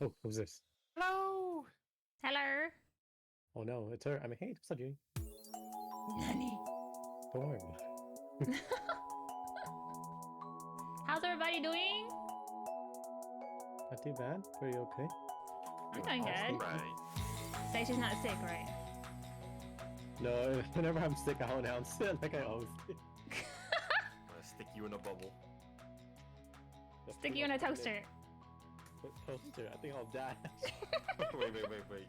Oh, who's this? Hello. Hello. Oh no, it's her. I mean, hey, what's up, Junie? Nani? Don't worry about it. How's everybody doing? Not too bad. Pretty okay. I'm doing All good. right. Stacy's not sick, right? No, whenever I'm sick, I'll announce it like I always do. I'm gonna stick you in a bubble. Stick you in a toaster. Toaster? I think I'll die. wait.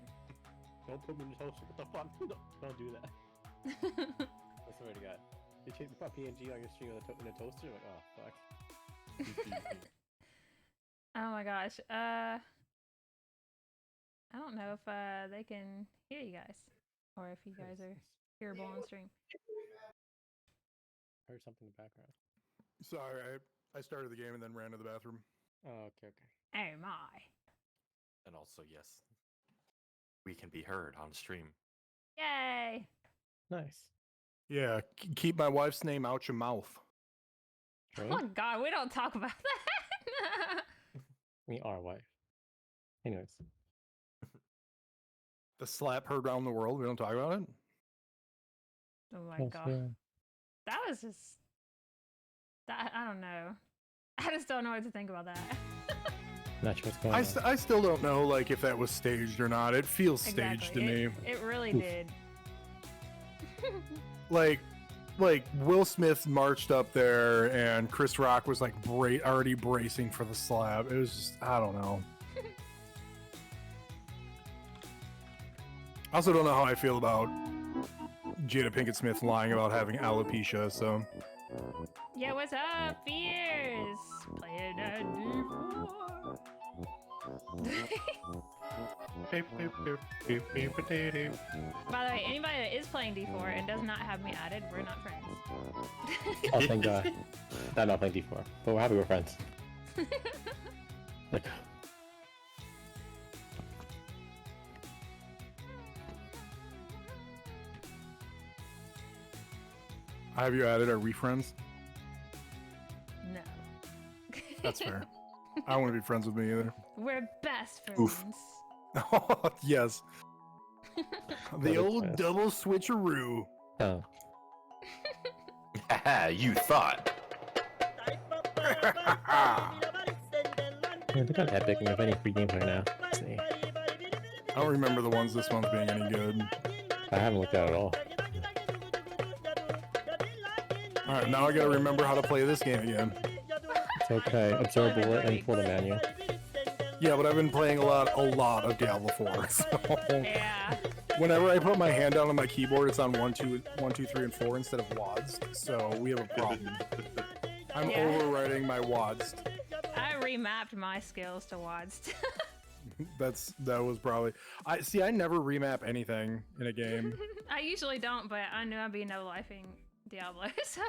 Don't put me in the toaster. What the fuck? Don't do that. I swear to God. You put PNG on your stream in a toaster? Like, oh, fuck. Oh my gosh. I don't know if they can hear you guys, or if you guys are hearable on stream. Heard something in the background. Sorry, I started the game and then ran to the bathroom. Oh, okay. Oh my. And also, yes, we can be heard on stream. Yay! Nice. Yeah, keep my wife's name out your mouth. Right? Oh god, we don't talk about that. We are wife. Anyways. The slap heard around the world. We don't talk about it. Oh my Yes, god. yeah. That was just that. I don't know. I just don't know what to think about that. Not sure what's going on. I still don't know like if that was staged or not. It feels staged to me. It really Oof. did. Like Will Smith marched up there and Chris Rock was like already bracing for the slap. It was just, I don't know. I also don't know how I feel about Jada Pinkett Smith lying about having alopecia, so. Yeah, what's up, Fears? Playing a D4. By the way, anybody that is playing D4 and does not have me added, we're not friends. Oh, thank God. I'm not playing D4, but we're happy we're friends. Like, Have you added? Are we friends? No. That's fair. I don't want to be friends with me either. We're best friends. Oof. Yes. The old double switcheroo. oh. Haha, you thought. Yeah, they got Epic and we have any free gameplay now. Let's see. I don't remember the ones this month being any good. I haven't looked at it at all. Alright, now I gotta remember how to play this game again. It's okay. Absorb bullet and pull the manual. Yeah, but I've been playing a lot of Diablo 4. So Yeah. whenever I put my hand down on my keyboard, it's on 1, 2, 3, and 4 instead of WADs. So we have a problem. I'm Yeah. overwriting my WADs. I remapped my skills to WADs. That was probably. I never remap anything in a game. I usually don't, but I knew I'd be no-lifing Diablo, so...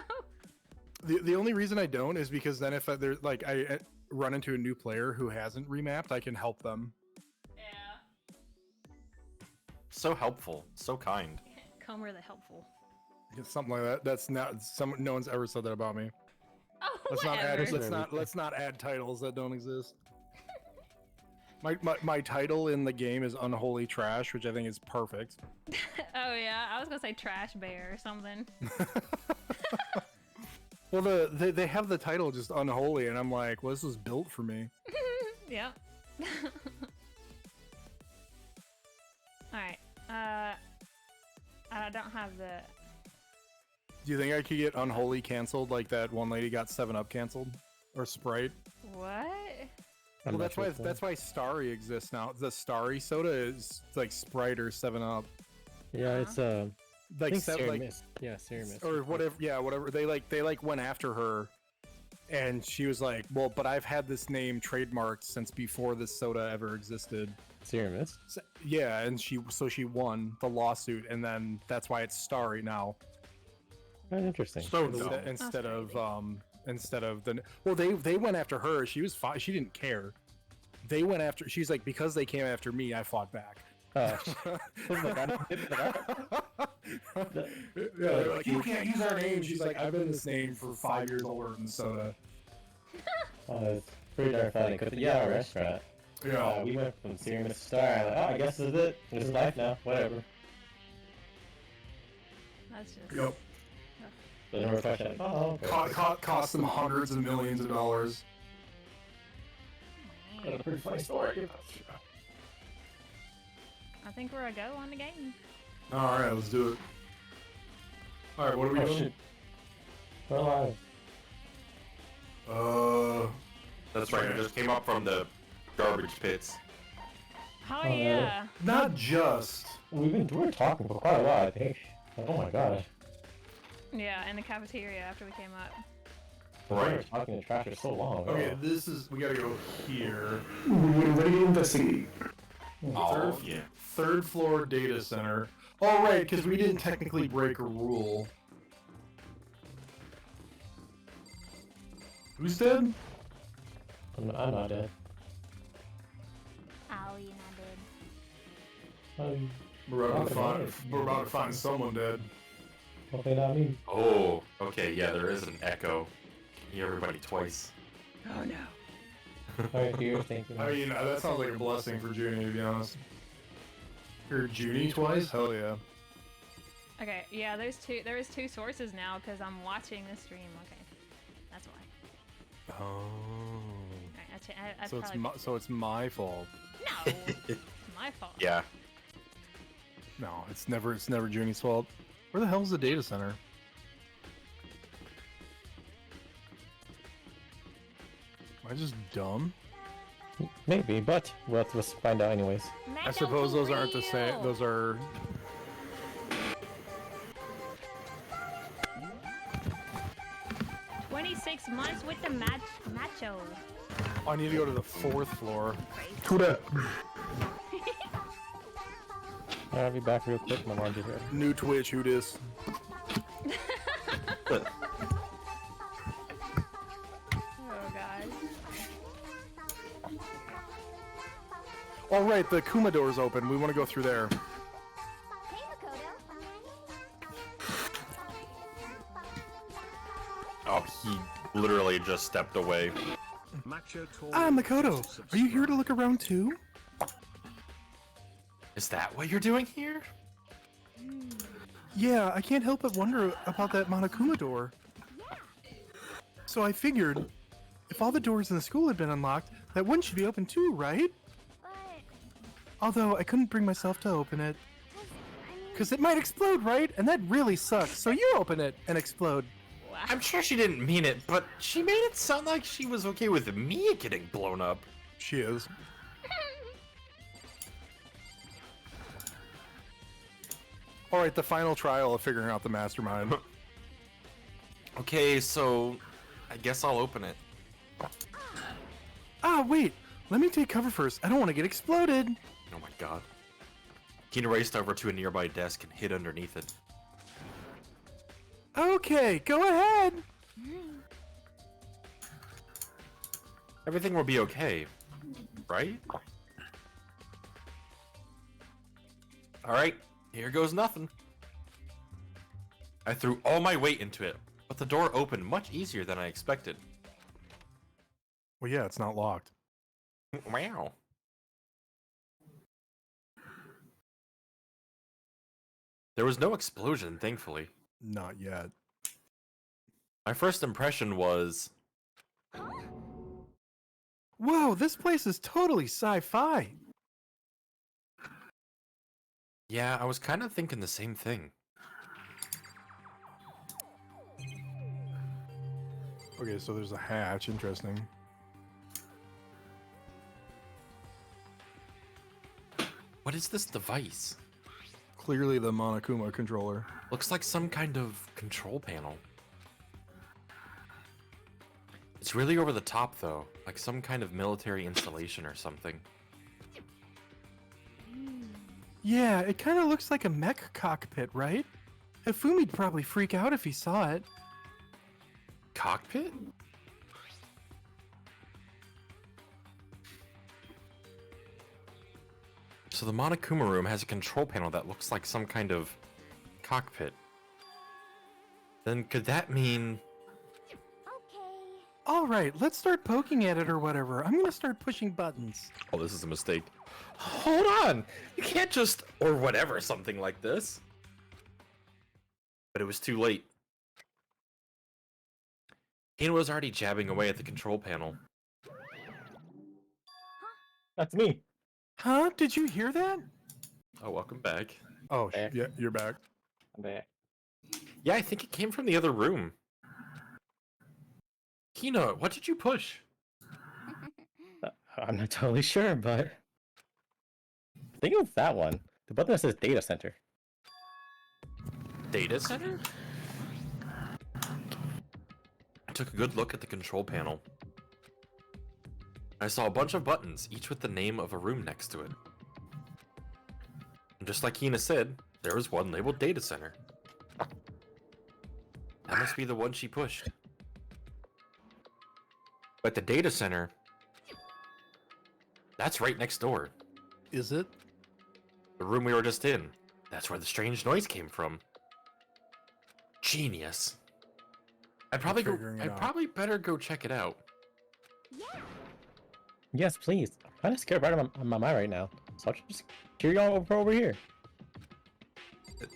The only reason I don't is because then if there's like I run into a new player who hasn't remapped, I can help them. Yeah. So helpful, so kind. Comer the helpful. Something like that. That's not no one's ever said that about me. Oh, Let's whatever. let's not add titles that don't exist. My title in the game is Unholy Trash, which I think is perfect. Oh yeah, I was gonna say Trash Bear or something. Well, they have the title just Unholy, and I'm like, well, this was built for me. Yep. Alright, I don't have the... Do you think I could get Unholy canceled like that one lady got 7-Up canceled? Or Sprite? What? I'm Well, not sure that's why Starry exists now. The Starry soda is like Sprite or 7-Up. Yeah, it's Like, think seven, like Mist. Yeah, Serum Mist. or whatever. Yeah, whatever. They went after her, and she was like, "Well, but I've had this name trademarked since before this soda ever existed." Serum Mist? So, yeah, and she won the lawsuit, and then that's why it's Starry now. Oh, interesting. So Instead dumb. of the they went after her. She was fine. She didn't care. They went after. She's like, because they came after me, I fought back. Oh. Yeah, they're like, you can't use our name. She's like, I've been this name for 5 years older than soda. It's pretty darn funny, because yeah, restaurant. Yeah. We went from serum to star. Like, oh, I guess this is it. This is life now. Whatever. That's just. Yep. So then we're touching. Oh, okay. Cost them hundreds of millions of dollars. That's a pretty funny story. I think we're a go on the game. All right, let's do it. All right, what are we doing? Shit. We're alive. That's right. I just came up from the garbage pits. Oh yeah. Not just. We were talking for quite a while, I think. Like, oh my gosh. Yeah, in the cafeteria after we came up. We were talking to trash for so long. Okay, this is. We gotta go here. Ready to investigate. Oh, yeah. Third floor data center. Oh right, because we didn't technically break a rule. Who's dead? I'm not dead. Oh, you're not dead. We're about to find someone dead. Hopefully not me. Oh, okay. Yeah, there is an echo. Can you hear everybody twice? Oh no. Alright, here, thank you. I mean, that sounds like a blessing for Junie, to be honest. Heard Junie twice? Hell yeah. Okay, yeah, there is two sources now because I'm watching the stream. Okay, that's why. Oh. Alright, I So it's probably so it's my fault. no, it's my fault. Yeah. No, it's never Junie's fault. Where the hell's the data center? Am I just dumb? Maybe, but we'll have to find out anyways. I suppose those aren't the same. Those are. 26 months with the macho. I need to go to the 4th floor. Who that? I'll be back real quick. My mom just here. New Twitch, who dis? Oh god. All right, the Kuma door's open. We want to go through there. Oh, he literally just stepped away. Ah, Makoto, are you here to look around too? Is that what you're doing here? Yeah, I can't help but wonder about that Monokuma door. So I figured, if all the doors in the school had been unlocked, that one should be open too, right? Although I couldn't bring myself to open it. Because it might explode, right? And that really sucks. So you open it and explode. Wow. I'm sure she didn't mean it, but she made it sound like she was okay with me getting blown up. She is. Alright, the final trial of figuring out the mastermind. Okay, so I guess I'll open it. Ah, wait! Let me take cover first. I don't want to get exploded! Oh my god. Kina raced over to a nearby desk and hid underneath it. Okay, go ahead! Everything will be okay, right? Alright, here goes nothing. I threw all my weight into it, but the door opened much easier than I expected. Well, yeah, it's not locked. Wow. There was no explosion, thankfully. Not yet. My first impression was... Whoa, this place is totally sci-fi! Yeah, I was kind of thinking the same thing. Okay, so there's a hatch. Interesting. What is this device? Clearly the Monokuma controller. Looks like some kind of control panel. It's really over the top, though. Like some kind of military installation or something. Yeah, it kind of looks like a mech cockpit, right? Hifumi'd probably freak out if he saw it. Cockpit? So the Monokuma room has a control panel that looks like some kind of cockpit. Then could that mean... All right, let's start poking at it or whatever. I'm gonna start pushing buttons. Oh, this is a mistake. Hold on! You can't just... or whatever, something like this. But it was too late. Hina was already jabbing away at the control panel. That's me. Huh? Did you hear that? Oh, welcome back. Oh, Back. yeah, you're back. I'm back. Yeah, I think it came from the other room. Hina, what did you push? I'm not totally sure, but I think it was that one. The button that says data center. Data center? I took a good look at the control panel. I saw a bunch of buttons, each with the name of a room next to it. And just like Hina said, there was one labeled data center. That must be the one she pushed. But the data center, that's right next door. Is it? The room we were just in. That's where the strange noise came from. Genius. I'd probably better go check it out. Yes, please. I'm kind of scared right on my mind right now. So I'll just carry on over here.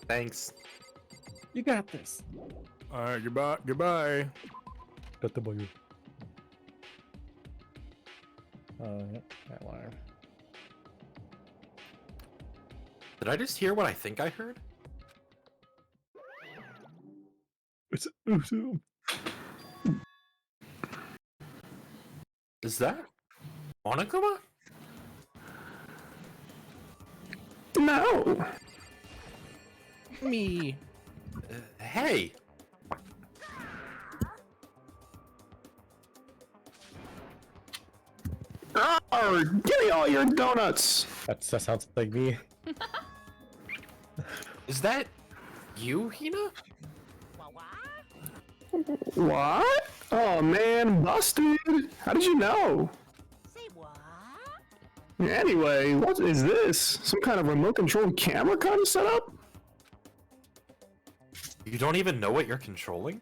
Thanks. You got this. All right, goodbye. Goodbye. Got the boy. That wire. Did I just hear what I think I heard? It's Is that Monokuma? no. Me. Hey! Oh, give me all your donuts. That sounds like me. Is that you, Hina? What? Oh man, busted. How did you know? Say what? Anyway, what is this? Some kind of remote controlled camera kind of setup? You don't even know what you're controlling?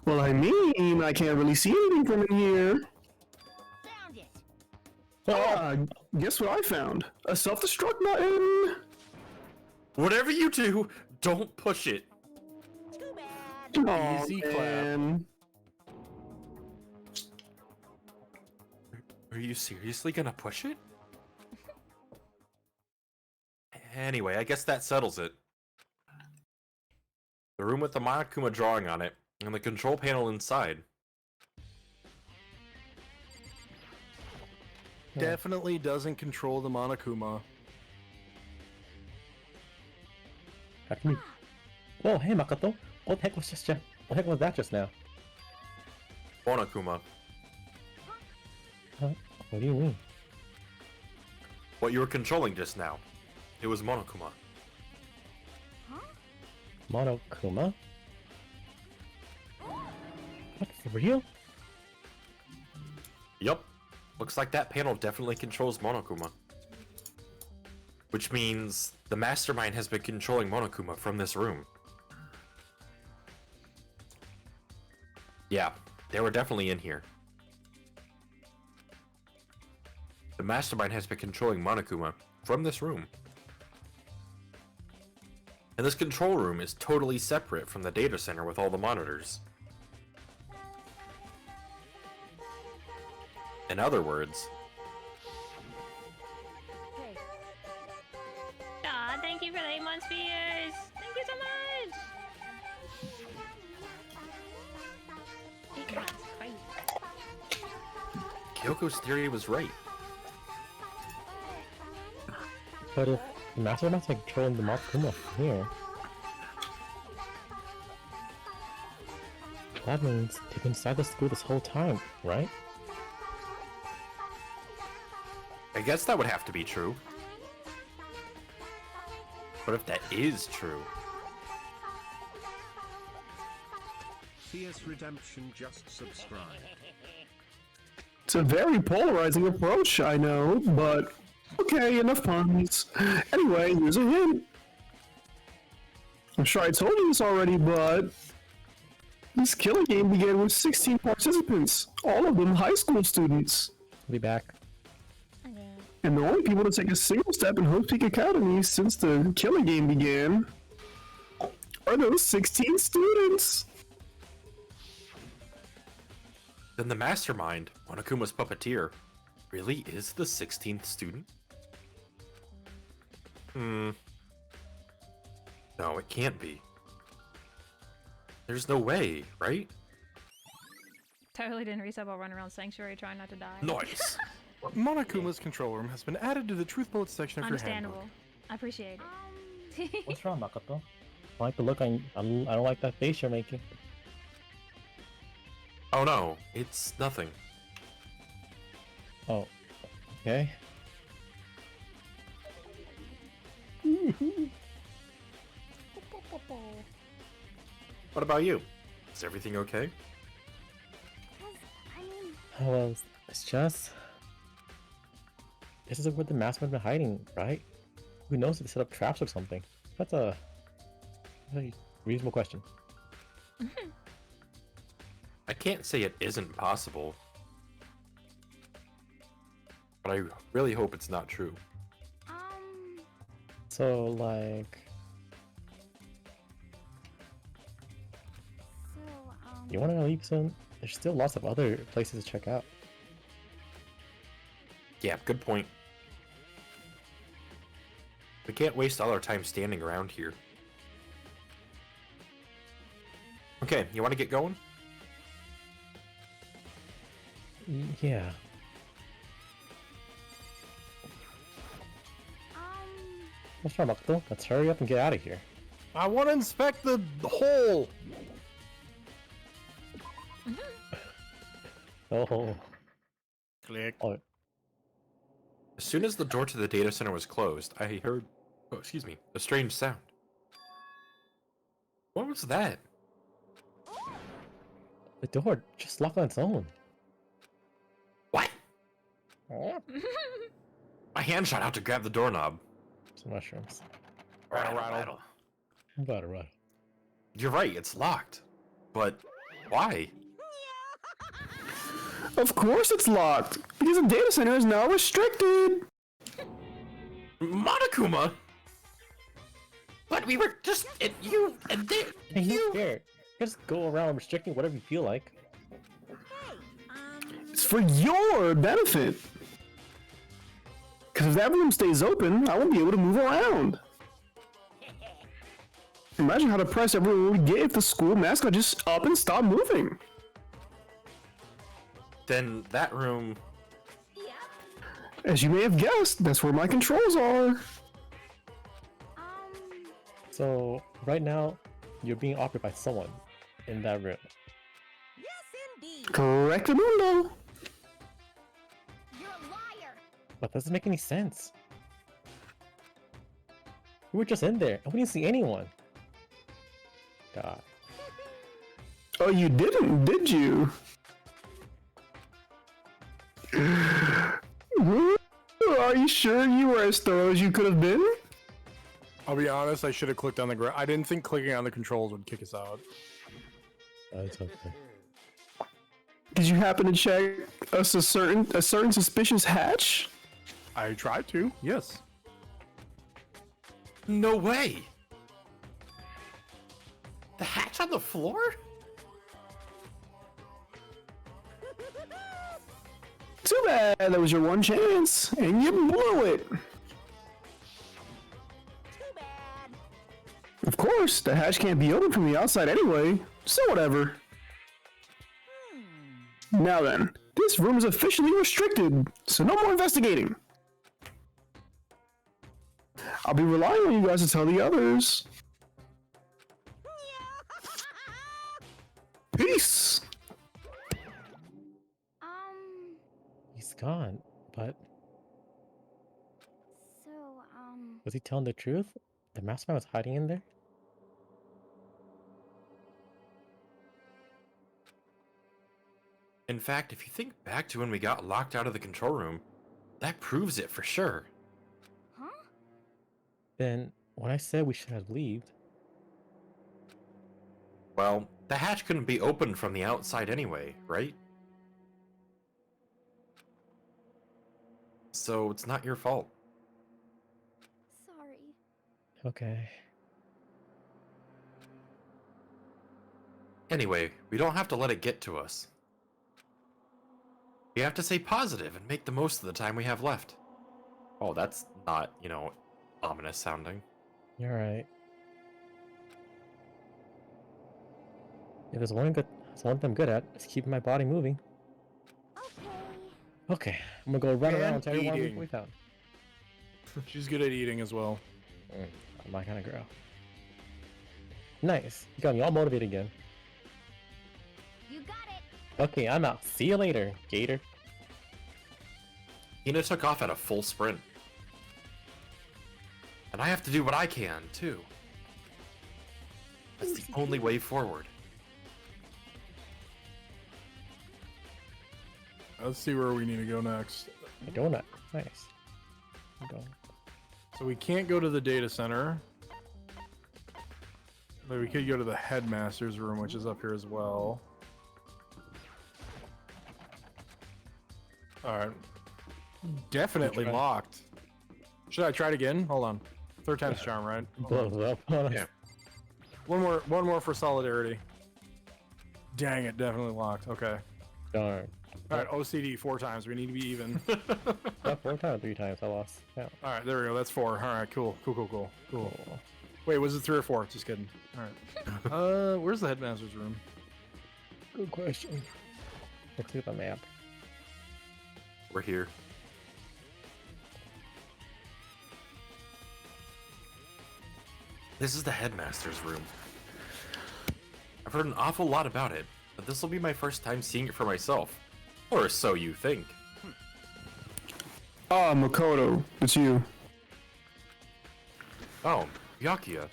Well, I mean, I can't really see anything from in here. Found it. Guess what I found? A self-destruct button. Whatever you do, don't push it. Too bad. Oh, Easy clap. man. Are you seriously gonna push it? Anyway, I guess that settles it. The room with the Monokuma drawing on it, and the control panel inside. Definitely doesn't control the Monokuma. Back to me. Oh, hey Makoto. What the heck was that just now? Monokuma, Huh? What do you mean? what you were controlling just now. It was Monokuma. Monokuma? What, for real? Yup. Looks like that panel definitely controls Monokuma. Which means the mastermind has been controlling Monokuma from this room. Yeah, they were definitely in here. The mastermind has been controlling Monokuma from this room. And this control room is totally separate from the data center with all the monitors. In other words, Aw, thank you for the 8 months viewers. Thank you so much. 8 months, crazy. Kyoko's theory was right. But if the Mastermind's controlling the Monokuma from here, that means they've been inside the school this whole time, right? I guess that would have to be true. But if that is true, PS Redemption just subscribed. It's a very polarizing approach, I know, but okay, enough puns. Anyway, here's a hint. I'm sure I told you this already, but This killing game began with 16 participants, all of them high school students. I'll be back. Okay. And the only people to take a single step in Hope Peak Academy since the killing game began are those 16 students. Then the mastermind, Monokuma's puppeteer, really is the 16th student? No, it can't be. There's no way, right? Totally didn't reset while running around Sanctuary trying not to die. Nice. Monokuma's control room has been added to the Truth Bullet section of your handbook. Understandable. I appreciate it. What's wrong, Makoto? I like the look on. I don't like that face you're making. Oh no, it's nothing. Oh, okay. What about you? Is everything okay? Well, it's just. This is where the mastermind been hiding, right? Who knows if they set up traps or something? That's a reasonable question. I can't say it isn't possible. But I really hope it's not true. So, like, you want to leave soon? There's still lots of other places to check out. Yeah, good point. We can't waste all our time standing around here. Okay, you want to get going? Yeah. What's wrong, Makoto? Let's hurry up and get out of here. I want to inspect the hole. Oh. Click. Oh. As soon as the door to the data center was closed, I heard, oh, excuse me, a strange sound. What was that? The door just locked on its own. What? My hand shot out to grab the doorknob. Some mushrooms. Rattle. I'm about to run. You're right, it's locked. But why? Of course it's locked, because the data center is now restricted. Monokuma! But we were just you and they. Hey, who cares? Just go around restricting whatever you feel like. It's for your benefit. Because if that room stays open, I won't be able to move around. Imagine how depressed everyone would get if the school mascot just up and stopped moving. Then that room. As you may have guessed, that's where my controls are. So, right now, you're being operated by someone in that room. Yes, indeed. Correctamundo. You're a liar. That doesn't make any sense. We were just in there, and we didn't see anyone. God. Oh, you didn't, did you? Are you sure you were as thorough as you could have been? I'll be honest, I should have clicked on the ground. I didn't think clicking on the controls would kick us out. It's okay. Did you happen to check a certain suspicious hatch? I tried to, yes. No way! The hatch on the floor? Too bad, that was your one chance, and you blew it. Too bad. Of course, the hatch can't be open from the outside anyway, so whatever. Now then, this room is officially restricted, so no more investigating. I'll be relying on you guys to tell the others. Peace! He's gone, but So, was he telling the truth? The mastermind was hiding in there? In fact, if you think back to when we got locked out of the control room, that proves it for sure. huh? Then, when I said we should have left, Well, The hatch couldn't be opened from the outside anyway, right? So it's not your fault. Sorry. Okay. Anyway, we don't have to let it get to us. We have to stay positive and make the most of the time we have left. Oh, that's not, ominous sounding. You're right. If there's one thing I'm good at, is keeping my body moving. Okay. Okay, I'm gonna go run And around to everyone eating. we found. She's good at eating as well. I'm my kind of girl. Nice. You got me all motivated again. You got it. Okay, I'm out. See you later, Gator. Hina took off at a full sprint. And I have to do what I can, too. That's the only way forward. Let's see where we need to go next. A donut. Nice. A donut. So we can't go to the data center. But we could go to the headmaster's room, which is up here as well. Alright. Definitely Try. locked. Should I try it again? Hold on. Third time's charm, right? Blows up on us. Yeah. One more for solidarity. Dang it, definitely locked. Okay. Darn. Alright, OCD 4 times. We need to be even. Not 4 times, 3 times. I lost. Yeah. Alright, there we go. That's 4. Alright, cool. Cool. Cool. Wait, was it 3 or 4? Just kidding. Alright. Where's the headmaster's room? Good question. Let's look at the map. We're here. This is the headmaster's room. I've heard an awful lot about it, but this will be my first time seeing it for myself. Or so you think. Ah, Makoto, it's you. Oh, Yakuya.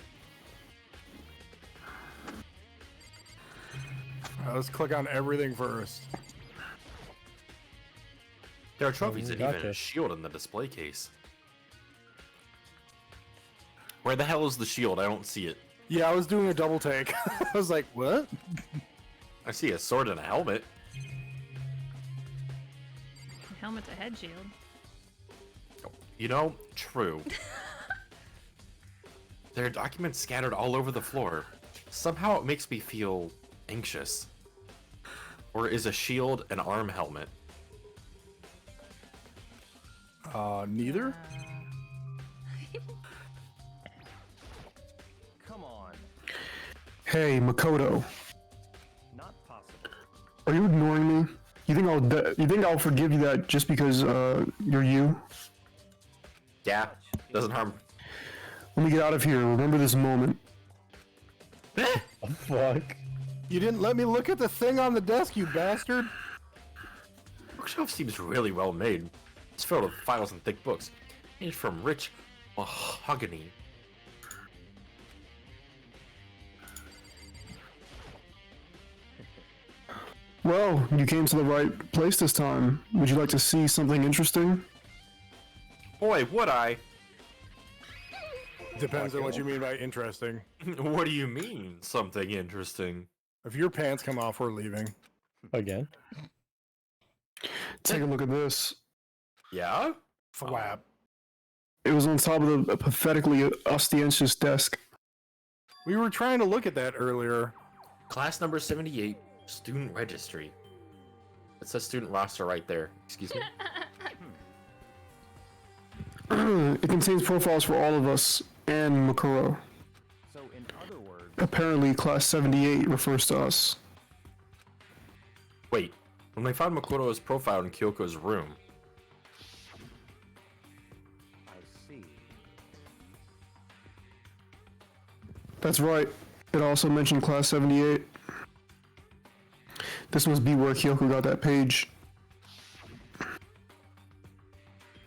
Let's click on everything first. There are trophies and even gotcha. a shield in the display case. Where the hell is the shield? I don't see it. Yeah, I was doing a double take. I was like, what? I see a sword and a helmet. Helmet to head shield. True. There are documents scattered all over the floor. Somehow it makes me feel anxious. Or is a shield an arm helmet? Neither? Come on. Hey, Makoto, Not possible. are you ignoring me? You think I'll forgive you that just because you're you? Yeah, doesn't harm. When we get out of here, remember this moment. Fuck. You didn't let me look at the thing on the desk, you bastard! Bookshelf seems really well made. It's filled with files and thick books, made from rich mahogany. Well, you came to the right place this time. Would you like to see something interesting? Boy, would I! Depends on what you mean by interesting. What do you mean, something interesting? If your pants come off, we're leaving. Again. Take a look at this. Yeah? Flap. It was on top of the pathetically ostentatious desk. We were trying to look at that earlier. Class number 78, student registry. It says student roster right there. Excuse me. It contains profiles for all of us and Makuro. So in other words, Apparently, Class 78 refers to us. Wait, when they found Makoto's profile in Kyoko's room, I see. That's right. It also mentioned Class 78. This must be where Kyoko got that page.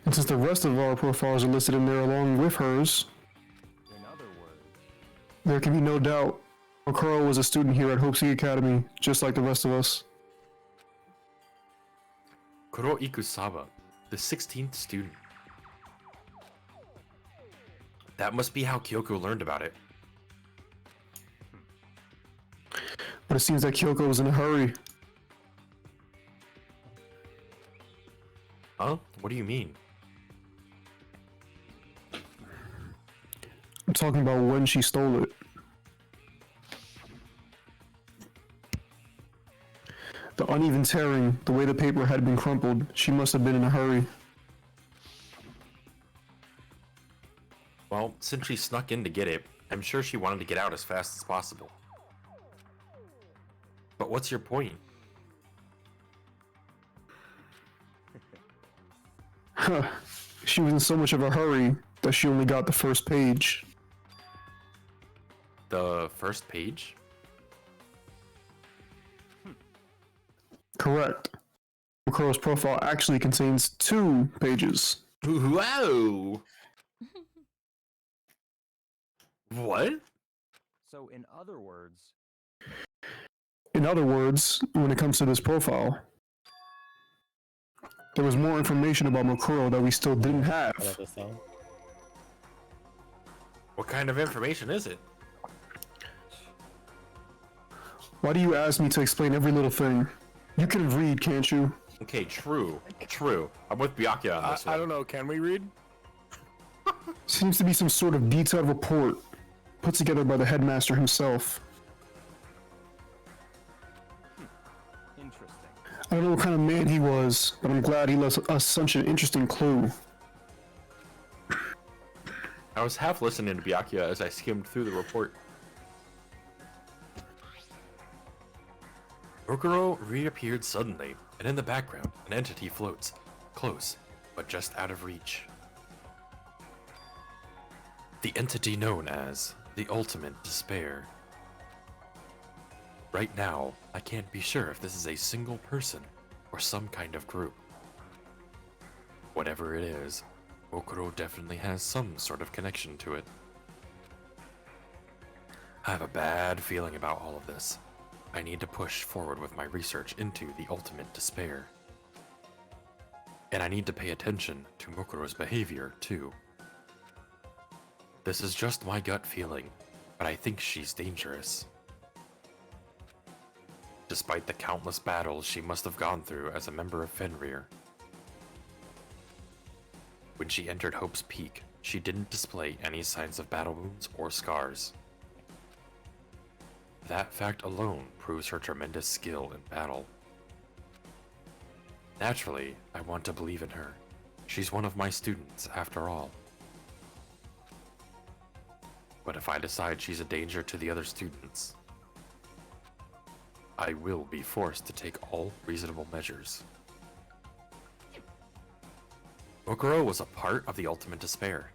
And since the rest of our profiles are listed in there along with hers, In other words, there can be no doubt Makuro was a student here at Hope Seek Academy, just like the rest of us. Kuro Ikusaba, the 16th student. That must be how Kyoko learned about it. But it seems that Kyoko was in a hurry. Huh? What do you mean? I'm talking about when she stole it. The uneven tearing, the way the paper had been crumpled, she must have been in a hurry. Well, since she snuck in to get it, I'm sure she wanted to get out as fast as possible. But what's your point? Huh. She was in so much of a hurry that she only got the first page. The first page? Correct. Mukuro's profile actually contains 2 pages. Whoa! What? So, in other words, In other words, when it comes to this profile, there was more information about Mukuro that we still didn't I love have. this song. What kind of information is it? Why do you ask me to explain every little thing? You can read, can't you? Okay, true. I'm with Byakuya on this one. I don't know. Can we read? Seems to be some sort of detailed report put together by the headmaster himself. interesting. I don't know what kind of man he was, but I'm glad he left us such an interesting clue. I was half listening to Byakuya as I skimmed through the report. Mukuro reappeared suddenly, and in the background, an entity floats, close, but just out of reach. The entity known as the Ultimate Despair. Right now, I can't be sure if this is a single person or some kind of group. Whatever it is, Mukuro definitely has some sort of connection to it. I have a bad feeling about all of this. I need to push forward with my research into the Ultimate Despair. And I need to pay attention to Mukuro's behavior, too. This is just my gut feeling, but I think she's dangerous. Despite the countless battles she must have gone through as a member of Fenrir. When she entered Hope's Peak, she didn't display any signs of battle wounds or scars. That fact alone proves her tremendous skill in battle. Naturally, I want to believe in her. She's one of my students, after all. But if I decide she's a danger to the other students, I will be forced to take all reasonable measures. Mukuro was a part of the Ultimate Despair.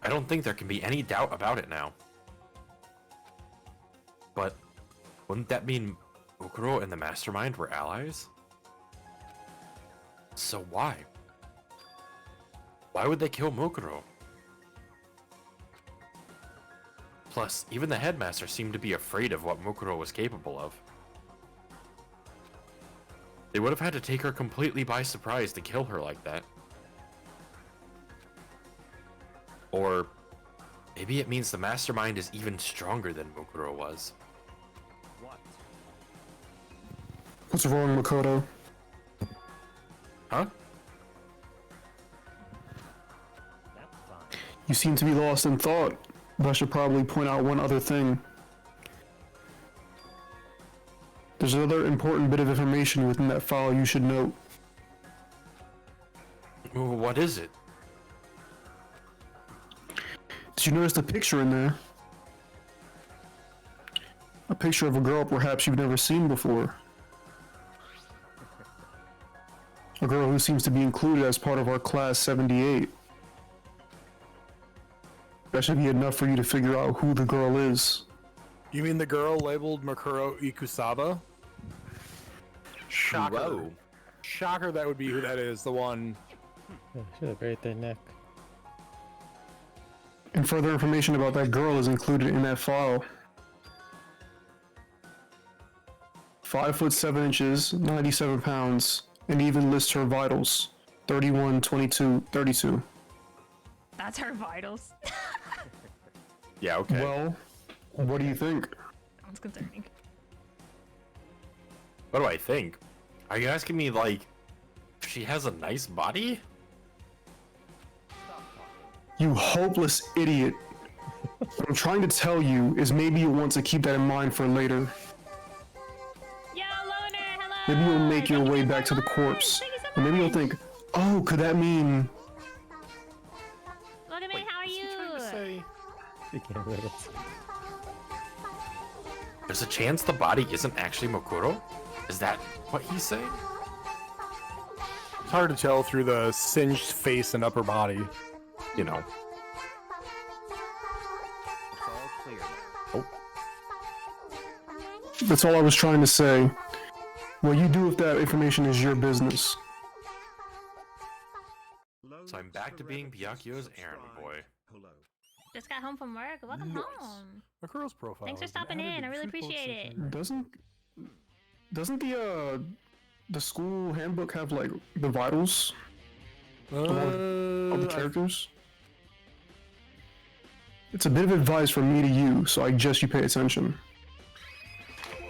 I don't think there can be any doubt about it now. But wouldn't that mean Mukuro and the Mastermind were allies? So why? Why would they kill Mukuro? Plus, even the headmaster seemed to be afraid of what Mukuro was capable of. They would have had to take her completely by surprise to kill her like that. Or maybe it means the Mastermind is even stronger than Mukuro was. What? What's wrong, Makoto? Huh? That's fine. You seem to be lost in thought, but I should probably point out one other thing. There's another important bit of information within that file you should note. What is it? Did you notice the picture in there? A picture of a girl perhaps you've never seen before. A girl who seems to be included as part of our class 78. That should be enough for you to figure out who the girl is. You mean the girl labeled Makuro Ikusaba? Shocker. Whoa. Shocker that would be who that is, the one. Yeah, she had a very thin neck. And further information about that girl is included in that file. 5 foot 7 inches, 97 pounds, and even lists her vitals. 31, 22, 32. That's her vitals. Yeah, okay. Well, what do you think? sounds concerning. What do I think? Are you asking me, like, if she has a nice body? You hopeless idiot. What I'm trying to tell you is maybe you want to keep that in mind for later. Yo, Loner, hello! Maybe you'll make your Thank you way for back to the much. corpse. Thank you so And maybe you'll much. think, oh, could that mean... Loner man, how are Is he trying to you? say? You can't read it. There's a chance the body isn't actually Mokuro? Is that what he's saying? It's hard to tell through the singed face and upper body. You know. It's all clear now. Oh, That's all I was trying to say. What you do with that information is your business. so I'm back to being Byakuyo's errand boy. Just got home from work. Welcome Nice. home. Makuro's profile. Thanks for has been stopping added in. to I really Truthful appreciate it. Extension. Doesn't the school handbook have like the vitals of the characters? It's a bit of advice from me to you, so I suggest you pay attention.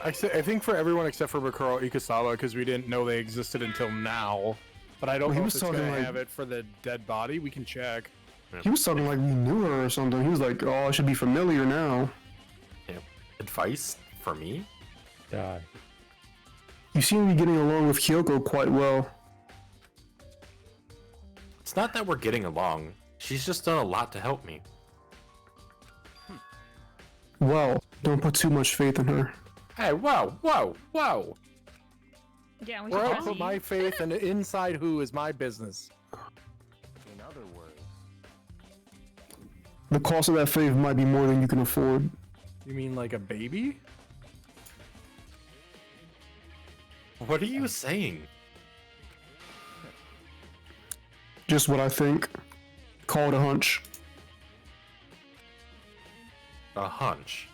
I think for everyone except for Makuro Ikasawa, because we didn't know they existed until now. But I don't Well, he know was if it's gonna talking like- have it for the dead body. We can check. He was talking like we knew her or something. He was like, "Oh, I should be familiar now." Yeah. Advice for me? Die. You seem to be getting along with Kyoko quite well. It's not that we're getting along. She's just done a lot to help me. Well, don't put too much faith in her. Hey, whoa, whoa, whoa! Yeah, we Where should I trust put you. my faith and inside who is my business. In other words, The cost of that faith might be more than you can afford. You mean like a baby? What are you saying? Just what I think. Call it a hunch. A hunch.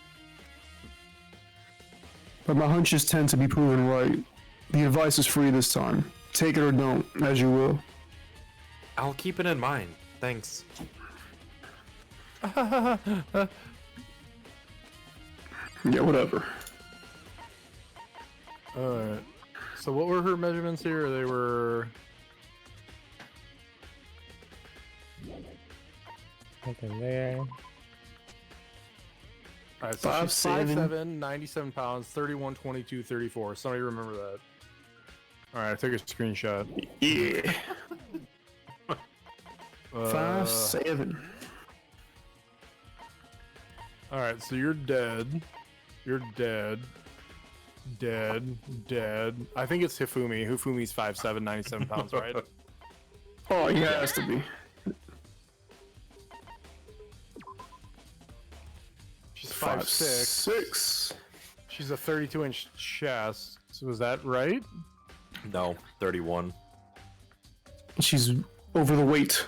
But my hunches tend to be proven right. The advice is free this time. Take it or don't, as you will. I'll keep it in mind. Thanks. Yeah, whatever. Alright. So what were her measurements here? They were... Nothing there. Alright, so 5'7". she's 5'7", 97 pounds, 31, 22, 34. Somebody remember that. Alright, I took a screenshot. Yeah. Uh, 5'7". Alright, so you're dead. You're dead. Dead. Dead. I think it's Hifumi. Hifumi's 5'7", 97 pounds, right? Oh, he has to be. She's 5'6". 5'6". She's a 32-inch chest. So was that right? No, 31. She's over the weight.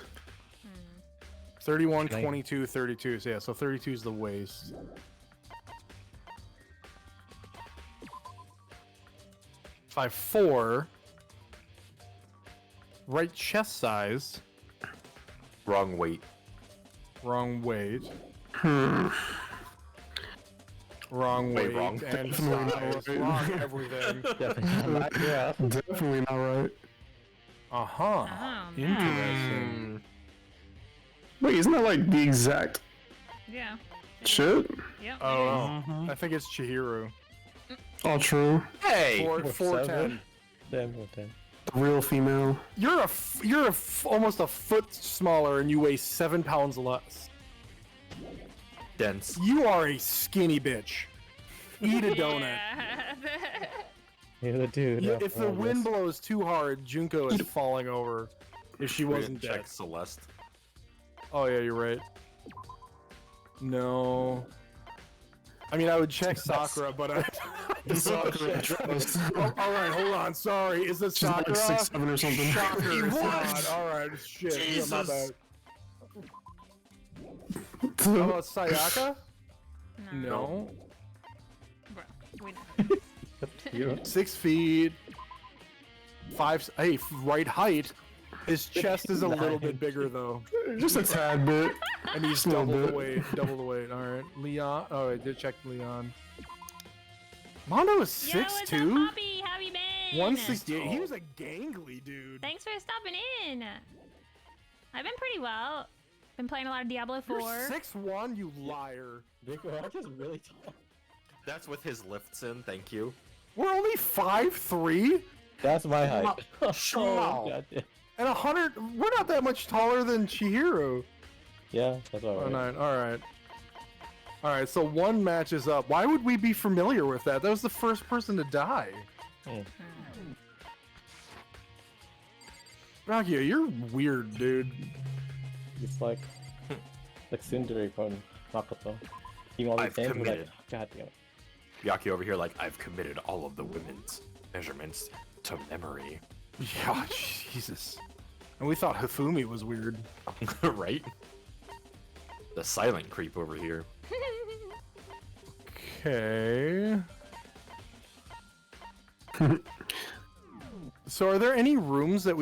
31, Nice. 22, 32. So yeah, so 32 is the waist. Five four. Right chest size. Wrong weight. Wrong weight. Wrong Wait, weight wrong. and Definitely not size. right. Wrong everything. Definitely not. Yeah. Definitely not right. Uh-huh. Oh, Interesting. Wait, isn't that like the exact Yeah. shit? Yep. Oh, no. I think it's Chihiro. All true. Hey! 4'10". Then what then? The real female. You're almost a foot smaller and you weigh 7 pounds less. Dense. You are a skinny bitch. Eat a donut. Yeah. You're the dude. You- after if the all wind this. blows too hard, Junko is falling over. If she We wasn't didn't dead. check Celeste. Oh yeah, you're right. No. I mean, I would check Sakura, but I. The Sakura dress. Oh, all right, hold on. Sorry, is it She's like Sakura? 6'7" or something. Shocker, it's What? not. All right, shit. Yeah, my Jesus. bad. How about Sayaka? No. No. Bro, we know. You. 6 feet. 5. Hey, right height. His chest is a little bit bigger though, Just a tad bit. and he's Just a little double the bit. weight. Double the weight. All right, Leon. Oh, I did check Leon. Mondo is Yo, what's up, 6'2"? Poppy? How you been? 168. He was a gangly dude. Thanks for stopping in. I've been pretty well. Been playing a lot of Diablo 4. You're 6'1", you liar. JUNEKO is really tall. That's with his lifts in, thank you. We're only 5'3"? That's my height. Shmal. Goddamn. And 100. We're not that much taller than Chihiro. Yeah, that's all Oh, right. 9. Alright. Alright, so one matches up. Why would we be familiar with that? That was the first person to die. Mm. Rakia, you're weird, dude. It's like Tsundere from Makoto. Even all these I've names were like, committed. God damn it. Yaki over here like, I've committed all of the women's measurements to memory. Yeah, Jesus. And we thought Hifumi was weird. Right? The silent creep over here. Okay. So, are there any rooms that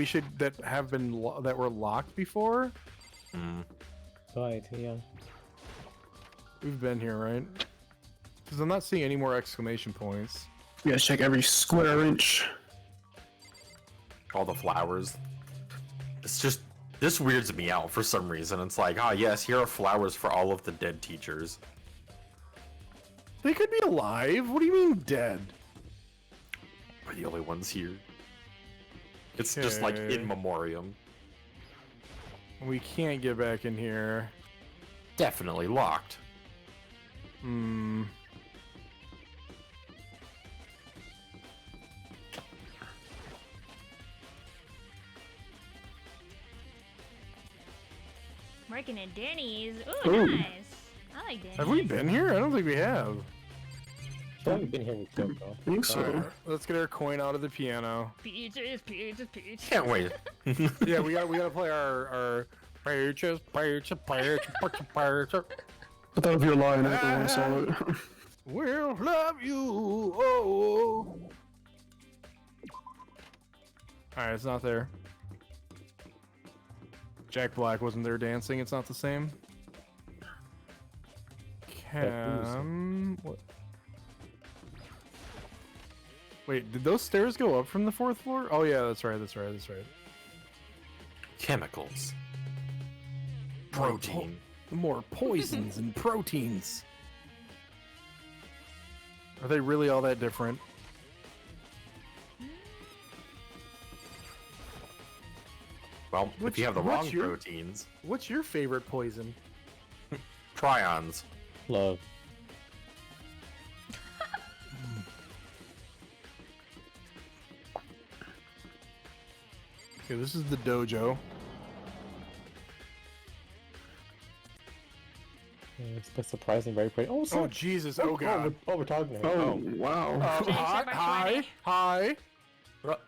have been that were locked before? Hmm. Right, yeah. We've been here, right? Because I'm not seeing any more exclamation points. You gotta check every square inch. All the flowers. It's just, this weirds me out for some reason. It's like, ah, yes, here are flowers for all of the dead teachers. They could be alive. What do you mean dead? We're the only ones here. It's just like Okay. in memoriam. We can't get back in here. Definitely locked. Hmm. Working at Denny's. Ooh, Ooh. nice. I like Denny's. Have we been here? I don't think we have. So I've been here with JUNEKO. I think so. Alright, let's get our coin out of the piano. Peaches, peaches, peaches. Can't wait. Yeah, we gotta play our peaches. I thought if you were lying, I thought I saw it. We'll love you. Oh. Alright, it's not there. Jack Black wasn't there dancing. It's not the same. What? Wait, did those stairs go up from the 4th floor? Oh yeah, that's right. Chemicals. Protein. More poisons and proteins. Are they really all that different? Well, What's- if you have the what's wrong your- proteins, What's your favorite poison? prions. Love. Okay, this is the dojo. Yeah, it's like surprising, very pretty. Oh, Oh so Jesus! Oh God! we're talking. Oh, wow. Jake's Hi! number Hi! 20. Hi!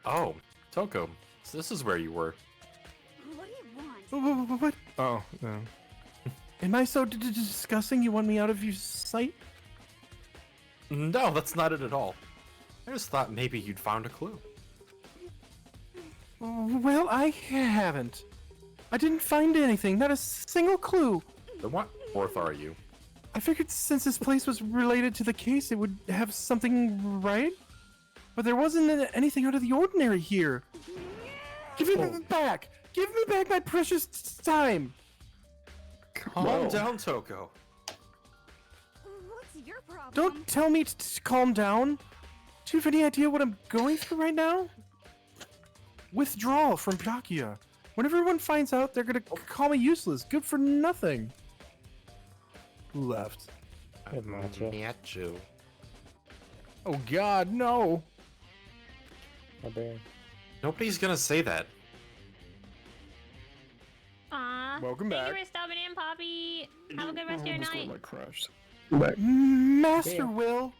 Oh, Toko. So this is where you were. What do you want? What? Oh, no. Am I so disgusting? You want me out of your sight? No, that's not it at all. I just thought maybe you'd found a clue. Well, I haven't. I didn't find anything. Not a single clue. Then what fourth are you? I figured since this place was related to the case, it would have something, right? But there wasn't anything out of the ordinary here. Give me back! Give me back my precious time! Calm down, Toko. What's your problem? Don't tell me to calm down. Do you have any idea what I'm going through right now? Withdrawal from Byakuya. When everyone finds out, they're gonna call me useless, good for nothing. Who left? Good matchup. Miachu. Oh God, no! Barbarian. Nobody's gonna say that. Aw. Welcome Thank back. you for stopping in, Poppy. Have a good rest of your Almost got night. my crashed. Back. Master Yeah. Will.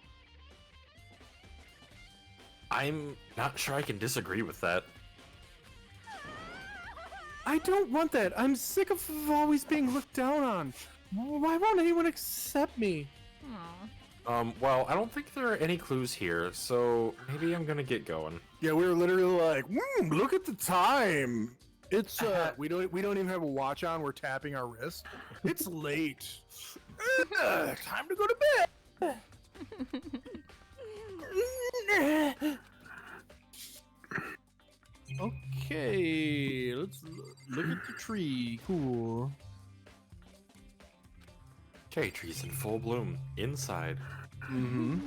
I'm not sure I can disagree with that. I don't want that. I'm sick of always being looked down on. Why won't anyone accept me? Aw. Well, I don't think there are any clues here, so maybe I'm gonna get going. Yeah, we were literally like, look at the time. It's we don't even have a watch on. We're tapping our wrist. It's late. Time to go to bed. Look at the tree. Cool. Cherry trees in full bloom inside. Mm-hmm.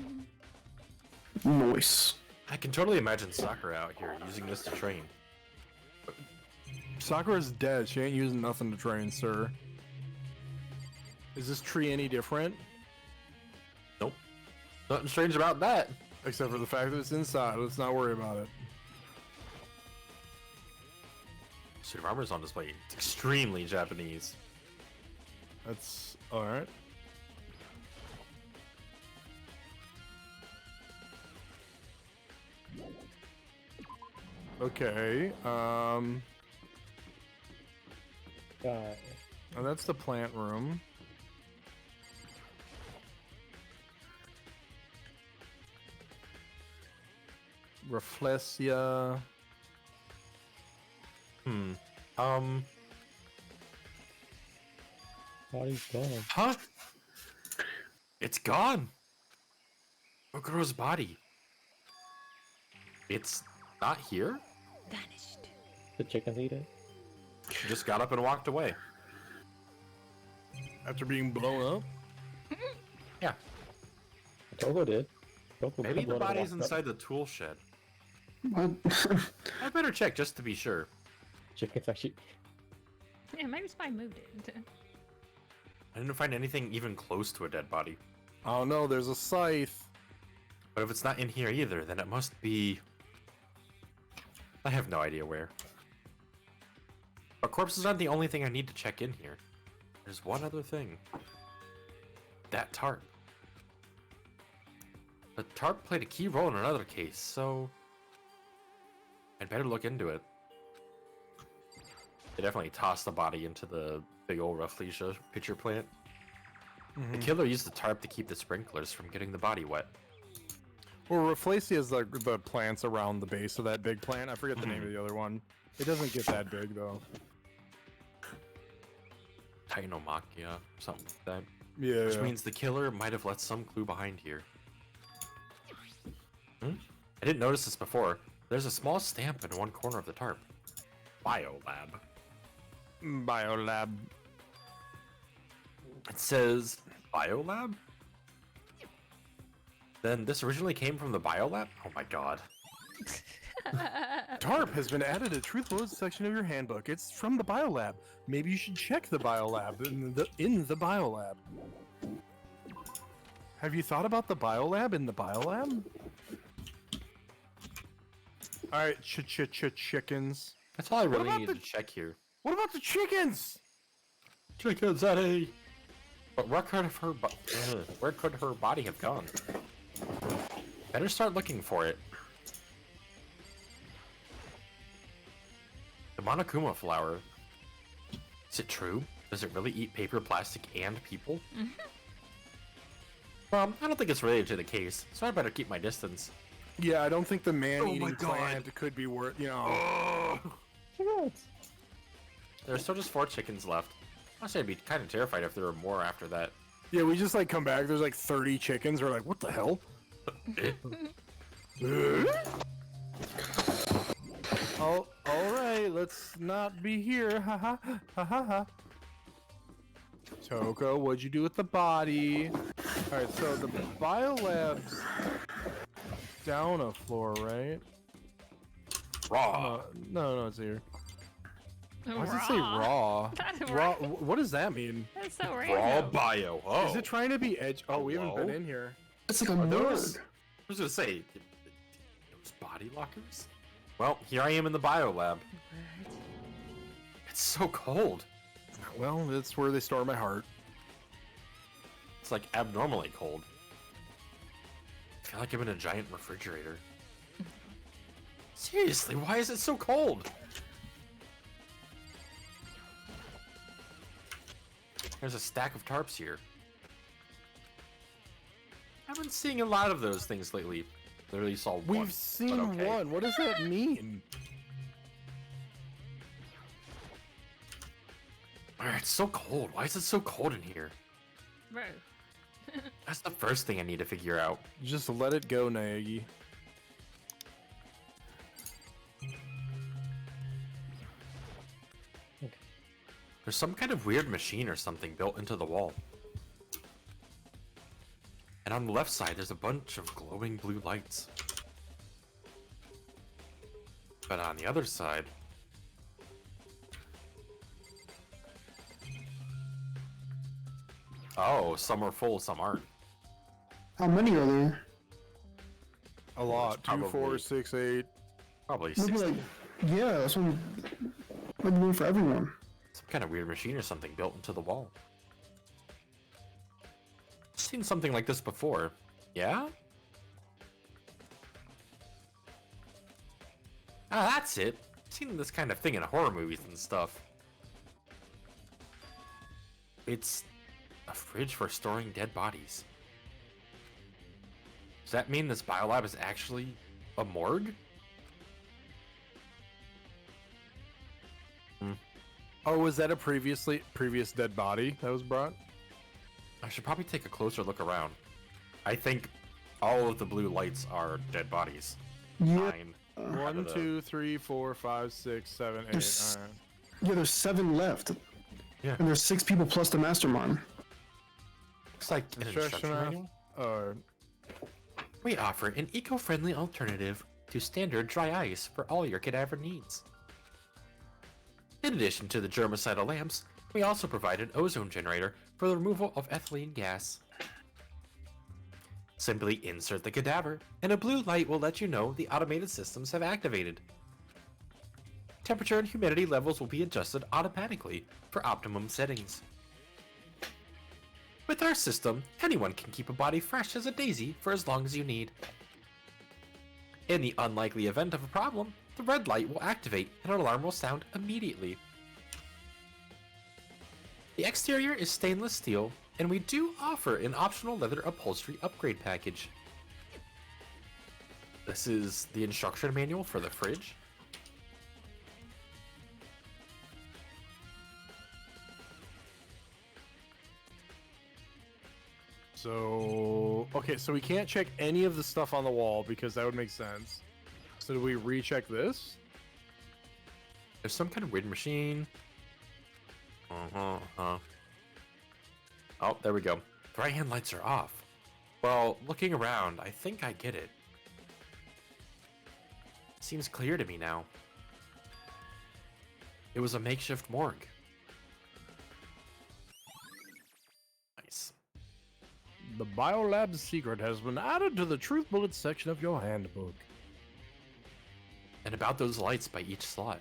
Nice. I can totally imagine Sakura out here using this to train. Sakura's dead. She ain't using nothing to train, sir. Is this tree any different? Nope. Nothing strange about that. Except for the fact that it's inside. Let's not worry about it. Suit of armor's on display. It's extremely Japanese. That's alright. Okay, God. oh, that's the plant room. Reflexia. Body's gone. Huh? It's gone. Okuro's body. It's not here? Vanished. The chickens eat it. She just got up and walked away. After being blown up? Yeah. Togo did. Togo Maybe got the blown up and body's walked up. inside the tool shed. What? I better check just to be sure. Chickens actually. Yeah, maybe Spy moved it. I didn't find anything even close to a dead body. Oh no, there's a scythe. But if it's not in here either, then it must be... I have no idea where. But corpses aren't the only thing I need to check in here. There's one other thing. That tarp. The tarp played a key role in another case, so... I'd better look into it. They definitely tossed the body into the big old Rafflesia pitcher plant. The killer used the tarp to keep the sprinklers from getting the body wet. Well, Rafflesia is the plants around the base of that big plant. I forget the name of the other one. It doesn't get that big, though. Titanomakia, something like that. Yeah. Which means the killer might have left some clue behind here. I didn't notice this before. There's a small stamp in one corner of the tarp. Biolab. Biolab. It says Biolab? Then this originally came from the Biolab? Oh my god. Tarp has been added to Truth Loads section of your handbook. It's from the Biolab. Maybe you should check the Biolab in the Biolab. Have you thought about the Biolab in the Biolab? All right, chickens. That's all I really about needed the- to check here. What about the chickens? Chickens at a... But where could her body have gone? Better start looking for it. The Monokuma flower. Is it true? Does it really eat paper, plastic, and people? Well, I don't think it's related to the case, so I better keep my distance. Yeah, I don't think the Oh my man-eating God. plant could be worth, you know. There's still just 4 chickens left. Honestly, I'd be kind of terrified if there were more after that. Yeah, we just like come back. There's like 30 chickens. We're like, what the hell? Oh, all right. Let's not be here. Ha ha ha ha ha. Toko, what'd you do with the body? All right, so the biolab's down a floor, right? Raw. No, it's here. Why does it say Raw. raw? That's Raw. right. What does that mean? That's so Raw random. bio. Oh. Is it trying to be edge? Oh, we haven't Hello? been in here. It's like a Are those? morgue. I was gonna say, those body lockers? Well, here I am in the biolab. It's so cold. Well, that's where they store my heart. It's like abnormally cold. I feel like I'm in a giant refrigerator. Seriously, why is it so cold? There's a stack of tarps here. I've been seeing a lot of those things lately. Literally saw one. We've seen but okay. one. What does that mean? It's so cold. Why is it so cold in here? Bro. That's the first thing I need to figure out. Just let it go, Naegi. There's some kind of weird machine or something built into the wall. And on the left side, there's a bunch of glowing blue lights. But on the other side... Oh, some are full, some aren't. How many are there? A lot. There's 2, 4, probably- 6, 8. Probably Maybe 60. like, yeah, that's what might be one for everyone. Some kind of weird machine or something built into the wall. I've seen something like this before. Yeah? Ah, that's it. I've seen this kind of thing in horror movies and stuff. It's a fridge for storing dead bodies. Does that mean this biolab is actually a morgue? Oh, was that a previous dead body that was brought? I should probably take a closer look around. I think all of the blue lights are dead bodies. Yeah. 9. 1, 2, 3, 4, 5, 6, 7, 8. There's- Alright. Yeah, there's 7 left. Yeah. And there's 6 people plus the mastermind. Looks like an instruction manual. We offer an eco-friendly alternative to standard dry ice for all your cadaver needs. In addition to the germicidal lamps, we also provide an ozone generator for the removal of ethylene gas. Simply insert the cadaver, and a blue light will let you know the automated systems have activated. Temperature and humidity levels will be adjusted automatically for optimum settings. With our system, anyone can keep a body fresh as a daisy for as long as you need. In the unlikely event of a problem, the red light will activate and an alarm will sound immediately. The exterior is stainless steel, and we do offer an optional leather upholstery upgrade package. This is the instruction manual for the fridge. So, okay, so we can't check any of the stuff on the wall because that would make sense. So do we recheck this? There's some kind of weird machine. Oh, there we go. The right-hand lights are off. Well, looking around, I think I get it. Seems clear to me now. It was a makeshift morgue. Nice. The biolab's secret has been added to the truth bullets section of your handbook. And about those lights by each slot.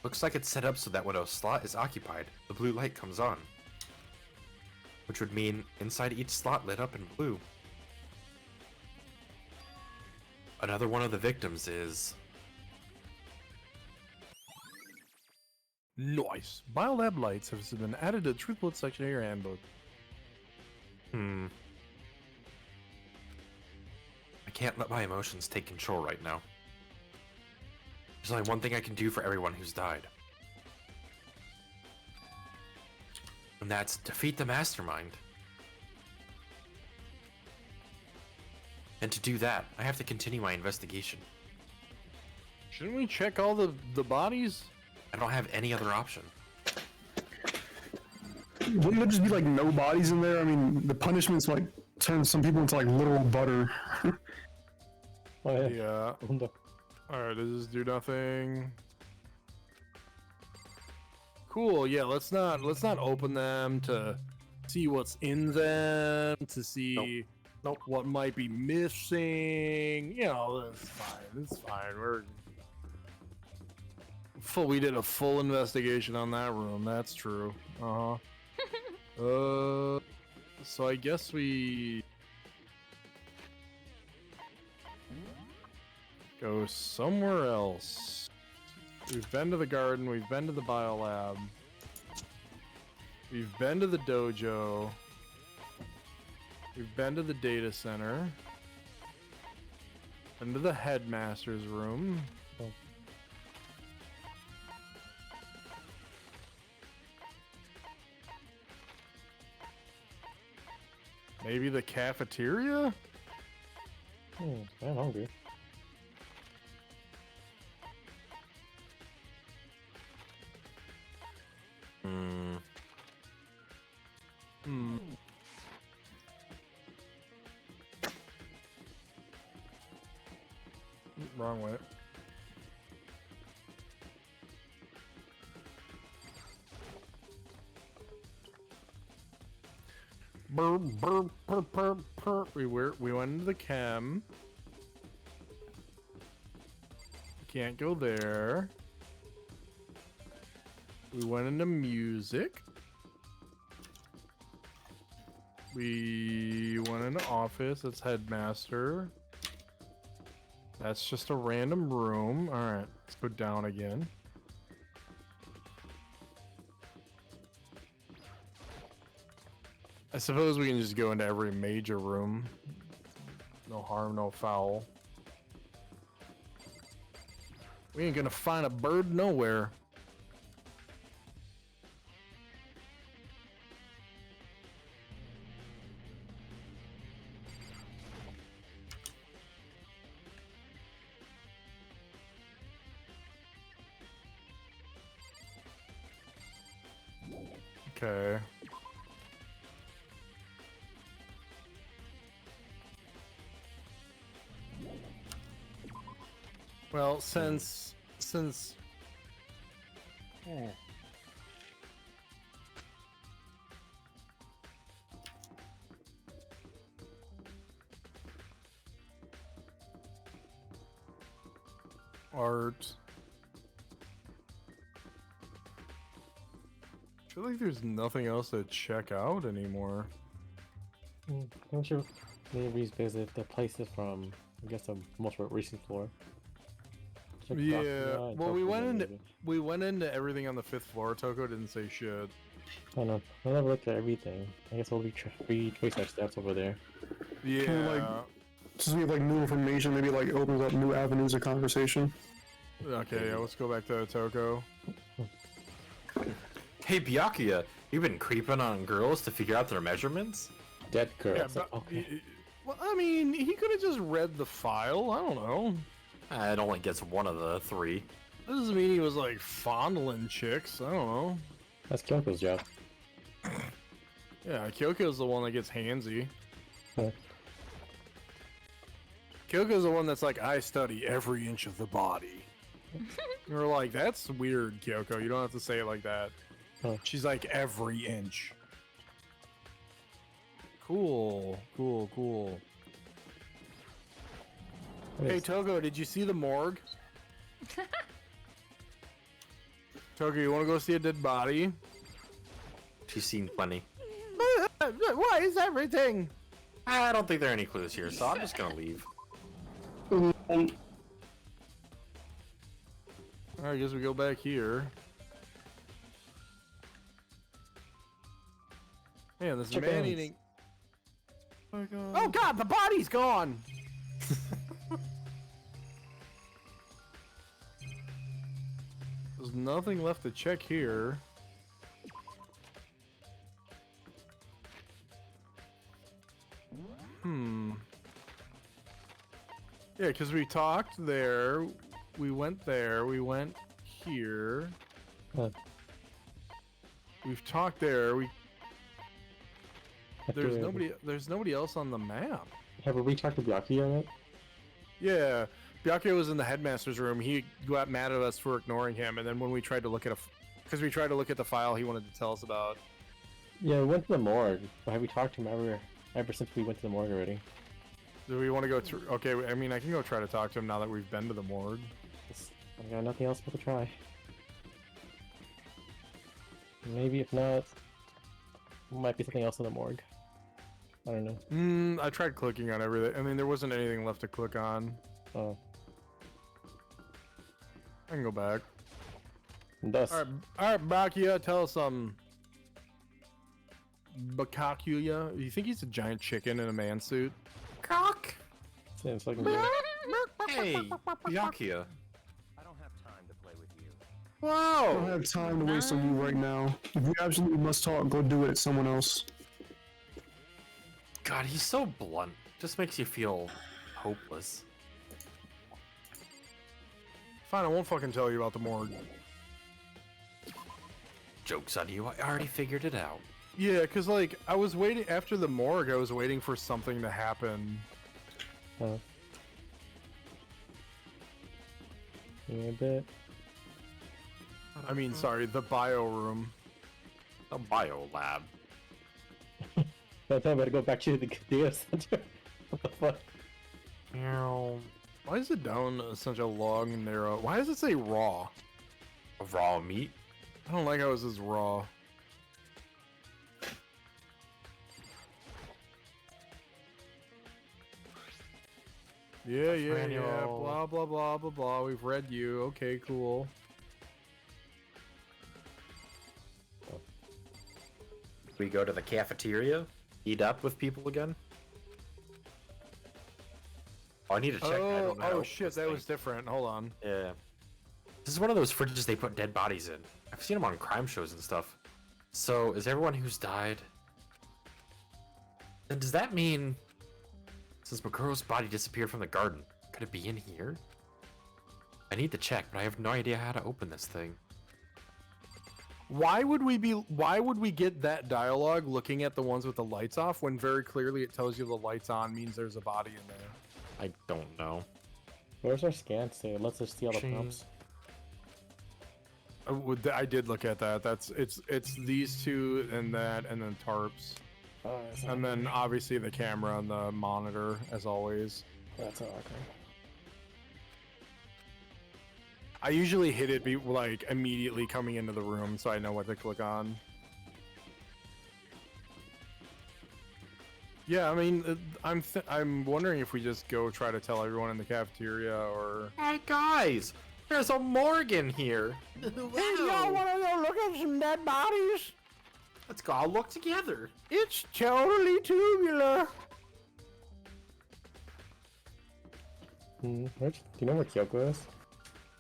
Looks like it's set up so that when a slot is occupied, the blue light comes on. Which would mean inside each slot lit up in blue. Another one of the victims is... Nice. Biolab lights have been added to the truth bullet section of your handbook. I can't let my emotions take control right now. There's only one thing I can do for everyone who's died. And that's defeat the mastermind. And to do that, I have to continue my investigation. Shouldn't we check all the bodies? I don't have any other option. Wouldn't there just be like no bodies in there? I mean, the punishments like turn some people into like literal butter. Oh yeah. Yeah. Open up. Alright, does this do nothing? Cool, yeah, let's not open them to see what's in them, to see Nope. what might be missing. You know, that's fine. It's fine. We did a full investigation on that room, that's true. Uh-huh. So I guess we go somewhere else. We've been to the garden, we've been to the biolab. We've been to the dojo. We've been to the data center. Been to the headmaster's room. Maybe the cafeteria? I'm hungry. Wrong way. Burr, burr, burr, burr, burr. We went into the chem. Can't go there. We went into music. We went into office. That's headmaster. That's just a random room. Alright, let's go down again. I suppose we can just go into every major room. No harm, no foul. We ain't gonna find a bird nowhere. Okay. Well, since art. I feel like there's nothing else to check out anymore. I'm sure maybe because the place is from, I guess, the most recent floor. Check Yeah, across, well, Tokyo we went into everything on the 5th floor. Toko didn't say shit. I don't know. I never looked at everything. I guess we'll retrace our steps over there. Yeah. Can we, since we have like new information, maybe like opens up new avenues of conversation. Okay, yeah, let's go back to Toko. Hey, Byakuya, you've been creeping on girls to figure out their measurements? Dead girl. Yeah, So, but, okay. well, I mean, he could have just read the file. I don't know. It only gets one of the three. That doesn't mean he was like fondling chicks. I don't know. That's Kyoko's job. Yeah, Kyoko's the one that gets handsy. Huh. Kyoko's the one that's like, I study every inch of the body. And we're like, that's weird, Kyoko. You don't have to say it like that. Huh. She's like, every inch. Cool, cool, cool. Hey, Toko, did you see the morgue? Toko, you want to go see a dead body? She's seen plenty. What is everything? I don't think there are any clues here, so I'm just gonna leave. Alright, I guess we go back here. Man, this Check man hands. eating. Oh god, the body's gone! There's nothing left to check here. Yeah, because we talked there, we went there, we went here. Huh. We've talked there, there's After- there's nobody else on the map. Have we talked to Byakuya yet? Yeah, Byakuya was in the headmaster's room. He got mad at us for ignoring him, and then when we tried to look at because we tried to look at the file he wanted to tell us about. Yeah, we went to the morgue. But have we talked to him ever since we went to the morgue already? Do we want to go through? Okay, I mean, I can go try to talk to him now that we've been to the morgue. I got nothing else but to try. Maybe if not, might be something else in the morgue. I don't know. I tried clicking on everything. I mean, there wasn't anything left to click on. Oh. I can go back. And thus, All right, Byakuya, tell us something. Byakuya, you think he's a giant chicken in a man suit? Cock! seems like Hey, Byakuya. I don't have time to play with you. I don't Whoa! have time to waste on you right now. If you absolutely must talk, go do it at someone else. God, he's so blunt. Just makes you feel hopeless. Fine, I won't fucking tell you about the morgue. Joke's on you, I already figured it out. Yeah, because, like, I was waiting after the morgue, I was waiting for something to happen. Oh. Give me a bit. I mean, sorry, the bio room. A bio lab. That's how I'm gonna go back to the data center. What the fuck? Why is it down such a long, narrow? Why does it say raw? Raw meat. I don't like how it says raw. Yeah, yeah, yeah. Manual. Blah, blah, blah, blah, blah. We've read you. Okay, cool. We go to the cafeteria, eat up with people again. Oh, I need to check. I don't know how to oh open shit, this that thing. was different. Hold on. Yeah. This is one of those fridges they put dead bodies in. I've seen them on crime shows and stuff. So, is everyone who's died... Then does that mean... Since Makuro's body disappeared from the garden, could it be in here? I need to check, but I have no idea how to open this thing. Why would we get that dialogue looking at the ones with the lights off when very clearly it tells you the lights on means there's a body in there? I don't know. Where's our scan say? It lets us see all the prompts. I did look at that. It's these two and that and then tarps. Oh, that's And then obviously the camera and the monitor as always. that's okay. I usually hit it like immediately coming into the room so I know what to click on. Yeah, I mean, I'm wondering if we just go try to tell everyone in the cafeteria or. Hey guys! There's a morgue in here! Y'all wanna go look at some dead bodies? Let's go all look together! It's totally tubular. Do you know where Kyoko is?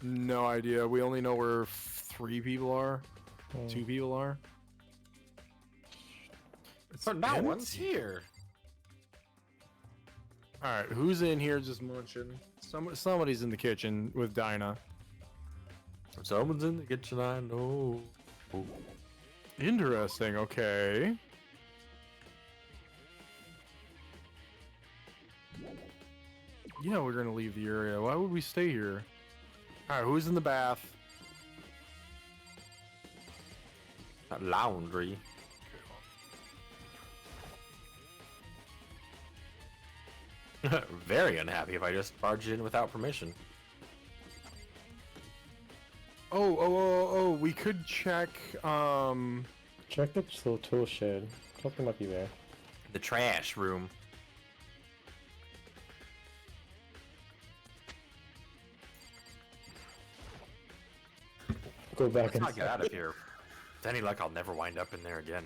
No idea. We only know where 3 people are. 2 people are. So now one's here. All right, who's in here just munching? Somebody's in the kitchen with Dinah. Someone's in the kitchen, I know. Ooh. Interesting. Okay. Yeah, we're gonna leave the area. Why would we stay here? All right, who's in the bath? Laundry. Very unhappy if I just barged in without permission. Oh, we could check, Check the tool shed. Something might be there. The trash room. Go back Let's and not get out of here. With any luck, I'll never wind up in there again.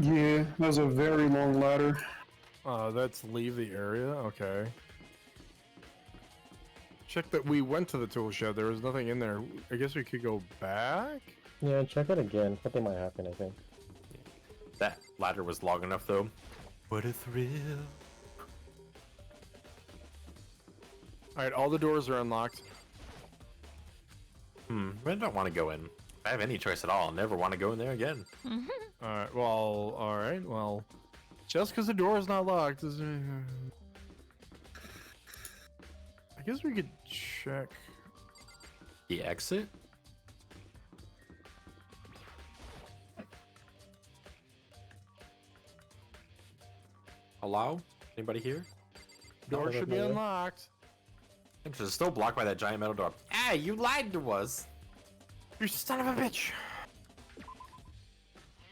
Yeah, that was a very long ladder. let's leave the area, okay. Check that we went to the tool shed, there was nothing in there. I guess we could go back? Yeah, check it again. Something might happen, I think. That ladder was long enough, though. What a thrill. Alright, all the doors are unlocked. I don't want to go in. If I have any choice at all, I'll never want to go in there again. Alright, well, just because the door is not locked is... I guess we could check... The exit? Hello? Anybody here? Door should be unlocked. It's still blocked by that giant metal door. Ah, you lied to us! You son of a bitch!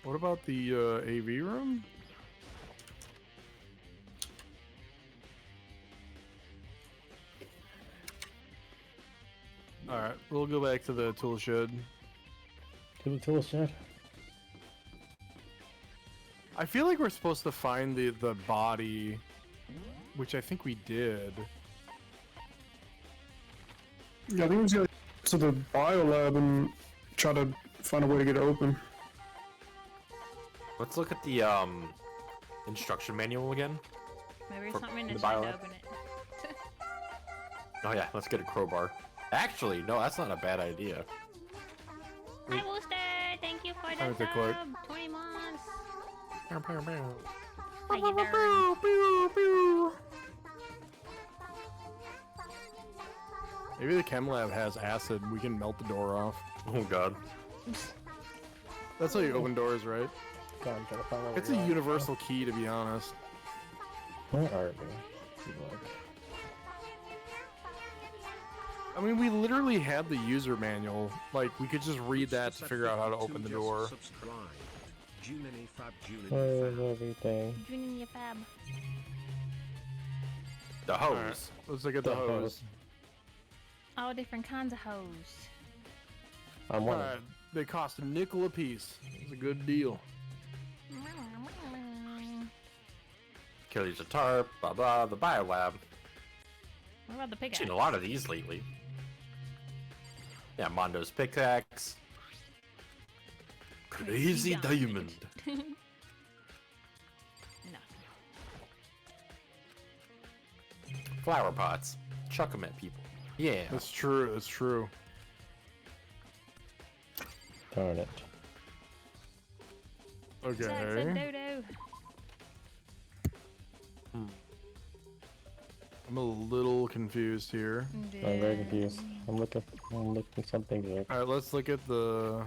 What about the AV room? Alright, we'll go back to the tool shed. To the tool shed. I feel like we're supposed to find the body, which I think we did. Yeah, I think we was gonna to the biolab and try to find a way to get it open. Let's look at the instruction manual again. Maybe For something the to try to biolab? open it. Oh yeah, let's get a crowbar. Actually, no, that's not a bad idea. Hi, Wooster! Thank you for Have the a quick- sub! 20 months! How you doing? Maybe the chem lab has acid. We can melt the door off. Oh god. That's how you open doors, right? God, I'm trying to find where It's we a are. universal key, to be honest. Where are we? Look. I mean, we literally had the user manual. Like, we could just read that to figure out how to open the door. Where's everything? Doing your fab. The Alright, hose. let's look at the hose. All different kinds of hose. I'm one. Alright, they cost a nickel a piece. It's a good deal. Achilles a tarp, blah blah, the biolab. What about the I've pickaxe? seen a lot of these lately. Yeah, Mondo's pickaxe. Crazy diamond. No. Flower pots. Chuck them at people. Yeah. That's true, that's true. Darn it. Sucks a Okay. dodo. I'm a little confused here. I'm very confused. I'm looking something up. Alright, let's look at the...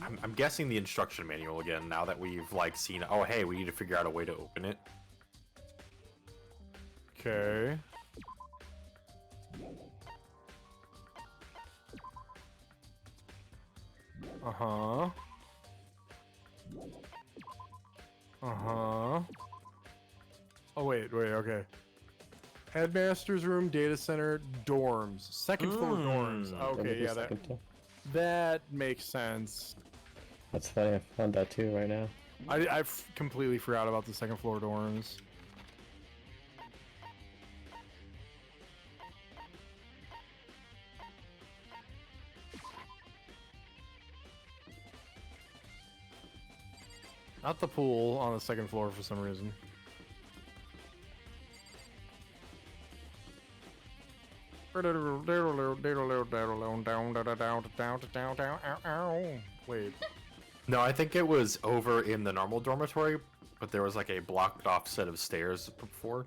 I'm guessing the instruction manual again now that we've like seen. Oh, hey, we need to figure out a way to open it. Okay. Uh-huh. Uh-huh. Oh, wait, okay. Headmaster's room, data center, dorms. Second floor dorms. Okay, yeah, that makes sense. That's funny. I found that too right now. I've completely forgot about the second floor dorms. Not the pool on the second floor for some reason. Wait. No, I think it was over in the normal dormitory, but there was like a blocked off set of stairs before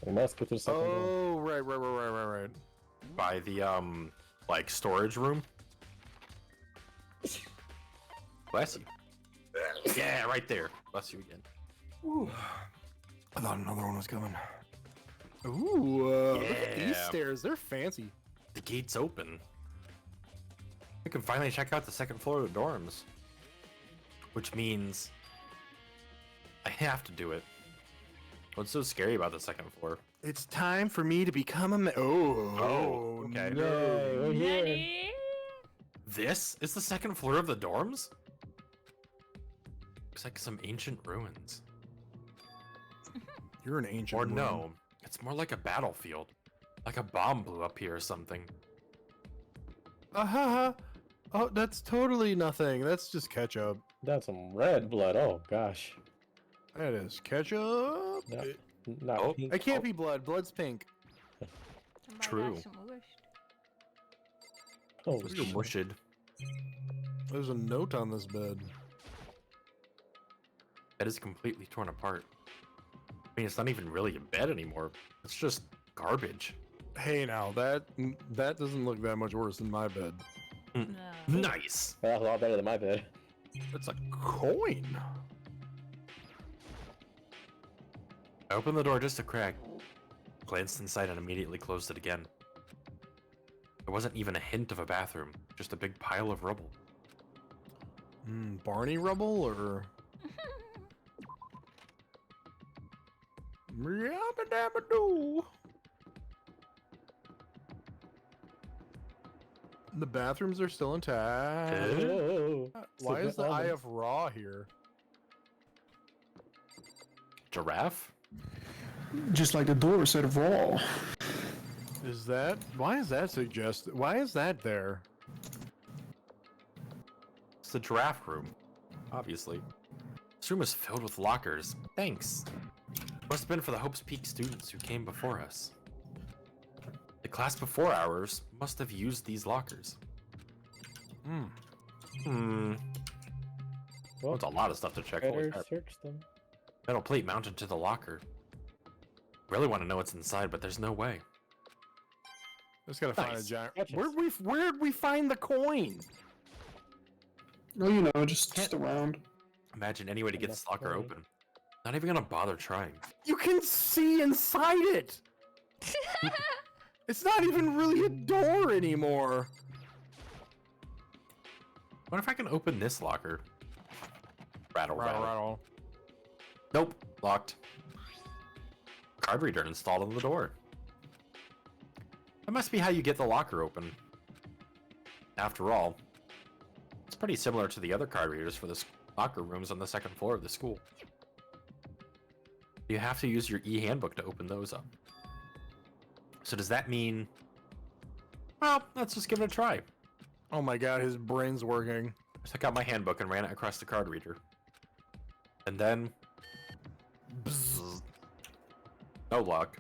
We must go to the second door. Oh, right. by the like storage room. Bless you. Yeah, right there. Bless you again. I thought another one was coming. Ooh, look at these Yeah. stairs. They're fancy. The gate's open. We can finally check out the second floor of the dorms. Which means I have to do it. What's so scary about the second floor? It's time for me to become a Oh, okay. No. We're here. Ready? This is the second floor of the dorms? Looks like some ancient ruins. You're an ancient Or ruin. no, it's more like a battlefield. Like a bomb blew up here or something. Oh, that's totally nothing. That's just ketchup. That's some red blood. Oh gosh. That is ketchup. No. Not Oh. pink. It can't be blood. Blood's pink. Somebody True. got some wish. Oh, You're mushid. There's a note on this bed. That is completely torn apart. I mean, it's not even really a bed anymore. It's just garbage. Hey, now that doesn't look that much worse than my bed. No. Nice. that's a lot better than my bed. It's a coin. I opened the door just a crack, glanced inside, and immediately closed it again. There wasn't even a hint of a bathroom, just a big pile of rubble. Barney rubble or? Yabba-dabba-doo. The bathrooms are still intact. Oh. Why is the Oven. Eye of Ra here? Giraffe? Just like the door said of Raw. Is that? Why is that suggested? Why is that there? It's the giraffe room, obviously. This room is filled with lockers. Thanks. Must have been for the Hope's Peak students who came before us. The class before ours must have used these lockers. Well, That's a lot of stuff to check. Holy better crap. search them. Metal plate mounted to the locker. Really want to know what's inside, but there's no way. Just gotta find a Nice. giant. Gotcha. Where'd we find the coin? Oh, you know, just around. Imagine any way to get Enough this locker coin. open. Not even gonna bother trying. You can see inside it. It's not even really a door anymore. What if I can open this locker? Rattle, rattle. Rattle. Nope, locked. Card reader installed on the door. That must be how you get the locker open. After all, it's pretty similar to the other card readers for the locker rooms on the second floor of the school. You have to use your e-handbook to open those up. So does that mean... Well, let's just give it a try. Oh my god, his brain's working. I took out my handbook and ran it across the card reader. And then... Bzzz. No luck.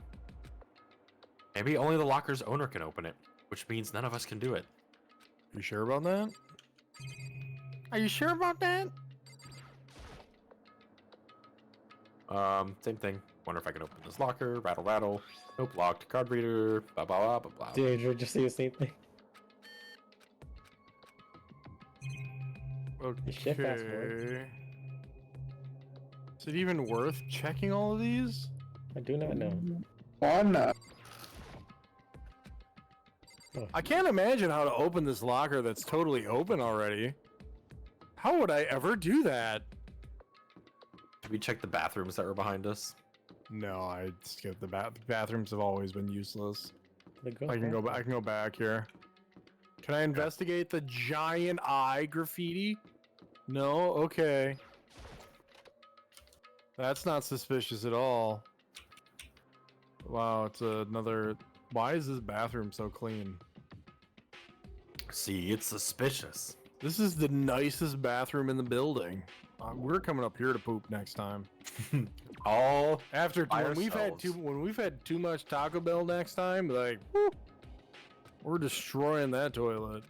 Maybe only the locker's owner can open it, which means none of us can do it. You sure about that? Are you sure about that? Same thing. Wonder if I can open this locker. Rattle, rattle. Nope, locked. Card reader. Blah, blah, blah, blah, blah. Did you just see the same thing? Shift fast forward. Okay. Is it even worth checking all of these? I do not know. Why not? I can't imagine how to open this locker that's totally open already. How would I ever do that? Did we check the bathrooms that were behind us? No, I skipped the bathrooms. Have always been useless. The ghost I can go back. I can go back here. Can I investigate the giant eye graffiti? No. Okay. That's not suspicious at all. Wow, it's another. Why is this bathroom so clean? See, it's suspicious. This is the nicest bathroom in the building. We're coming up here to poop next time. All After By when we've had too much Taco Bell next time, like whew, we're destroying that toilet.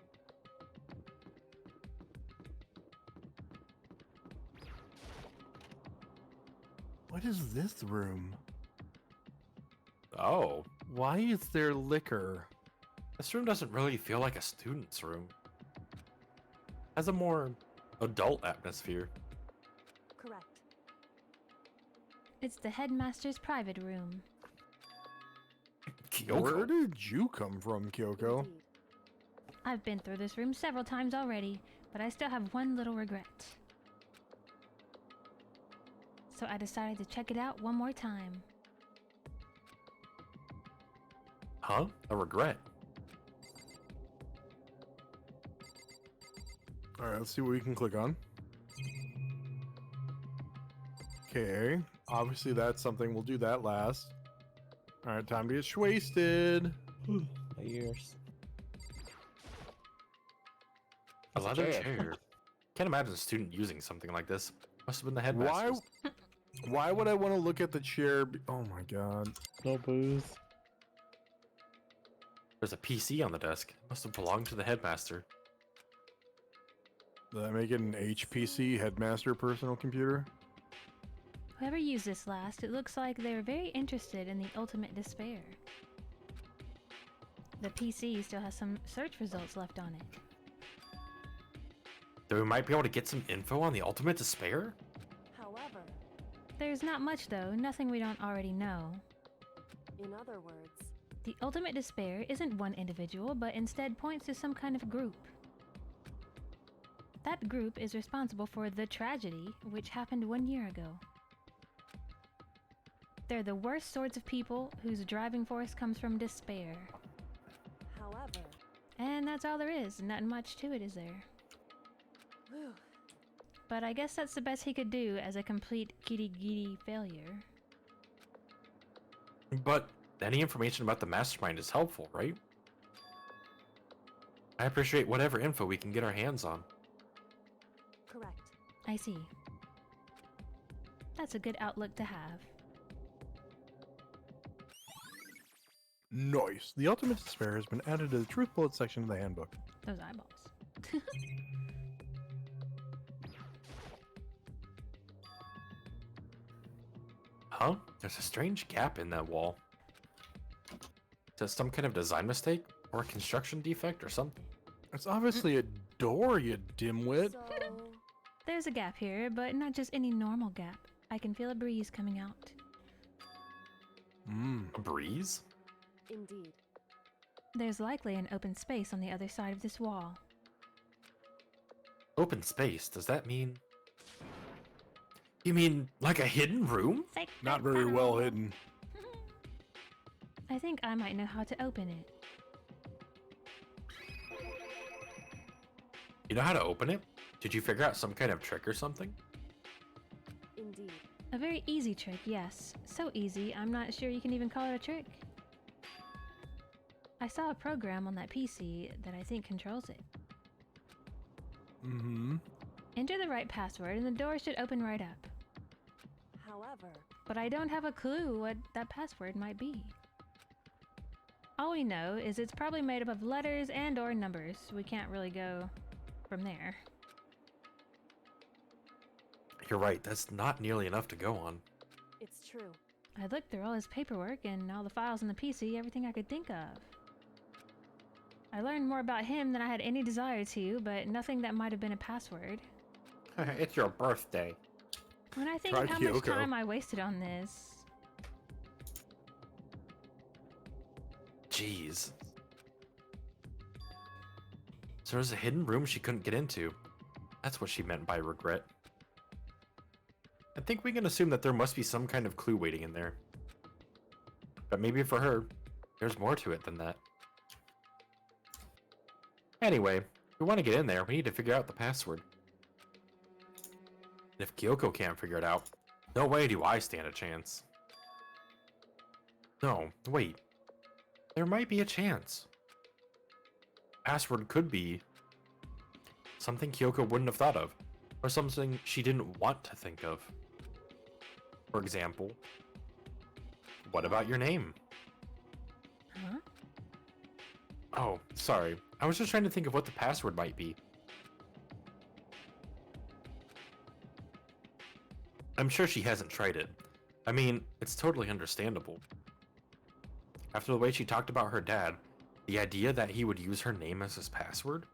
What is this room? Oh, Why is there liquor? this room doesn't really feel like a student's room. Has a more adult atmosphere. Correct. It's the headmaster's private room. Where Kyoko. did you come from, Kyoko? Indeed. I've been through this room several times already, but I still have one little regret. So I decided to check it out one more time. Huh? A regret. All right, let's see what we can click on. Okay, obviously that's something. We'll do that last. All right, time to get wasted. My ears. A That's a leather chair. chair. Can't imagine a student using something like this. Must have been the headmaster. Why would I want to look at the chair? Oh my god. No booze. There's a PC on the desk. Must have belonged to the headmaster. Did I make it an HPC, headmaster personal computer? Whoever used this last, it looks like they were very interested in the ultimate despair. The PC still has some search results left on it. Then we might be able to get some info on the ultimate despair? However, There's not much though, nothing we don't already know. in other words, The ultimate despair isn't one individual, but instead points to some kind of group. That group is responsible for the tragedy which happened 1 year ago. They're the worst sorts of people whose driving force comes from despair. however, And that's all there is, nothing much to it, is there? whew, But I guess that's the best he could do as a complete giddy failure. But any information about the mastermind is helpful, right? I appreciate whatever info we can get our hands on. correct. I see. That's a good outlook to have. Nice. The ultimate despair has been added to the truth bullet section of the handbook. Those eyeballs. Huh? There's a strange gap in that wall. Is that some kind of design mistake? Or a construction defect or something? It's obviously a door, you dimwit. So, There's a gap here, but not just any normal gap. I can feel a breeze coming out. A breeze? indeed. There's likely an open space on the other side of this wall. Open space? Does that mean... You mean like a hidden room? Not very well hidden. I think I might know how to open it. You know how to open it? Did you figure out some kind of trick or something? Indeed. A very easy trick, yes. So easy, I'm not sure you can even call it a trick. I saw a program on that PC that I think controls it. Mm-hmm. Enter the right password and the door should open right up. However, But I don't have a clue what that password might be. All we know is it's probably made up of letters and or numbers. We can't really go from there. You're right, that's not nearly enough to go on. it's true. I looked through all his paperwork and all the files on the PC, everything I could think of. I learned more about him than I had any desire to, but nothing that might have been a password. It's your birthday. When I think Try of how much Kyoko. time I wasted on this, Jeez. So there's a hidden room she couldn't get into. That's what she meant by regret. I think we can assume that there must be some kind of clue waiting in there. But maybe for her, there's more to it than that. Anyway, if we want to get in there, we need to figure out the password. And if Kyoko can't figure it out, no way do I stand a chance. No, wait. There might be a chance. Password could be something Kyoko wouldn't have thought of, or something she didn't want to think of. For example, what about your name? huh? Oh, sorry. I was just trying to think of what the password might be. I'm sure she hasn't tried it. I mean, it's totally understandable. After the way she talked about her dad, the idea that he would use her name as his password?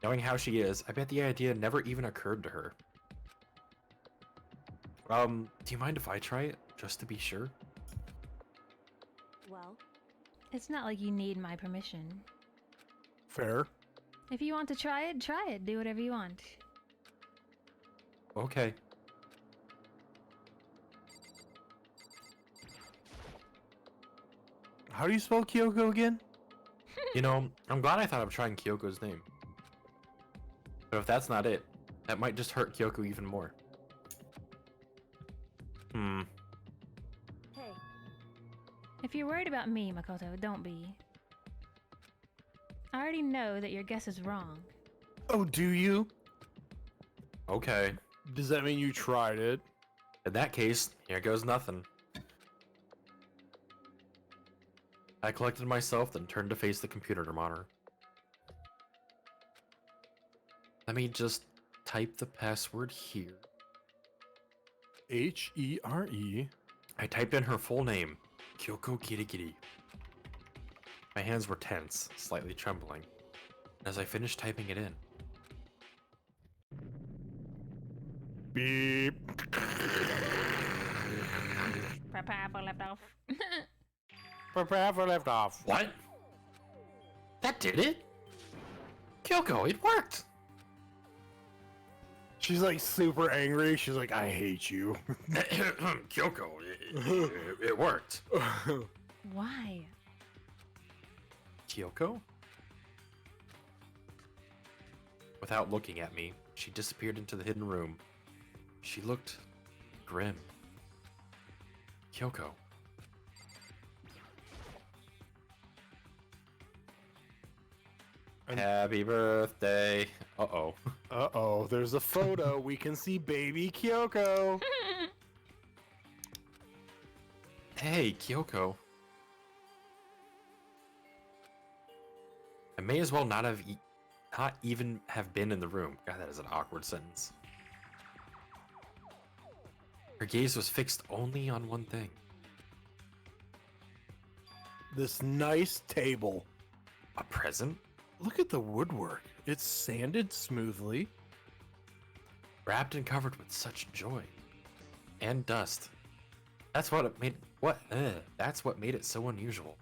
Knowing how she is, I bet the idea never even occurred to her. Do you mind if I try it, just to be sure? Well, It's not like you need my permission. Fair. If you want to try it, try it. Do whatever you want. Okay. How do you spell Kyoko again? You know, I'm glad I thought of trying Kyoko's name. But if that's not it, that might just hurt Kyoko even more. hey, If you're worried about me, Makoto, don't be. I already know that your guess is wrong. Oh, do you? Okay. Does that mean you tried it? In that case, here goes nothing. I collected myself, then turned to face the computer monitor. Let me just type the password here. H-E-R-E. I typed in her full name, Kyoko Kirigiri. My hands were tense, slightly trembling, as I finished typing it in. Beep. Prepare for left off. Prepare for left off. What? That did it? Kyoko, it worked! She's like super angry. She's like, I hate you. Kyoko, it worked. Why? Kyoko? Without looking at me, she disappeared into the hidden room. She looked grim. Kyoko. Happy birthday. Uh-oh. Uh-oh, there's a photo. We can see baby Kyoko. Hey, Kyoko. I may as well not even have been in the room. God, that is an awkward sentence. Her gaze was fixed only on one thing. This nice table. A present? Look at the woodwork. It's sanded smoothly. Wrapped and covered with such joy. And dust. That's what it made that's what made it so unusual.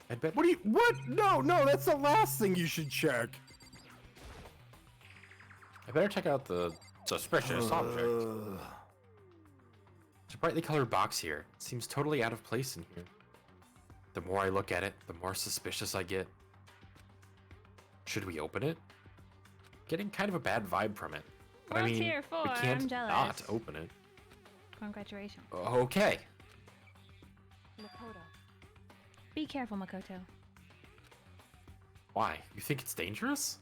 I bet What? No, that's the last thing you should check. I better check out the suspicious object. There's a brightly colored box here. It seems totally out of place in here. The more I look at it, the more suspicious I get. Should we open it? Getting kind of a bad vibe from it. But I World's mean, Tier 4, we I'm can't jealous. not open it. Congratulations. Okay. Makoto. Be careful, Makoto. Why? You think it's dangerous?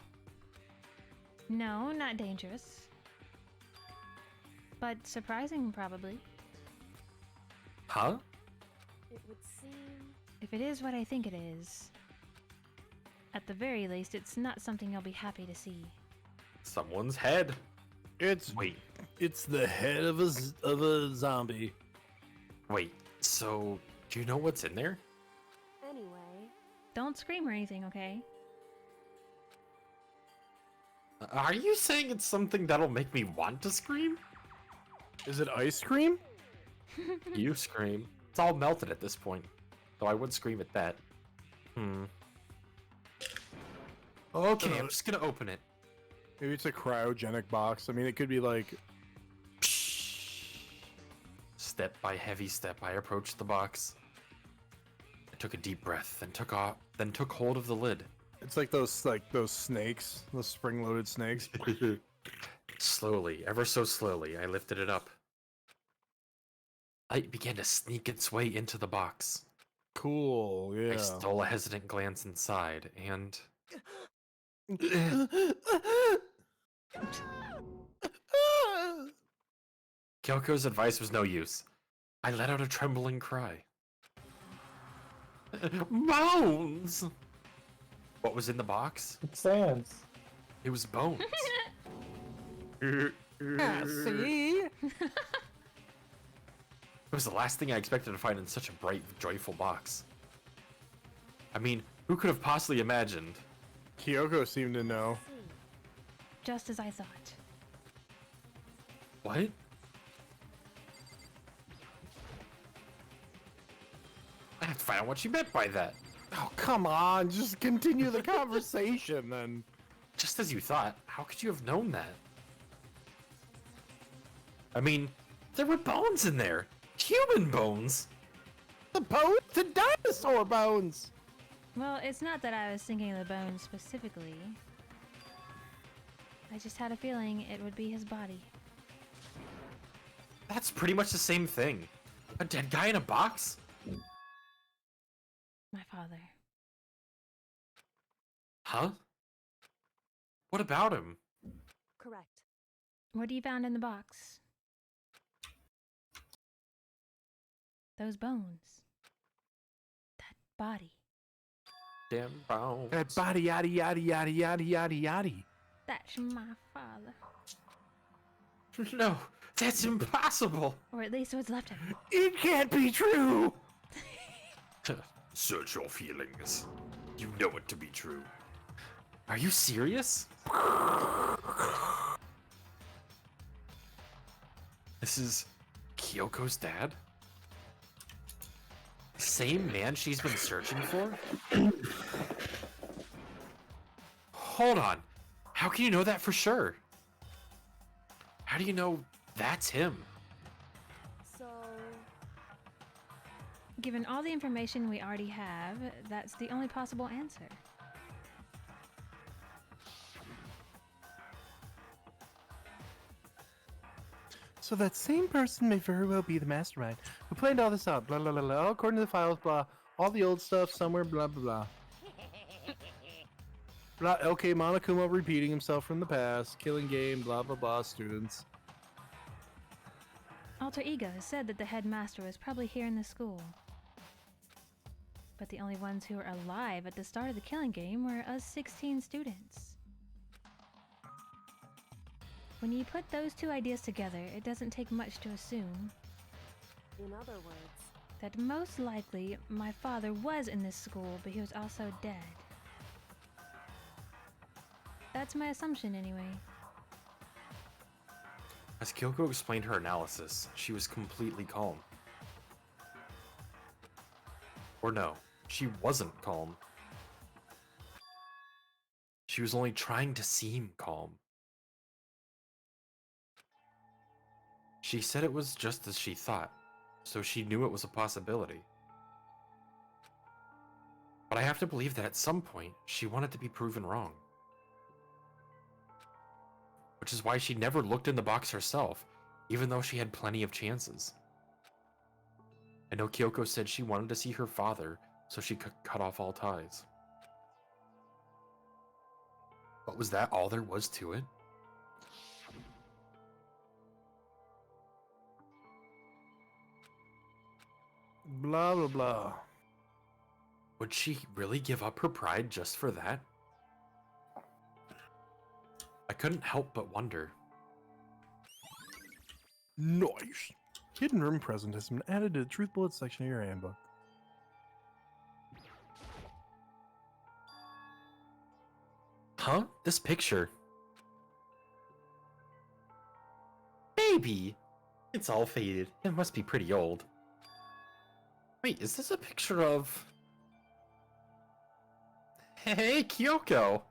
No, not dangerous. But surprising, probably. Huh? It would seem. If it is what I think it is, at the very least, it's not something you'll be happy to see. Someone's head. It's Wait, the head of a zombie. wait. So, do you know what's in there? Anyway, Don't scream or anything, okay? Are you saying it's something that'll make me want to scream? Is it ice cream? You scream. It's all melted at this point. Though I would scream at that. Okay, I'm just gonna open it. Maybe it's a cryogenic box. I mean, it could be like. Step by heavy step, I approached the box. I took a deep breath, then took hold of the lid. It's like those snakes, those spring-loaded snakes. Slowly, ever so slowly, I lifted it up. Light began to sneak its way into the box. Cool, yeah. I stole a hesitant glance inside, and Kyoko's advice was no use. I let out a trembling cry. Bones! What was in the box? It stands. It was bones. See? It was the last thing I expected to find in such a bright, joyful box. I mean, who could have possibly imagined? Kyoko seemed to know. see. Just as I thought. What? I have to find out what she meant by that. Oh, come on. Just continue the conversation then. Just as you thought, how could you have known that? I mean, there were bones in there. Human bones. The bones? The dinosaur bones! Well, it's not that I was thinking of the bones specifically. I just had a feeling it would be his body. That's pretty much the same thing. A dead guy in a box? My father. Huh? What about him? Correct. What you found in the box? Those bones. That body. Damn bones. That body, yaddy, yaddy, yaddy, yaddy, yaddy, yaddy. That's my father. No, that's impossible. Or at least what's left of him. It can't be true! Search your feelings. You know it to be true. Are you serious? This is Kyoko's dad? The same man she's been searching for? Hold on. How can you know that for sure? How do you know that's him? So, Given all the information we already have, that's the only possible answer. So that same person may very well be the mastermind who planned all this out. Blah, blah, blah, blah. According to the files, blah. All the old stuff somewhere, blah, blah, blah. Blah, okay, Monokuma repeating himself from the past. Killing game, blah, blah, blah, students. Alter Ego has said that the headmaster was probably here in the school. But the only ones who were alive at the start of the killing game were us 16 students. When you put those two ideas together, it doesn't take much to assume In other words, that most likely my father was in this school, but he was also dead. That's my assumption anyway. As Kyoko explained her analysis, she was completely calm. Or no, she wasn't calm. She was only trying to seem calm. She said it was just as she thought, so she knew it was a possibility. But I have to believe that at some point, she wanted to be proven wrong. Which is why she never looked in the box herself, even though she had plenty of chances. I know Kyoko said she wanted to see her father, so she could cut off all ties. But was that all there was to it? Blah, blah, blah. Would she really give up her pride just for that? I couldn't help but wonder. Nice. Hidden room present has been added to the truth bullet section of your handbook. Huh? This picture? Maybe. It's all faded. It must be pretty old. Wait, is this a picture of... Hey, Kyoko!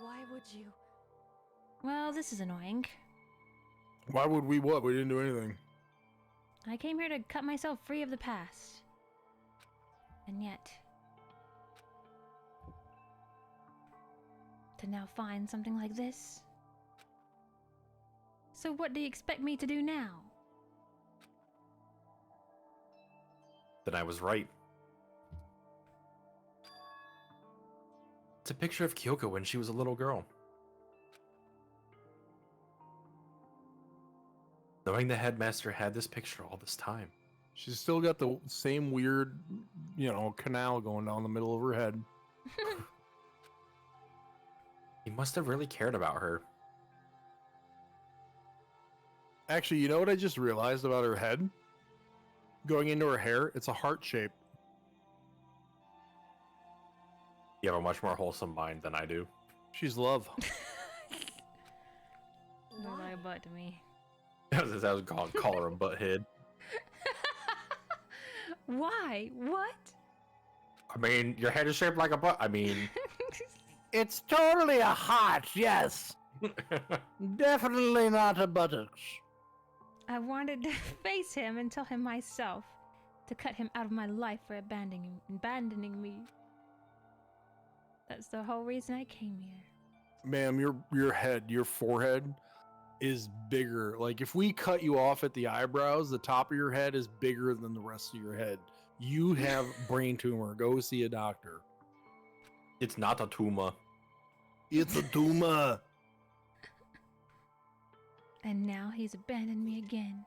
why would you? Well, this is annoying. Why would we what? We didn't do anything. I came here to cut myself free of the past. And yet, to now find something like this? So what do you expect me to do now? Then I was right. It's a picture of Kyoko when she was a little girl. Knowing the headmaster had this picture all this time. She's still got the same weird, canal going down the middle of her head. He must have really cared about her. Actually, you know what I just realized about her head? Going into her hair, it's a heart shape. You have a much more wholesome mind than I do. She's love. Looks like a butt to me. That was called collar and butt head. Why? What? I mean, your head is shaped like a butt. I mean... It's totally a heart, yes. Definitely not a buttocks. I wanted to face him and tell him myself, to cut him out of my life for abandoning me. That's the whole reason I came here. Ma'am, your head, your forehead is bigger. Like, if we cut you off at the eyebrows, the top of your head is bigger than the rest of your head. You have brain tumor. Go see a doctor. It's not a tumor. It's a tumor. And now he's abandoned me again.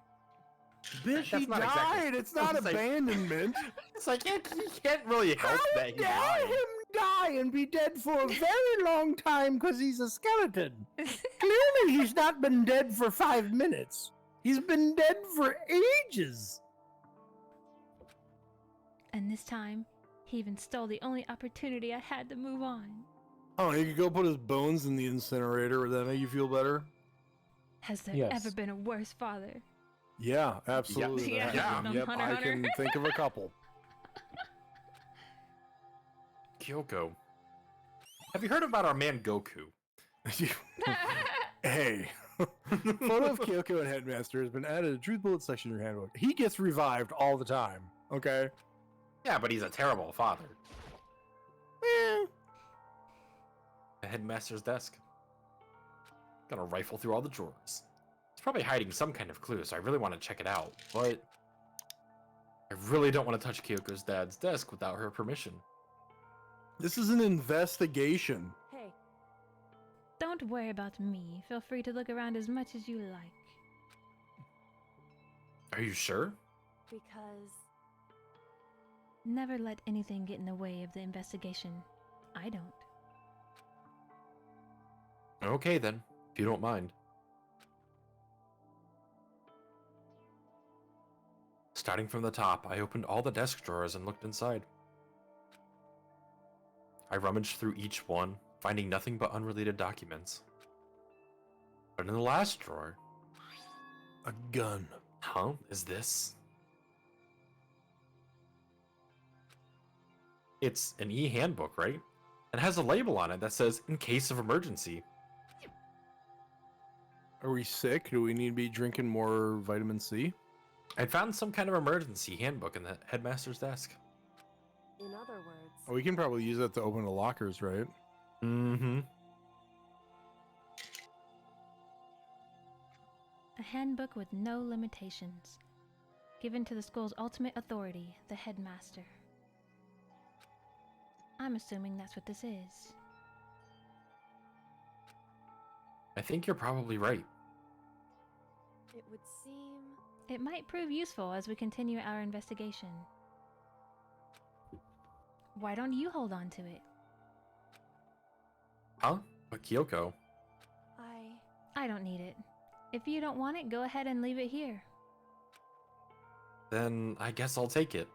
Bitch, he That's not died. exactly- It's not It's like- abandonment. It's like, you can't really help How that he dare died. him die and be dead for a very long time because he's a skeleton? Clearly, he's not been dead for 5 minutes. He's been dead for ages. And this time, he even stole the only opportunity I had to move on. Oh, he could go put his bones in the incinerator. Would that make you feel better? Has there Yes. ever been a worse father? Yeah, absolutely. Yeah. that Yeah. happened. Yep, Hunter, I Hunter. can think of a couple. Kyoko, have you heard about our man Goku? Hey, photo of Kyoko and Headmaster has been added to the Truth Bullet section of your handbook. He gets revived all the time. Okay. Yeah, but he's a terrible father. Eh. The headmaster's desk. Gonna rifle through all the drawers. It's probably hiding some kind of clue, so I really want to check it out, but I really don't want to touch Kyoko's dad's desk without her permission. This is an investigation. Hey, Don't worry about me. Feel free to look around as much as you like. Are you sure? Because Never let anything get in the way of the investigation. I don't. Okay then, if you don't mind. Starting from the top, I opened all the desk drawers and looked inside. I rummaged through each one, finding nothing but unrelated documents. But in the last drawer... A gun. Huh? Is this? It's an e-handbook, right? It has a label on it that says, in case of emergency. Are we sick? Do we need to be drinking more vitamin C? I found some kind of emergency handbook in the headmaster's desk. in other words, Oh, we can probably use that to open the lockers, right? Mm-hmm. A handbook with no limitations. Given to the school's ultimate authority, the headmaster. I'm assuming that's what this is. I think you're probably right. it would seem It might prove useful as we continue our investigation. Why don't you hold on to it? Huh? But Kyoko? I don't need it. If you don't want it, go ahead and leave it here. Then I guess I'll take it.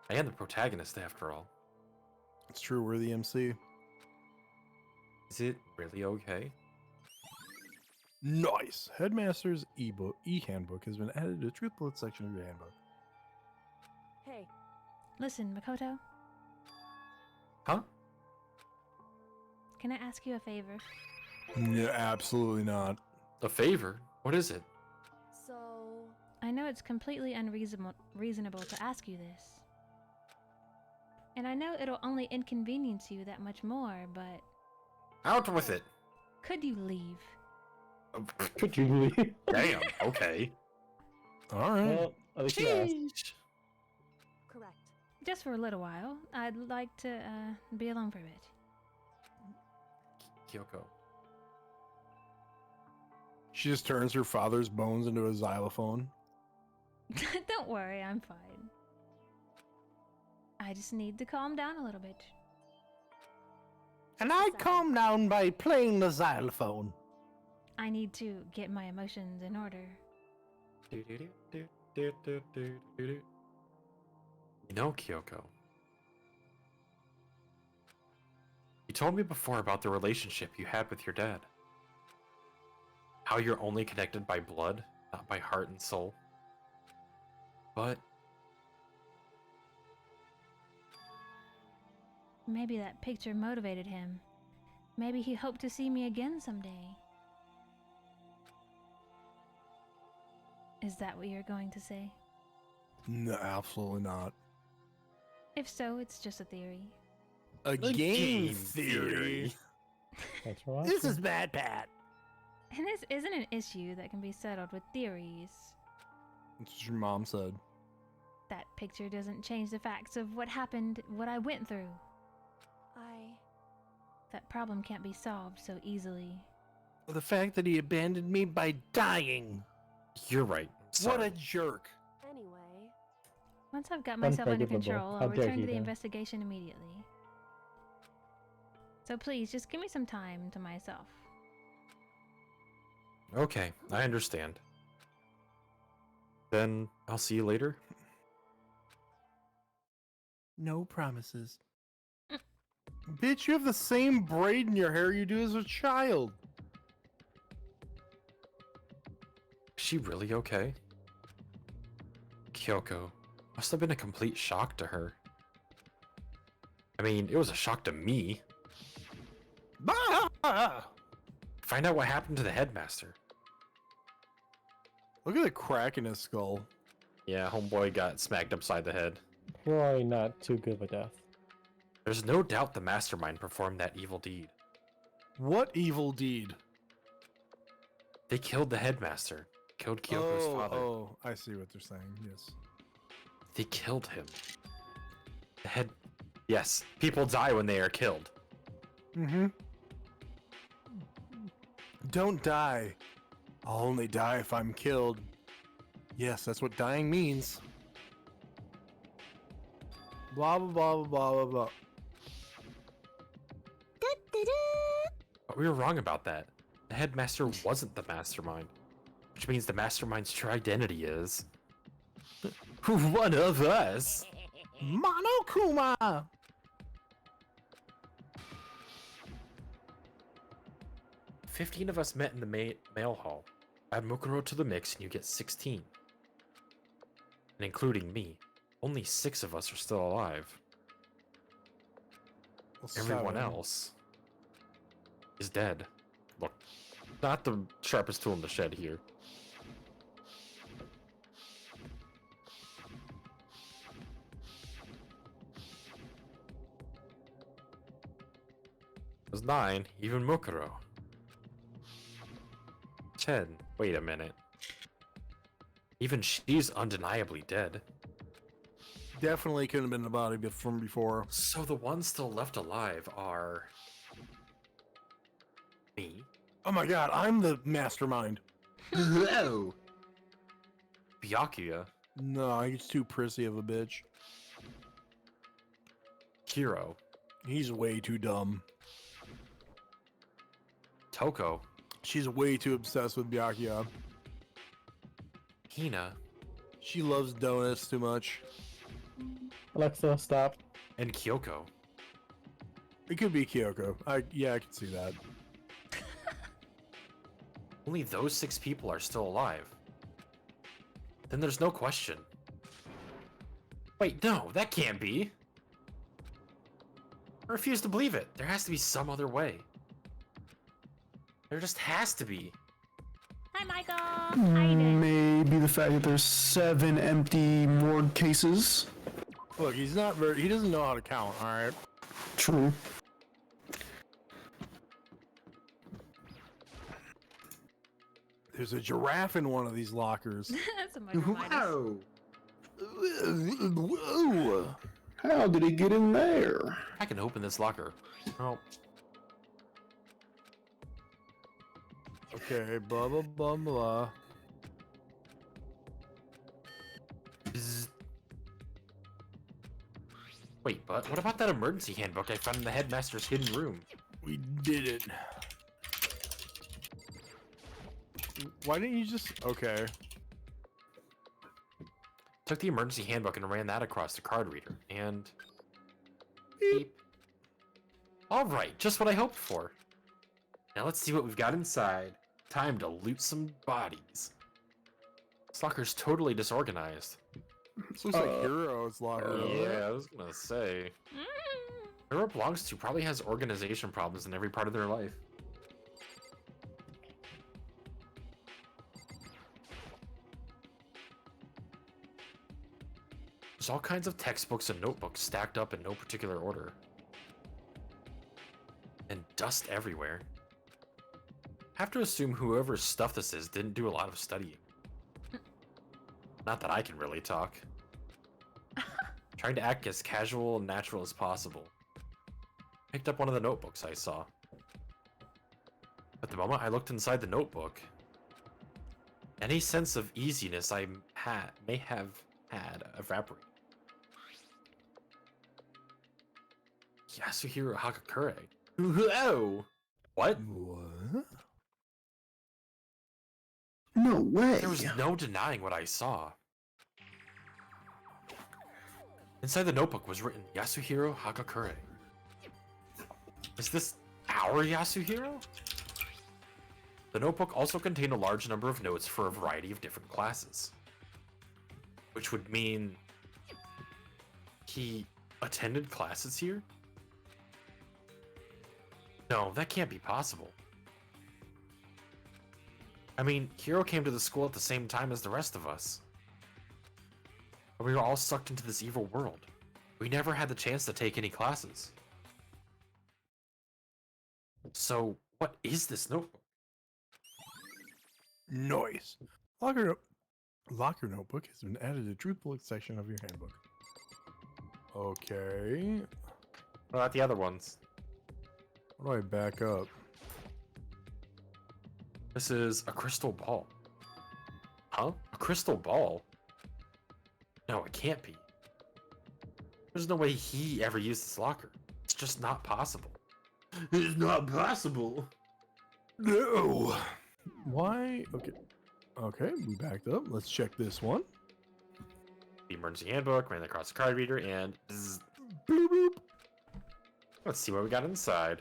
I am the protagonist after all. It's true, we're the MC. Is it really okay? Nice! Headmaster's e-handbook has been added to the Truth Bullet section of your handbook. hey, Listen, Makoto, Huh? can I ask you a favor? No, absolutely not. A favor? What is it? so I know it's completely unreasonable to ask you this. And I know it'll only inconvenience you that much more, but Out with it! could you leave? Could you leave? Damn, okay. Alright. Well, at least you asked. Sheesh. correct. Just for a little while. I'd like to be alone for a bit. Kyoko. She just turns her father's bones into a xylophone. Don't worry, I'm fine. I just need to calm down a little bit. And I calm down by playing the xylophone. I need to get my emotions in order. You know, Kyoko. You told me before about the relationship you had with your dad. How you're only connected by blood, not by heart and soul. But Maybe that picture motivated him. Maybe he hoped to see me again someday. Is that what you're going to say? No, absolutely not. If so, it's just a theory. A game game theory. Thanks for This watching. is Mad Pat. And this isn't an issue that can be settled with theories. That's what your mom said. That picture doesn't change the facts of what happened, what I went through. That problem can't be solved so easily. The fact that he abandoned me by dying. you're right. What a Sorry. jerk. Anyway, Once I've got myself under Unforgivable. control, How I'll dare return he to the then. investigation immediately. So please, just give me some time to myself. Okay, I understand. Then I'll see you later. No promises. Bitch, you have the same braid in your hair you do as a child. Is she really okay? Kyoko must have been a complete shock to her. I mean, it was a shock to me. Bah! Find out what happened to the headmaster. Look at the crack in his skull. Yeah, homeboy got smacked upside the head. Probably not too good with death. There's no doubt the mastermind performed that evil deed. What evil deed? They killed the headmaster. Killed Kyoko's father. Oh, I see what they're saying. Yes. They killed him. The head... Yes, people die when they are killed. Mm-hmm. Don't die. I'll only die if I'm killed. Yes, that's what dying means. Blah blah blah blah blah blah. But we were wrong about that. The headmaster wasn't the mastermind, which means the mastermind's true identity is one of us. Monokuma. 15 of us met in the mail hall. Add Mukuro to the mix and you get 16. And including me, only 6 of us are still alive. Everyone else is dead. Look, not the sharpest tool in the shed here. There's 9, even Mukuro. 10, wait a minute. Even she's undeniably dead. Definitely couldn't have been the body from before. So the ones still left alive are... me? Oh my god, I'm the mastermind. Hello! Byakuya. No, he's too prissy of a bitch. Hiro. He's way too dumb. Toko. She's way too obsessed with Byakuya. Hina. She loves donuts too much. Alexa, stop. And Kyoko. It could be Kyoko. Yeah, I can see that. Only those 6 people are still alive. Then there's no question. Wait, no, that can't be. I refuse to believe it. There has to be some other way. There just has to be. Hi, Michael. How you doing? Maybe the fact that there's 7 empty morgue cases. Look, he's not very. He doesn't know how to count. All right. True. There's a giraffe in one of these lockers. That's a micromitis. Whoa. How did he get in there? I can open this locker. Oh, Okay. Blah blah blah blah. bzz. Wait, but what about that emergency handbook I found in the headmaster's hidden room? We did it. Why didn't you just? Okay. Took the emergency handbook and ran that across the card reader, and... beep. Alright, just what I hoped for. Now let's see what we've got inside. Time to loot some bodies. This locker's totally disorganized. This looks like Hero's locker. Yeah, I was gonna say. Whoever it belongs to probably has organization problems in every part of their life. There's all kinds of textbooks and notebooks stacked up in no particular order. And dust everywhere. Have to assume whoever's stuff this is didn't do a lot of studying. Not that I can really talk. Trying to act as casual and natural as possible. Picked up one of the notebooks I saw. At the moment I looked inside the notebook, any sense of easiness I may have had evaporated. Yasuhiro Hakakure. Whoa! What? What? No way. There was no denying what I saw. Inside the notebook was written Yasuhiro Hakakure. Is this our Yasuhiro? The notebook also contained a large number of notes for a variety of different classes. Which would mean he attended classes here? No, that can't be possible. I mean, Hiro came to the school at the same time as the rest of us. But we were all sucked into this evil world. We never had the chance to take any classes. So, what is this notebook? Noise. Locker notebook has been added to the truth bullet section of your handbook. Okay. What about the other ones? How do I back up? This is a crystal ball. Huh? A crystal ball? No, it can't be. There's no way he ever used this locker. It's just not possible. It's not possible. No. Why? Okay. Okay, we backed up. Let's check this one. The emergency handbook, ran across the card reader, and zzz. Boop, boop. Let's see what we got inside.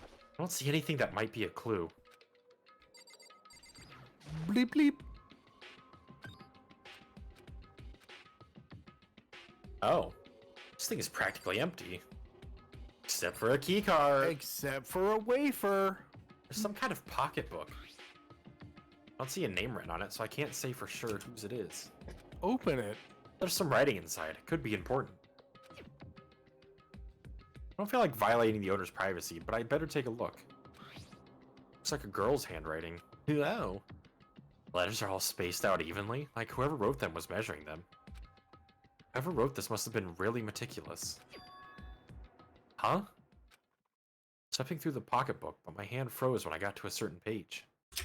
I don't see anything that might be a clue. Bleep, bleep. Oh, this thing is practically empty. Except for a key card. Except for a wafer. There's some kind of pocketbook. I don't see a name written on it, so I can't say for sure whose it is. Open it. There's some writing inside. It could be important. I don't feel like violating the owner's privacy, but I better take a look. Looks like a girl's handwriting. No. Letters are all spaced out evenly, like whoever wrote them was measuring them. Whoever wrote this must have been really meticulous. Huh? Stepping through the pocketbook, but my hand froze when I got to a certain page. I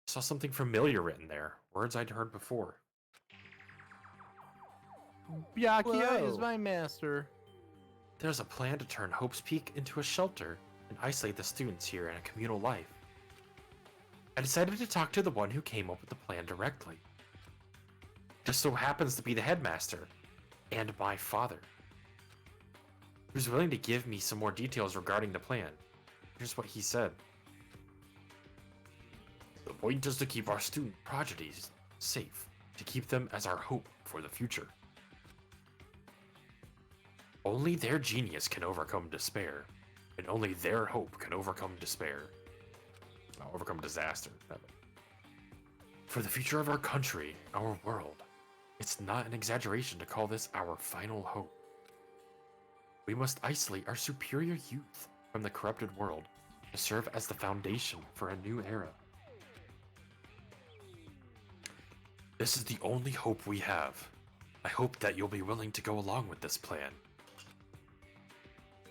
saw something familiar written there, words I'd heard before. Byakuya is Whoa. my master. There's a plan to turn Hope's Peak into a shelter and isolate the students here in a communal life. I decided to talk to the one who came up with the plan directly. Just so happens to be the headmaster, and my father. He was willing to give me some more details regarding the plan. Here's what he said. The point is to keep our student prodigies safe, to keep them as our hope for the future. Only their genius can overcome despair, and only their hope can overcome despair. Oh, overcome disaster. For the future of our country, our world, it's not an exaggeration to call this our final hope. We must isolate our superior youth from the corrupted world to serve as the foundation for a new era. This is the only hope we have. I hope that you'll be willing to go along with this plan.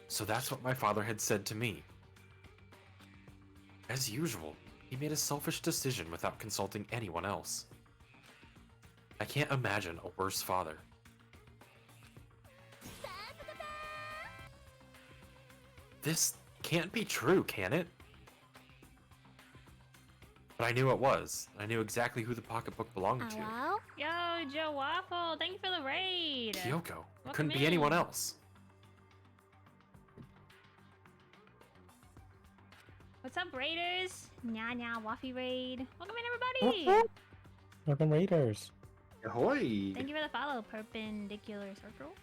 So that's what my father had said to me. As usual, he made a selfish decision without consulting anyone else. I can't imagine a worse father. This can't be true, can it? But I knew it was. I knew exactly who the pocketbook belonged to. Hello? Yo, Joe Waffle, thank you for the raid. Kyoko. It Welcome couldn't be in. anyone else. What's up, raiders? Nya nya waffy raid. Welcome in, everybody. Welcome Raiders. Ahoy! Thank you for the follow, perpendicular circle.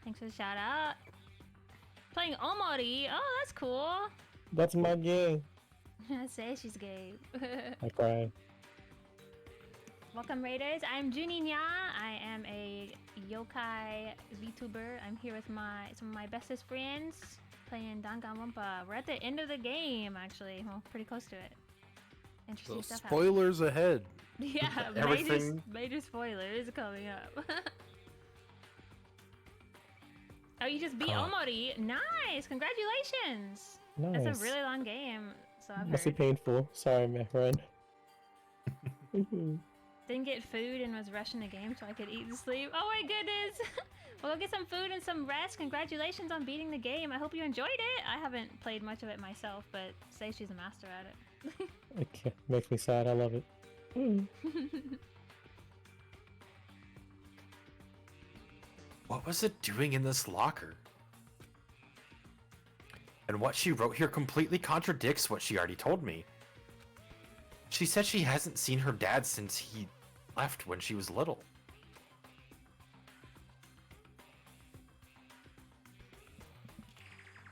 Thanks for the shout out. Playing Omori. Oh, that's cool. That's my game. Say she's gay. I cry. Welcome, raiders. I'm Junie Nya. I am a yokai VTuber. I'm here with some of my bestest friends playing Danganronpa. We're at the end of the game, actually. Well, pretty close to it. Interesting So stuff happening. spoilers ahead. Yeah, Everything- major spoilers coming up. Oh, you just beat Oh. Omori. Nice! Congratulations! Nice. That's a really long game, so I've Must be heard. painful. Sorry, my friend. Didn't get food and was rushing the game so I could eat and sleep. Oh my goodness! Well, go get some food and some rest. Congratulations on beating the game. I hope you enjoyed it. I haven't played much of it myself, but say she's a master at it. Okay, makes me sad. I love it. What was it doing in this locker? And what she wrote here completely contradicts what she already told me. She said she hasn't seen her dad since he left when she was little.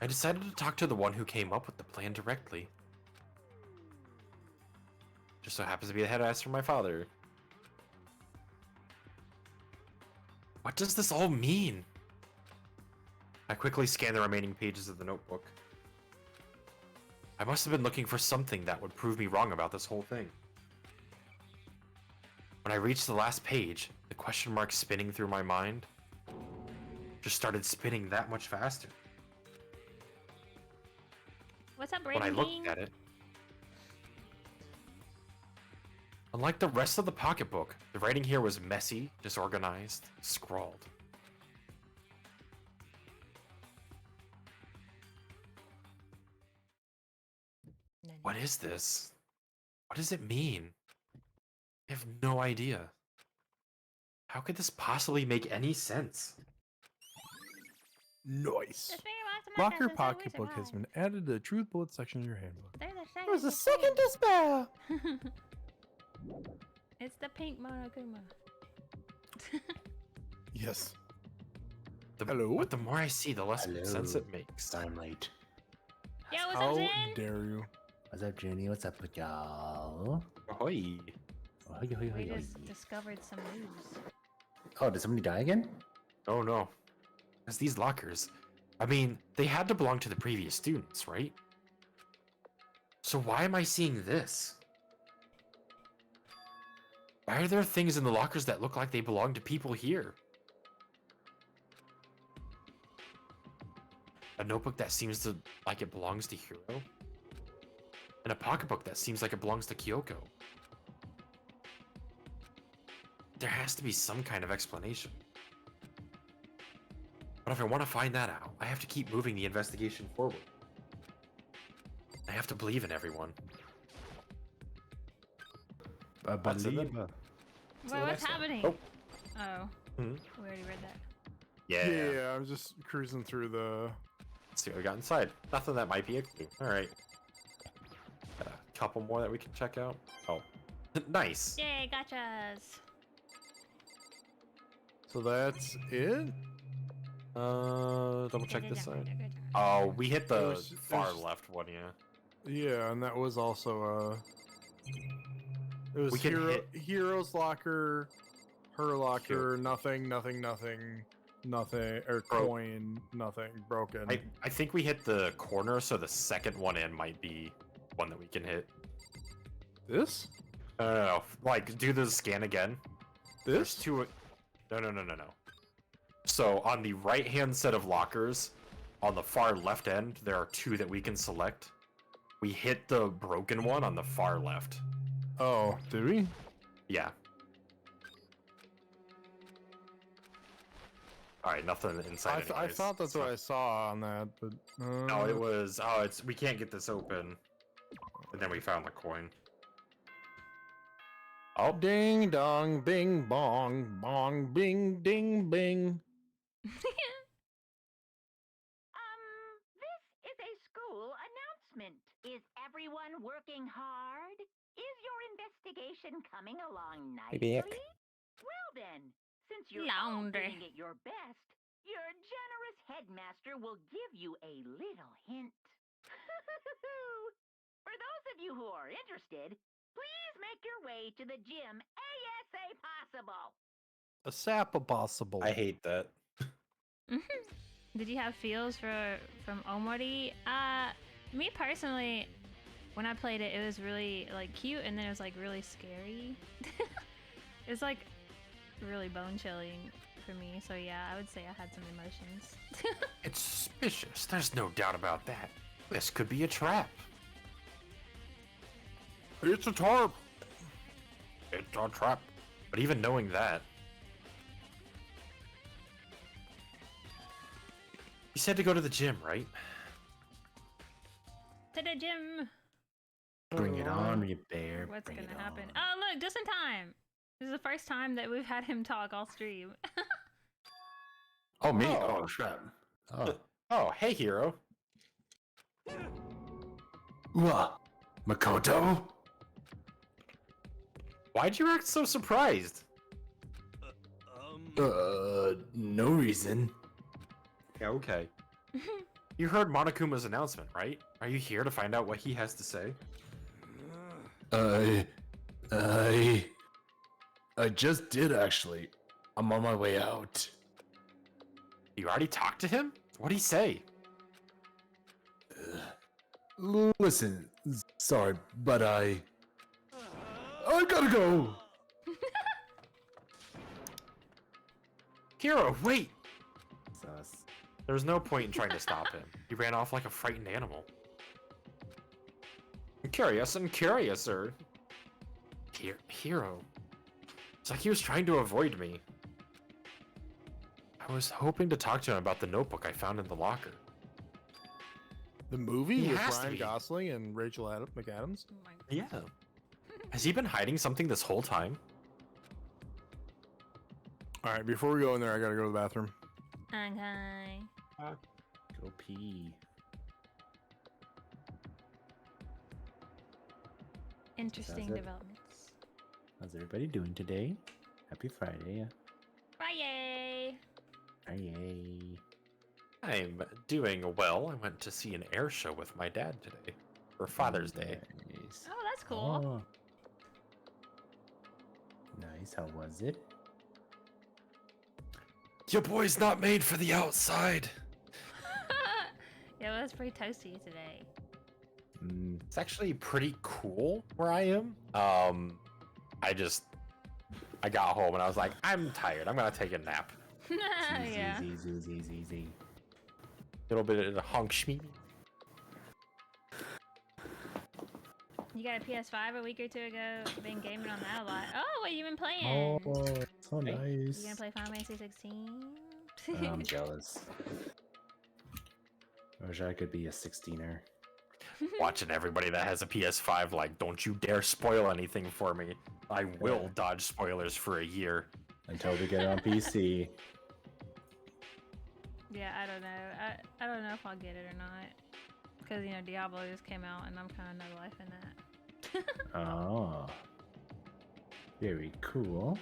I decided to talk to the one who came up with the plan directly. Just so happens to be the head for my father. What does this all mean? I quickly scanned the remaining pages of the notebook. I must have been looking for something that would prove me wrong about this whole thing. When I reached the last page, the question mark spinning through my mind just started spinning that much faster. What's up, When I Raiden looked King? at it, Unlike the rest of the pocketbook, the writing here was messy, disorganized, scrawled. What is this? What does it mean? I have no idea. How could this possibly make any sense? Nice. The finger box of Locker Marcus is a pocketbook wizard has high. been added to the truth bullet section of your handbook. There's There's a second to spare. It's the pink Monokuma. Yes. The, Hello? But the more I see, the less Hello. sense it makes. Sunlight. Yo, what's How up, Zen? dare you? What's up, Jenny? What's up with y'all? Ahoy. Hoy, hoy, We hoy, hoy. just discovered some news. Oh, did somebody die again? Oh no. Because these lockers, I mean, they had to belong to the previous students, right? So why am I seeing this? Why are there things in the lockers that look like they belong to people here? A notebook that seems to like it belongs to Hiro? And a pocketbook that seems like it belongs to Kyoko? There has to be some kind of explanation. But if I want to find that out, I have to keep moving the investigation forward. I have to believe in everyone. I That's it then. believe. Wait, what's happening? Oh. Oh. Hmm. We already read that. Yeah. I was just cruising through the. Let's see what we got inside. Nothing that might be a clue. Alright. Got a couple more that we can check out. Oh. Nice. Yay, gotchas. So that's it. Double check this side. Oh, we hit the There's- far there's- left one, yeah. Yeah, and that was also it was We can Hero's locker, her locker, nothing, or coin, nothing, broken. I think we hit the corner, so the second one in might be one that we can hit. This? No. Like, do the scan again. There's This? two. No. So on the right-hand set of lockers, on the far left end, there are two that we can select. We hit the broken one on the far left. Oh, did we? Yeah. All right, nothing inside. I anyways, thought that's so- what I saw on that, but No, it was. Oh, it's. We can't get this open. And then we found the coin. Oh, Ding dong, bing bong, bong, bing, ding, bing. This is a school announcement. Is everyone working hard? Is your investigation coming along nicely? Back. Well then, since you're all Lounder. doing it your best, your generous headmaster will give you a little hint. For those of you who are interested, please make your way to the gym ASA possible. A sap possible. I hate that. Did you have feels from Omori? Me personally, when I played it, it was really like cute, and then it was like really scary. It was like really bone chilling for me. So yeah, I would say I had some emotions. It's suspicious. There's no doubt about that. This could be a trap. It's a tarp. It's a trap. But even knowing that, you said to go to the gym, right? To the gym. Bring it on, you bear. What's Bring gonna it happen? on. Oh look, just in time. This is the first time that we've had him talk all stream. Oh, me? Oh. Oh, crap. Oh. Oh, hey, hero. What? Makoto? Why'd you act so surprised? No reason. Yeah, okay. You heard Monokuma's announcement, right? Are you here to find out what he has to say? I just did, actually. I'm on my way out. You already talked to him? What'd he say? Listen, sorry, but I gotta go! Hero, wait! Sus. There was no point in trying to stop him. He ran off like a frightened animal. Curiouser. Hero. It's like he was trying to avoid me. I was hoping to talk to him about the notebook I found in the locker. The movie He with has to Ryan be. Gosling and Rachel McAdams? Oh my Yeah. Has he been hiding something this whole time? Alright, before we go in there, I gotta go to the bathroom. Okay. Go pee. Interesting it. developments. How's everybody doing today? Happy Friday. Friday. Yay. I'm doing well. I went to see an air show with my dad today for Father's Day. Nice. Oh, that's cool. Oh. Nice. How was it? Your boy's not made for the outside. Yeah, it was pretty toasty today. It's actually pretty cool where I am. I got home and I was like, I'm tired. I'm gonna take a nap. Yeah. Easy. Little bit of the honk schmeat. You got a PS5 a week or two ago. Been gaming on that a lot. Oh, what you been playing? Oh, so You nice. gonna play Final Fantasy 16? I'm jealous. I wish I could be a 16er. Watching everybody that has a PS5 like, don't you dare spoil anything for me. I will dodge spoilers for a year. Until we get it on PC. Yeah, I don't know. I don't know if I'll get it or not. Because, you know, Diablo just came out and I'm kind of no life in that. Oh. Very cool.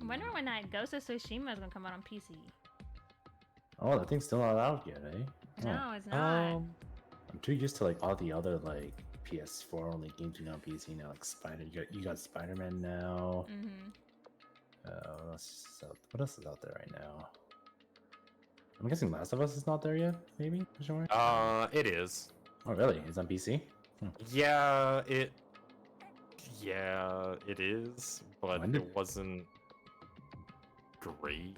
I wonder when that Ghost of Tsushima is going to come out on PC. Oh, that thing's still not out yet, eh? No, it's not. I'm too used to like all the other like PS4 only games being on PC now, like You got Spider-Man now. What else is out there right now? I'm guessing Last of Us is not there yet. Maybe. It is. Oh, really? It's on PC. Yeah, it is, but it wasn't great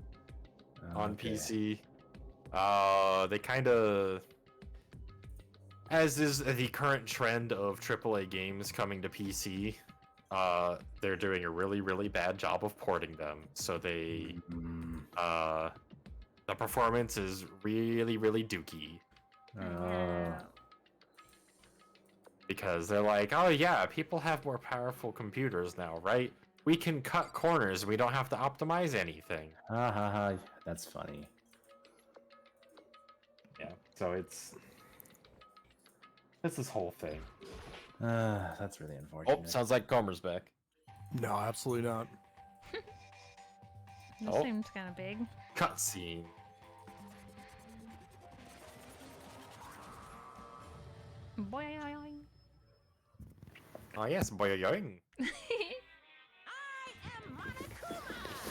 on PC. They kind of, as is the current trend of AAA games coming to PC, they're doing a really, really bad job of porting them. So they, the performance is really, really dookie. Because they're like, oh yeah, people have more powerful computers now, right? We can cut corners. We don't have to optimize anything. That's funny. Yeah, so it's this whole thing. That's really unfortunate. Oh, sounds like Comer's back. No, absolutely not. This seems kind of big. Cutscene. Boy. Oh yes, boy.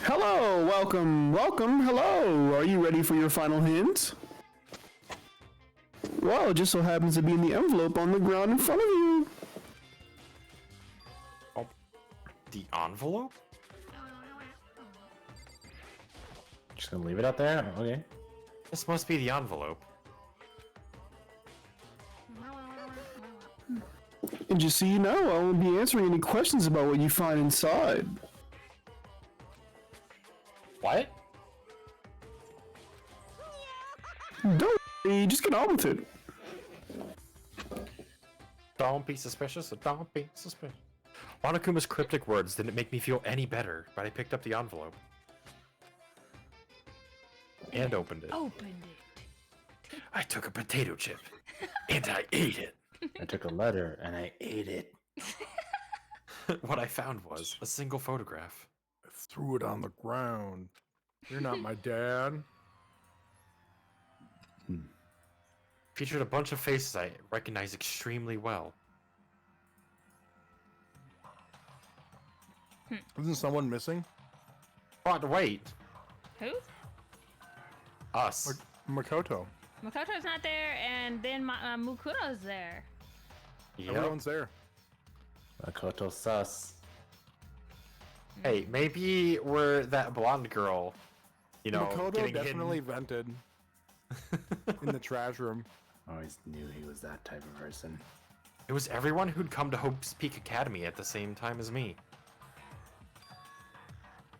Hello, welcome, hello. Are you ready for your final hint? Well, it just so happens to be in the envelope on the ground in front of you. Oh, the envelope? Just gonna leave it out there? Okay. This must be the envelope. And just so you know, I won't be answering any questions about what you find inside. What? Don't worry, just get on with it. Don't be suspicious. Don't be suspicious. Monokuma's cryptic words didn't make me feel any better, but I picked up the envelope. And opened it. I took a potato chip. And I ate it. I took a letter and I ate it. What I found was a single photograph. I threw it on the ground. You're not my dad. Featured a bunch of faces I recognize extremely well. Isn't someone missing? But wait, Who? us. Makoto. Makoto's not there, and then Mukuro's there. Yep. Everyone's there. Makoto sus. Hey, maybe we're that blonde girl. You know, Makoto getting definitely hidden. vented in the trash room. I always knew he was that type of person. It was everyone who'd come to Hope's Peak Academy at the same time as me.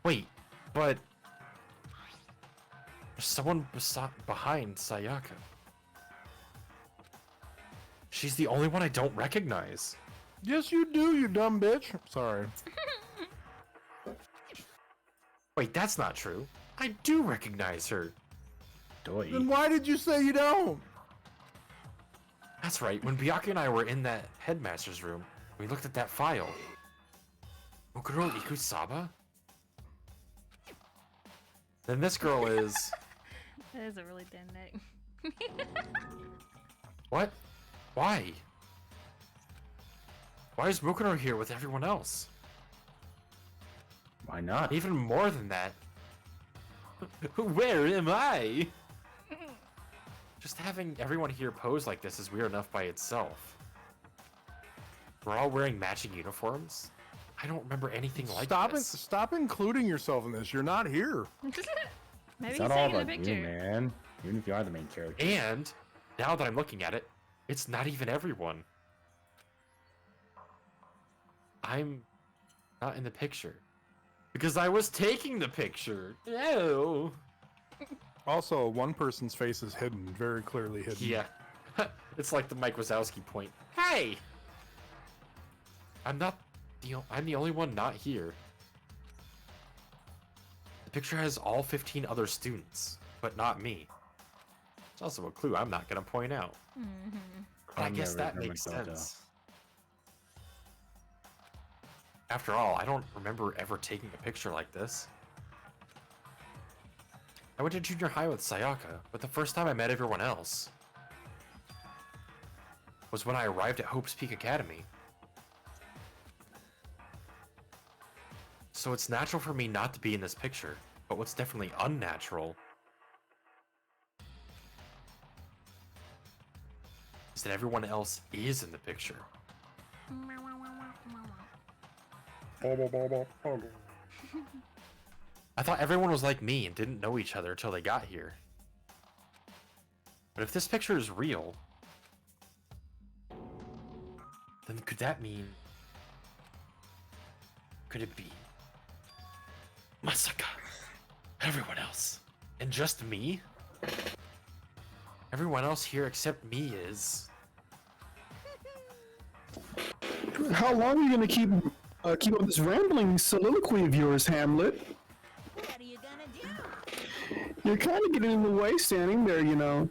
Wait, but there's someone behind Sayaka. She's the only one I don't recognize. Yes, you do, you dumb bitch. Sorry. Wait, that's not true. I do recognize her. Doi. Then why did you say you don't? That's right, when Byakuya and I were in that headmaster's room, we looked at that file. Mukuro Ikusaba? Then this girl is... That is a really thin neck. What? Why? Why is Mukuro here with everyone else? Why not? Even more than that. Where am I? Just having everyone here pose like this is weird enough by itself. We're all wearing matching uniforms? I don't remember anything like this. Stop including yourself in this. You're not here. Maybe It's he's not all taking the about picture. you, man. Even if you are the main character. And, now that I'm looking at it, it's not even everyone. I'm not in the picture. Because I was taking the picture. No. Also, one person's face is hidden, very clearly hidden. Yeah. It's like the Mike Wazowski point. Hey! I'm the only one not here. The picture has all 15 other students, but not me. It's also a clue I'm not gonna point out. But I I'll guess never that makes remember Makoto. sense. After all, I don't remember ever taking a picture like this. I went to junior high with Sayaka, but the first time I met everyone else was when I arrived at Hope's Peak Academy. So it's natural for me not to be in this picture, but what's definitely unnatural is that everyone else is in the picture. I thought everyone was like me and didn't know each other until they got here. But if this picture is real, then could that mean... Could it be... Masaka? Everyone else. And just me? Everyone else here except me is... How long are you gonna keep up this rambling soliloquy of yours, Hamlet? What are you gonna do? You're kind of getting in the way standing there, you know.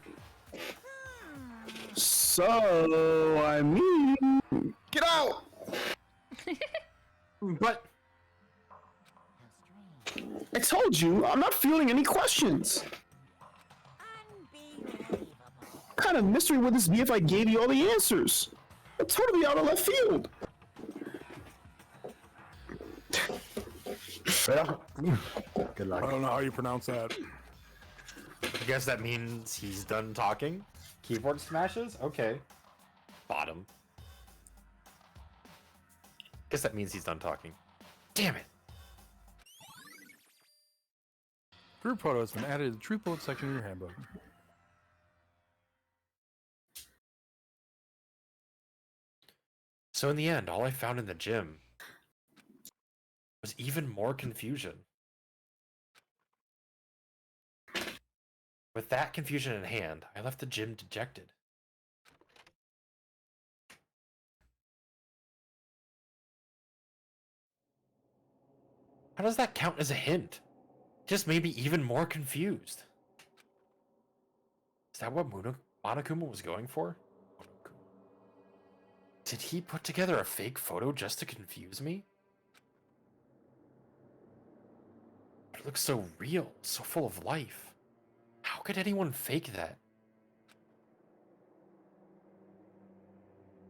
So, I mean... Get out! But... I told you, I'm not fielding any questions. Unbelievable. What kind of mystery would this be if I gave you all the answers? I'm totally out of left field. Good luck. I don't know how you pronounce that. I guess that means he's done talking? Keyboard smashes? Okay. Bottom. Guess that means he's done talking. Damn it! Group photo has been added to the True Bullet section of your handbook. So in the end, all I found in the gym was even more confusion. With that confusion in hand, I left the gym dejected. How does that count as a hint? Just made me even more confused. Is that what Monokuma was going for? Did he put together a fake photo just to confuse me? It looks so real, so full of life. How could anyone fake that?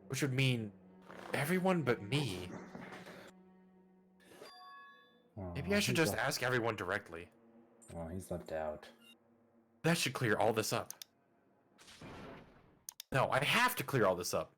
Which would mean everyone but me. Maybe I should just ask everyone directly. Well, he's left out. That should clear all this up. No, I have to clear all this up.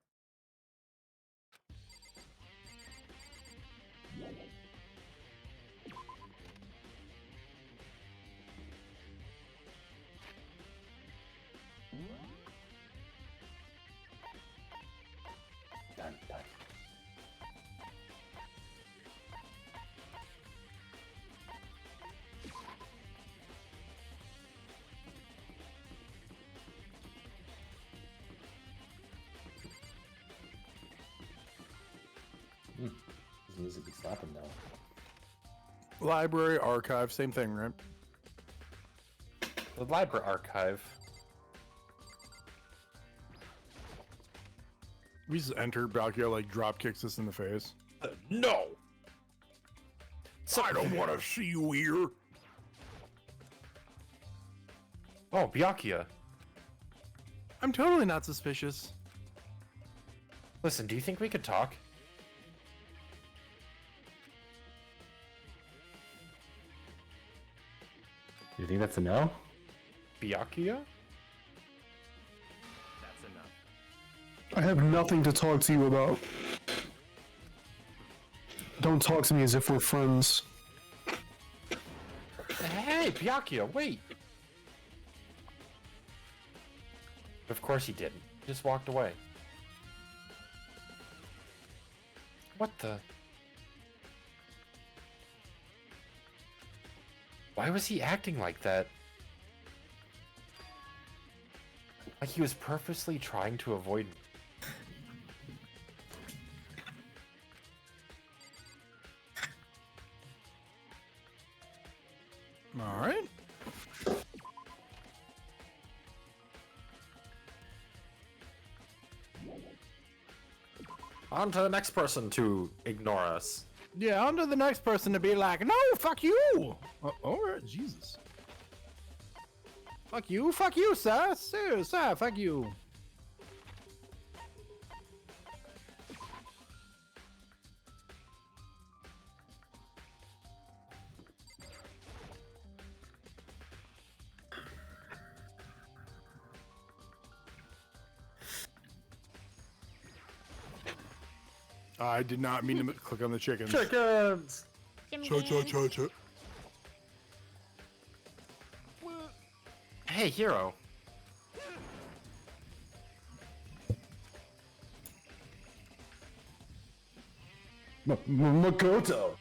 music be slapping though. Library, archive, same thing, right? The library archive. We just enter, Balkia like drop kicks us in the face. No! I don't want to see you here. Oh, Byakuya. I'm totally not suspicious. Listen, do you think we could talk? You think that's a no? Byakuya? That's enough. I have nothing to talk to you about. Don't talk to me as if we're friends. Hey, Byakuya, wait! Of course he didn't. He just walked away. What the? Why was he acting like that? Like he was purposely trying to avoid me. All right. On to the next person to ignore us. Yeah, on to the next person to be like, no, fuck you. All right, Jesus. Fuck you, sir, sir, fuck you. I did not mean to click on the chickens. Chickens! Cha. Hey, hero. Makoto!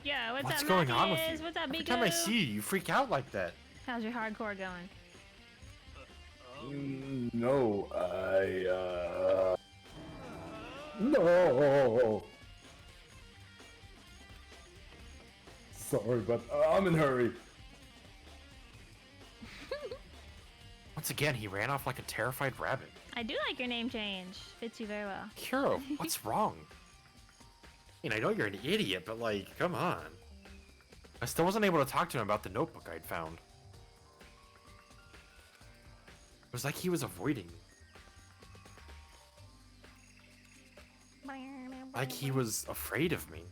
Yeah, what's What's up, going on with Marcus? you? What's up, Every Big time I see you, you freak out like that. How's your hardcore going? No, No! Sorry, but I'm in a hurry. Once again, he ran off like a terrified rabbit. I do like your name change. Fits you very well. Hero, what's wrong? I mean, I know you're an idiot, but like, come on. I still wasn't able to talk to him about the notebook I'd found. It was like he was avoiding me. Like he was afraid of me.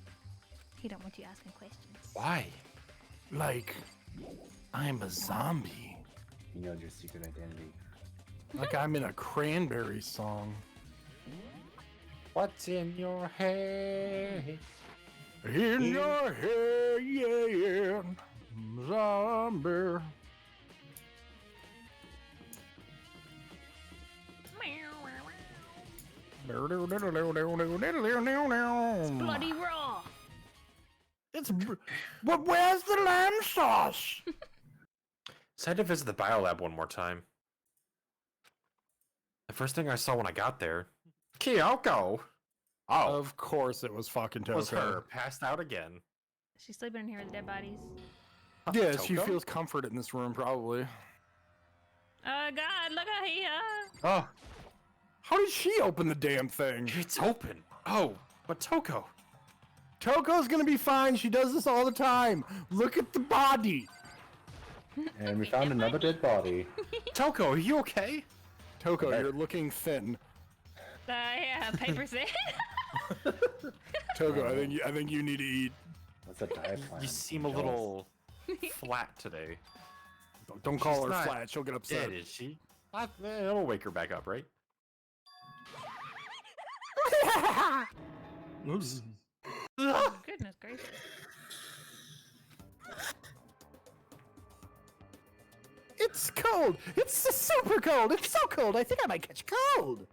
He don't want you asking questions. Why? Like, I'm a zombie. He knows your secret identity. Like I'm in a Cranberry song. What's in your head? In your hair, yeah, zombie. It's bloody raw. But where's the lamb sauce? So I had to visit the biolab one more time. The first thing I saw when I got there, Kyoko. Oh, Of course it was fucking Toko. was her passed out again. She's sleeping in here with dead bodies. Yeah, she Toko? feels comfort in this room, probably. Oh God, look at here. Oh, How did she open the damn thing? it's open. Oh, but Toko. Toko's gonna be fine. She does this all the time. Look at the body. And we found another dead body. Toko, are you okay? Toko, you're looking thin. Yeah, Piper said. Toko, I think you need to eat. What's a diet plan? You seem a little flat today. Don't call She's her not flat. She'll get upset. Dead, is she? It'll wake her back up, right? Oops. Goodness gracious. It's cold. It's super cold. It's so cold. I think I might catch a cold.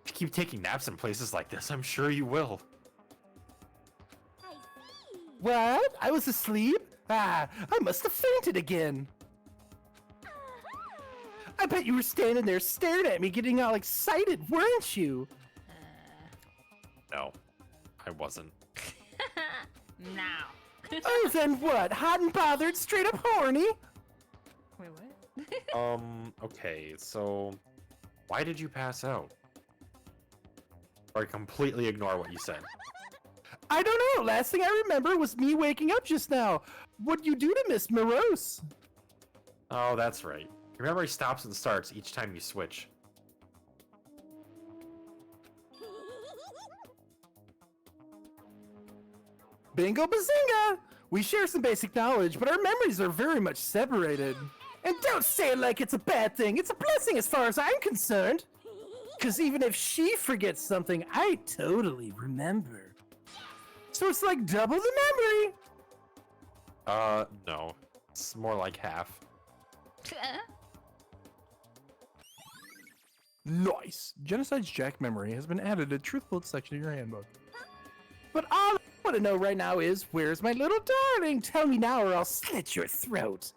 If you keep taking naps in places like this, I'm sure you will. What? I was asleep? I must have fainted again. I bet you were standing there staring at me, getting all excited, weren't you? No, I wasn't. Now. Oh, then what? Hot and bothered, straight up horny? Wait, what? Okay, so why did you pass out? Or completely ignore what you said? I don't know. Last thing I remember was me waking up just now. What'd you do to Miss Morose? Oh, that's right. Your memory stops and starts each time you switch. Bingo bazinga! We share some basic knowledge, but our memories are very much separated. And don't say it like it's a bad thing. It's a blessing as far as I'm concerned. Because even if she forgets something, I totally remember. So it's like double the memory. No. It's more like half. Nice. Genocide's Jack memory has been added to the truthful section of your handbook. But all I want to know right now is, where's my little darling? Tell me now or I'll slit your throat.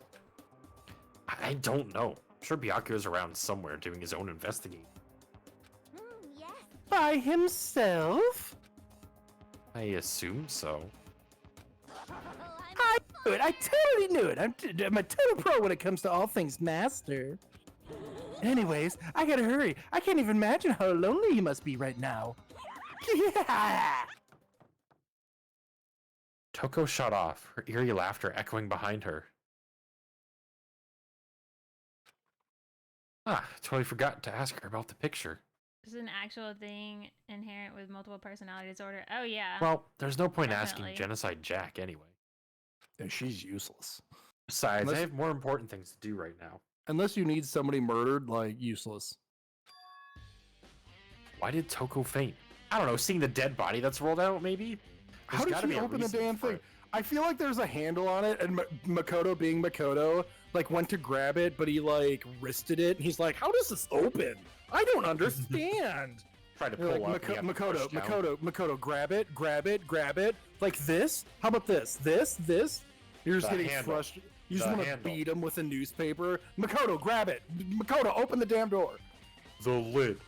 I don't know. I'm sure Byakuya's around somewhere doing his own investigating. Yes. By himself? I assume so. I knew it. I totally knew it. I'm a total pro when it comes to all things master. Anyways, I gotta hurry. I can't even imagine how lonely you must be right now. Yeah! Toko shut off, her eerie laughter echoing behind her. Ah, totally forgot to ask her about the picture. Is an actual thing inherent with multiple personality disorder? Oh yeah. Well, there's no point Definitely. asking Genocide Jack anyway. And she's useless. Besides, Unless- I have more important things to do right now. Unless you need somebody murdered, like, useless. Why did Toko faint? I don't know, seeing the dead body that's rolled out, maybe? How There's did gotta she be a open the reason damn for thing? it. I feel like there's a handle on it, and Makoto being Makoto, like, went to grab it, but he, like, wristed it, and he's like, how does this open? I don't understand. Try to You're pull like, up. and you have to push down. Makoto, grab it, like this? How about this? This? You're just The getting handle. frustrated. You just The want to handle. beat him with a newspaper. Makoto, grab it. Makoto, open the damn door. The lid.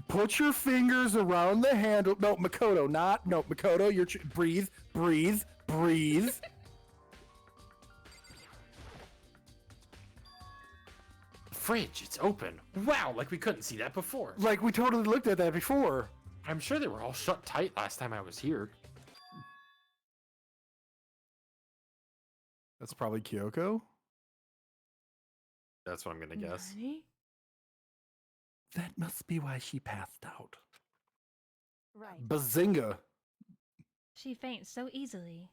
Put your fingers around the handle. No, Makoto, Makoto, you're breathe. Fridge, it's open. Wow, like we couldn't see that before. Like, we totally looked at that before. I'm sure they were all shut tight last time I was here. That's probably Kyoko. That's what I'm gonna guess. Nani? That must be why she passed out. Right. Bazinga. She faints so easily.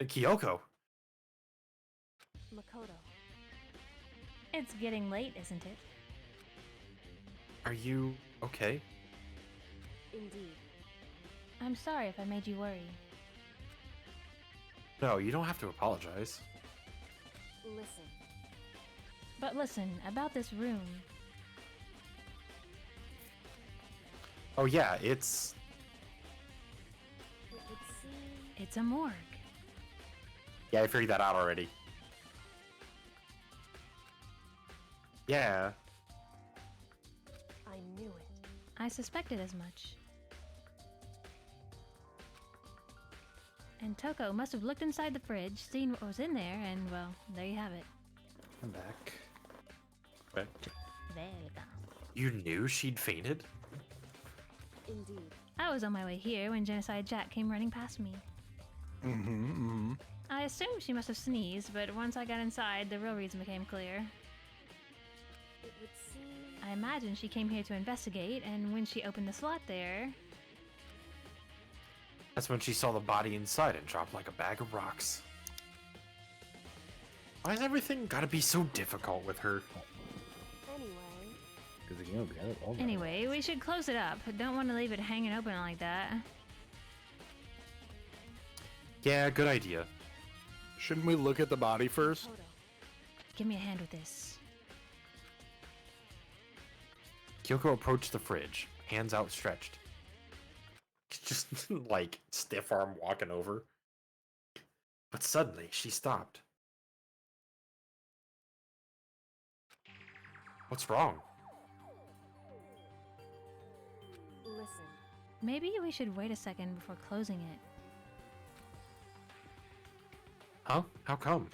Kyoko. Makoto. It's getting late, isn't it? Are you okay? Indeed. I'm sorry if I made you worry. No, you don't have to apologize. Listen. But listen, about this room. Oh yeah, it's... It would seem. It's a morgue. Yeah, I figured that out already. Yeah. I knew it. I suspected as much. And Toko must have looked inside the fridge, seen what was in there, and well, there you have it. I'm back. Okay. There you go. You knew she'd fainted? Indeed. I was on my way here when Genocide Jack came running past me. I assumed she must have sneezed, but once I got inside, the real reason became clear. It would seem. I imagine she came here to investigate, and when she opened the slot there... That's when she saw the body inside and dropped like a bag of rocks. Why's everything gotta be so difficult with her? Anyway. Because the game will be over. Anyway, we should close it up. Don't want to leave it hanging open like that. Yeah, good idea. Shouldn't we look at the body first? Makoto. Give me a hand with this. Kyoko approached the fridge, hands outstretched. Just like stiff arm walking over. But suddenly she stopped. What's wrong? Listen, Maybe we should wait a second before closing it. Huh? How come?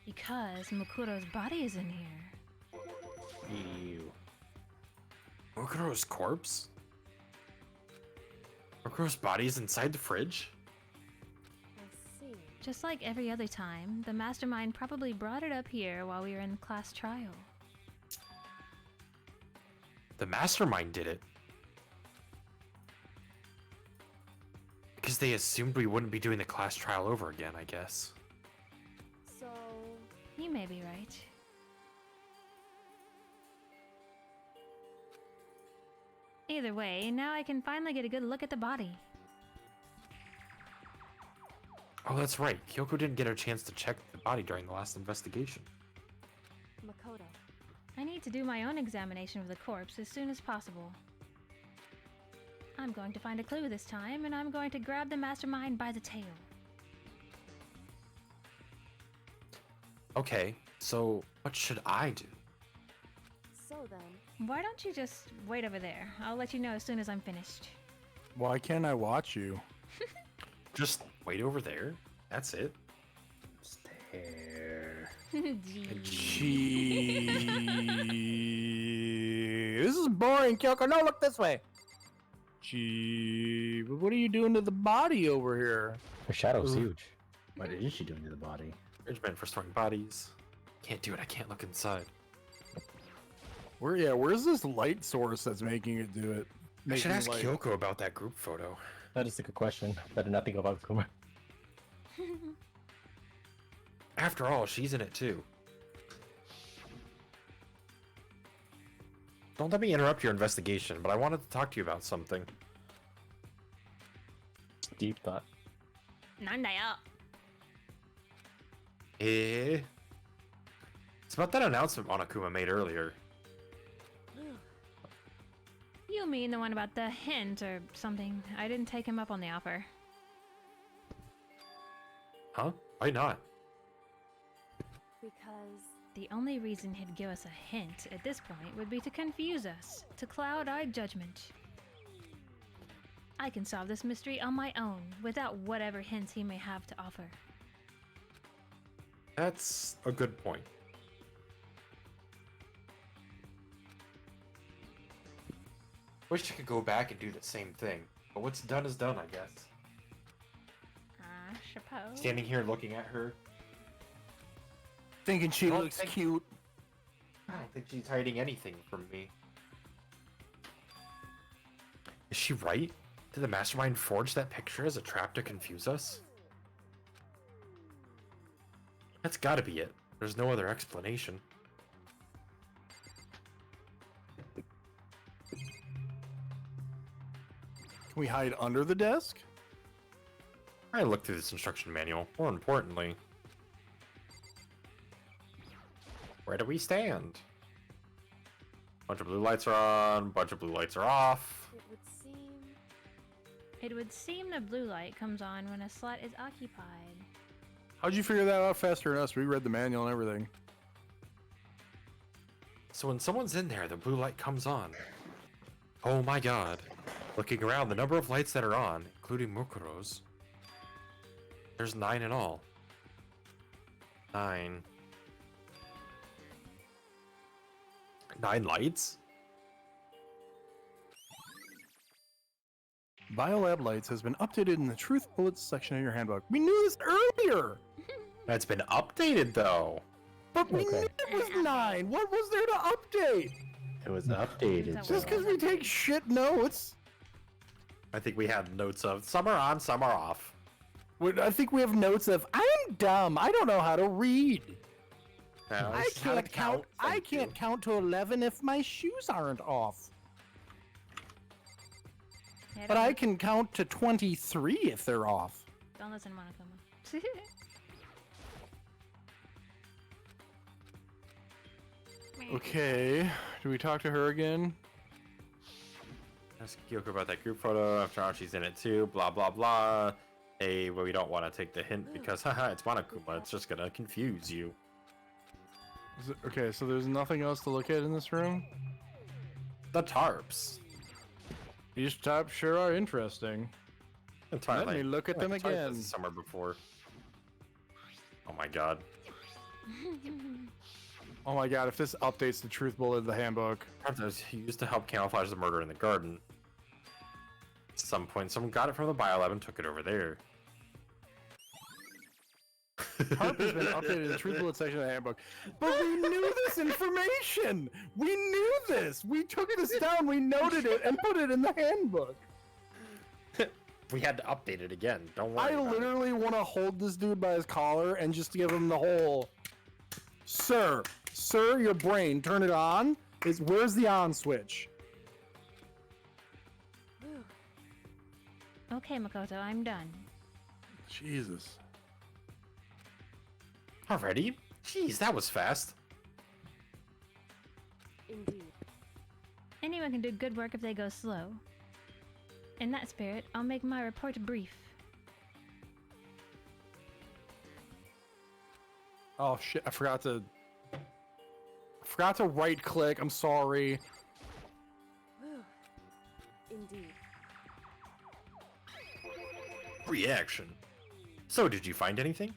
Because Mukuro's body is in here. Ew. Mokuro's corpse? Mokuro's body is inside the fridge? I see. Just like every other time, the mastermind probably brought it up here while we were in class trial. The mastermind did it. Because they assumed we wouldn't be doing the class trial over again, I guess. So, You may be right. Either way, now I can finally get a good look at the body. Oh, that's right. Kyoko didn't get a chance to check the body during the last investigation. Makoto, I need to do my own examination of the corpse as soon as possible. I'm going to find a clue this time, and I'm going to grab the mastermind by the tail. Okay, so what should I do? so then, Why don't you just wait over there? I'll let you know as soon as I'm finished. Why can't I watch you? Just wait over there? That's it? Stare. Gee. Gee, this is boring, Kyoko. No, look this way. Gee, but what are you doing to the body over here? Her shadow's huge. What is she doing to the body? Fridge meant for storing bodies. Can't do it, I can't look inside. Where's this light source that's making it do it? I should Making ask light. Kyoko about that group photo. That is a good question. Better not think about Kuma. After all, she's in it too. Don't let me interrupt your investigation, but I wanted to talk to you about something. Deep thought. Nandayo. It's about that announcement Monokuma made earlier. You mean the one about the hint or something? I didn't take him up on the offer. Huh? Why not? because The only reason he'd give us a hint at this point would be to confuse us, to cloud our judgment. I can solve this mystery on my own, without whatever hints he may have to offer. That's a good point. Wish I could go back and do the same thing, but what's done is done, I guess. I suppose. Standing here looking at her, Thinking she I don't looks think- cute. I don't think she's hiding anything from me. Is she right? Did the mastermind forge that picture as a trap to confuse us? That's gotta be it. There's no other explanation. Can we hide under the desk? I looked through this instruction manual. More importantly, where do we stand? Bunch of blue lights are on, bunch of blue lights are off. it would seem It would seem the blue light comes on when a slot is occupied. How'd you figure that out faster than us? We read the manual and everything. So when someone's in there, the blue light comes on. Oh my god. Looking around, the number of lights that are on, including Mokuro's, there's 9 in all. 9. 9 lights? Biolab Lights has been updated in the Truth Bullets section of your handbook. We knew this earlier! That's been updated though. But we Okay. knew it was 9! What was there to update? It was updated. Just Just because we take shit notes? I think we had notes of some are on, some are off. I think we have notes of, I'm dumb, I don't know how to read. Now, I it's how to can't count. I thank can't you. count to 11 if my shoes aren't off. Yeah, But don't- I can count to 23 if they're off. Don't listen to Monokuma. Okay, do we talk to her again? Ask Kyoko about that group photo. After all, she's in it too. Blah blah blah. Hey, well, we don't want to take the hint because haha, it's Monokuma. It's just gonna confuse you. Okay, so there's nothing else to look at in this room? The tarps. These types sure are interesting. Let me look at them again. Somewhere before. Oh my god. Oh my god, if this updates the truth bullet of the handbook. That was used to help camouflage the murder in the garden. At some point, someone got it from the biolab and took it over there. Harp has been updated in the truth bullet section of the handbook. But we knew this information! We knew this! We took this down, we noted it, and put it in the handbook. We had to update it again. Don't worry. I literally want to hold this dude by his collar and just give him the whole... Sir, your brain, turn it on. Where's the on switch? Okay, Makoto, I'm done. Jesus. Already? Jeez, that was fast. Indeed. Anyone can do good work if they go slow. In that spirit, I'll make my report brief. Oh shit, I forgot to right click, I'm sorry. Indeed. Reaction. So, did you find anything?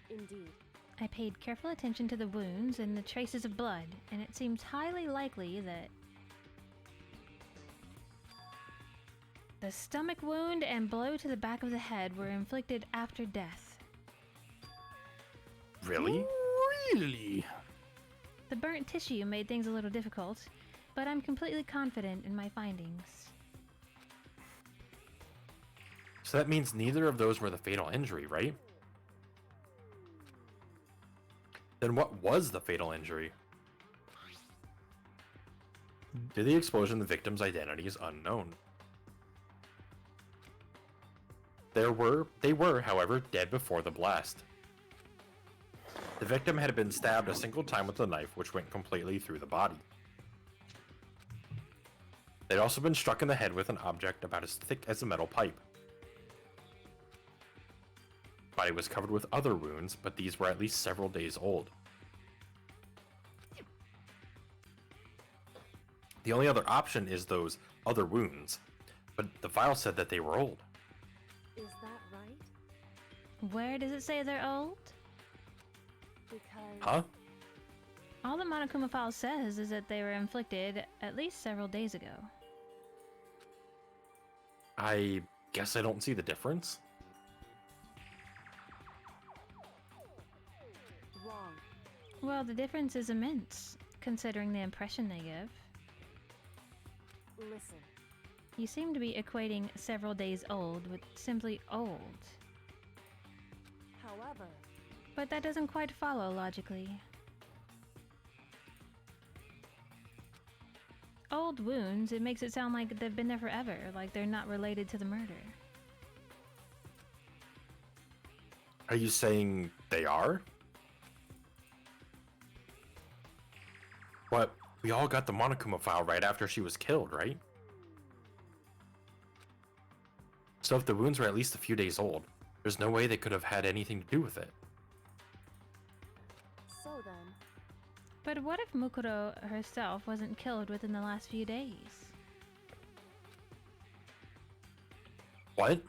Indeed. I paid careful attention to the wounds and the traces of blood, and it seems highly likely that the stomach wound and blow to the back of the head were inflicted after death. Really? Really? The burnt tissue made things a little difficult, but I'm completely confident in my findings. So that means neither of those were the fatal injury, right? Then what was the fatal injury? Due to the explosion, the victim's identity is unknown. They were, however, dead before the blast. The victim had been stabbed a single time with a knife, which went completely through the body. They'd also been struck in the head with an object about as thick as a metal pipe. Body was covered with other wounds, but these were at least several days old. The only other option is those other wounds, but the file said that they were old. Is that right? Where does it say they're old? Because... Huh? All the Monokuma file says is that they were inflicted at least several days ago. I guess I don't see the difference. Wrong. Well, the difference is immense, considering the impression they give. Listen. You seem to be equating several days old with simply old. However... But that doesn't quite follow logically. Old wounds, it makes it sound like they've been there forever, like they're not related to the murder. Are you saying they are? What? We all got the Monokuma file right after she was killed, right? So if the wounds were at least a few days old, there's no way they could have had anything to do with it. So then... But what if Mukuro herself wasn't killed within the last few days? What? At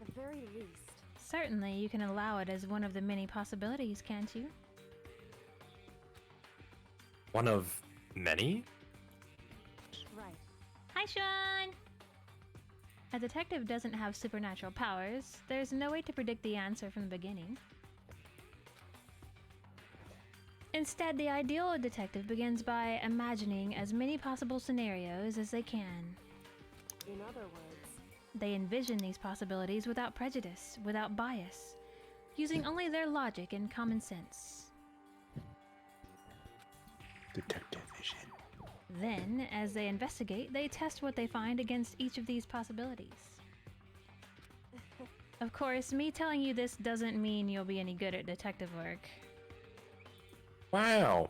the very least... Certainly, you can allow it as one of the many possibilities, can't you? One of many? Right. Hi, Sean! A detective doesn't have supernatural powers. There's no way to predict the answer from the beginning. Instead, the ideal detective begins by imagining as many possible scenarios as they can. In other words... They envision these possibilities without prejudice, without bias, using only their logic and common sense. Detective vision. Then, as they investigate, they test what they find against each of these possibilities. Of course, me telling you this doesn't mean you'll be any good at detective work. Wow.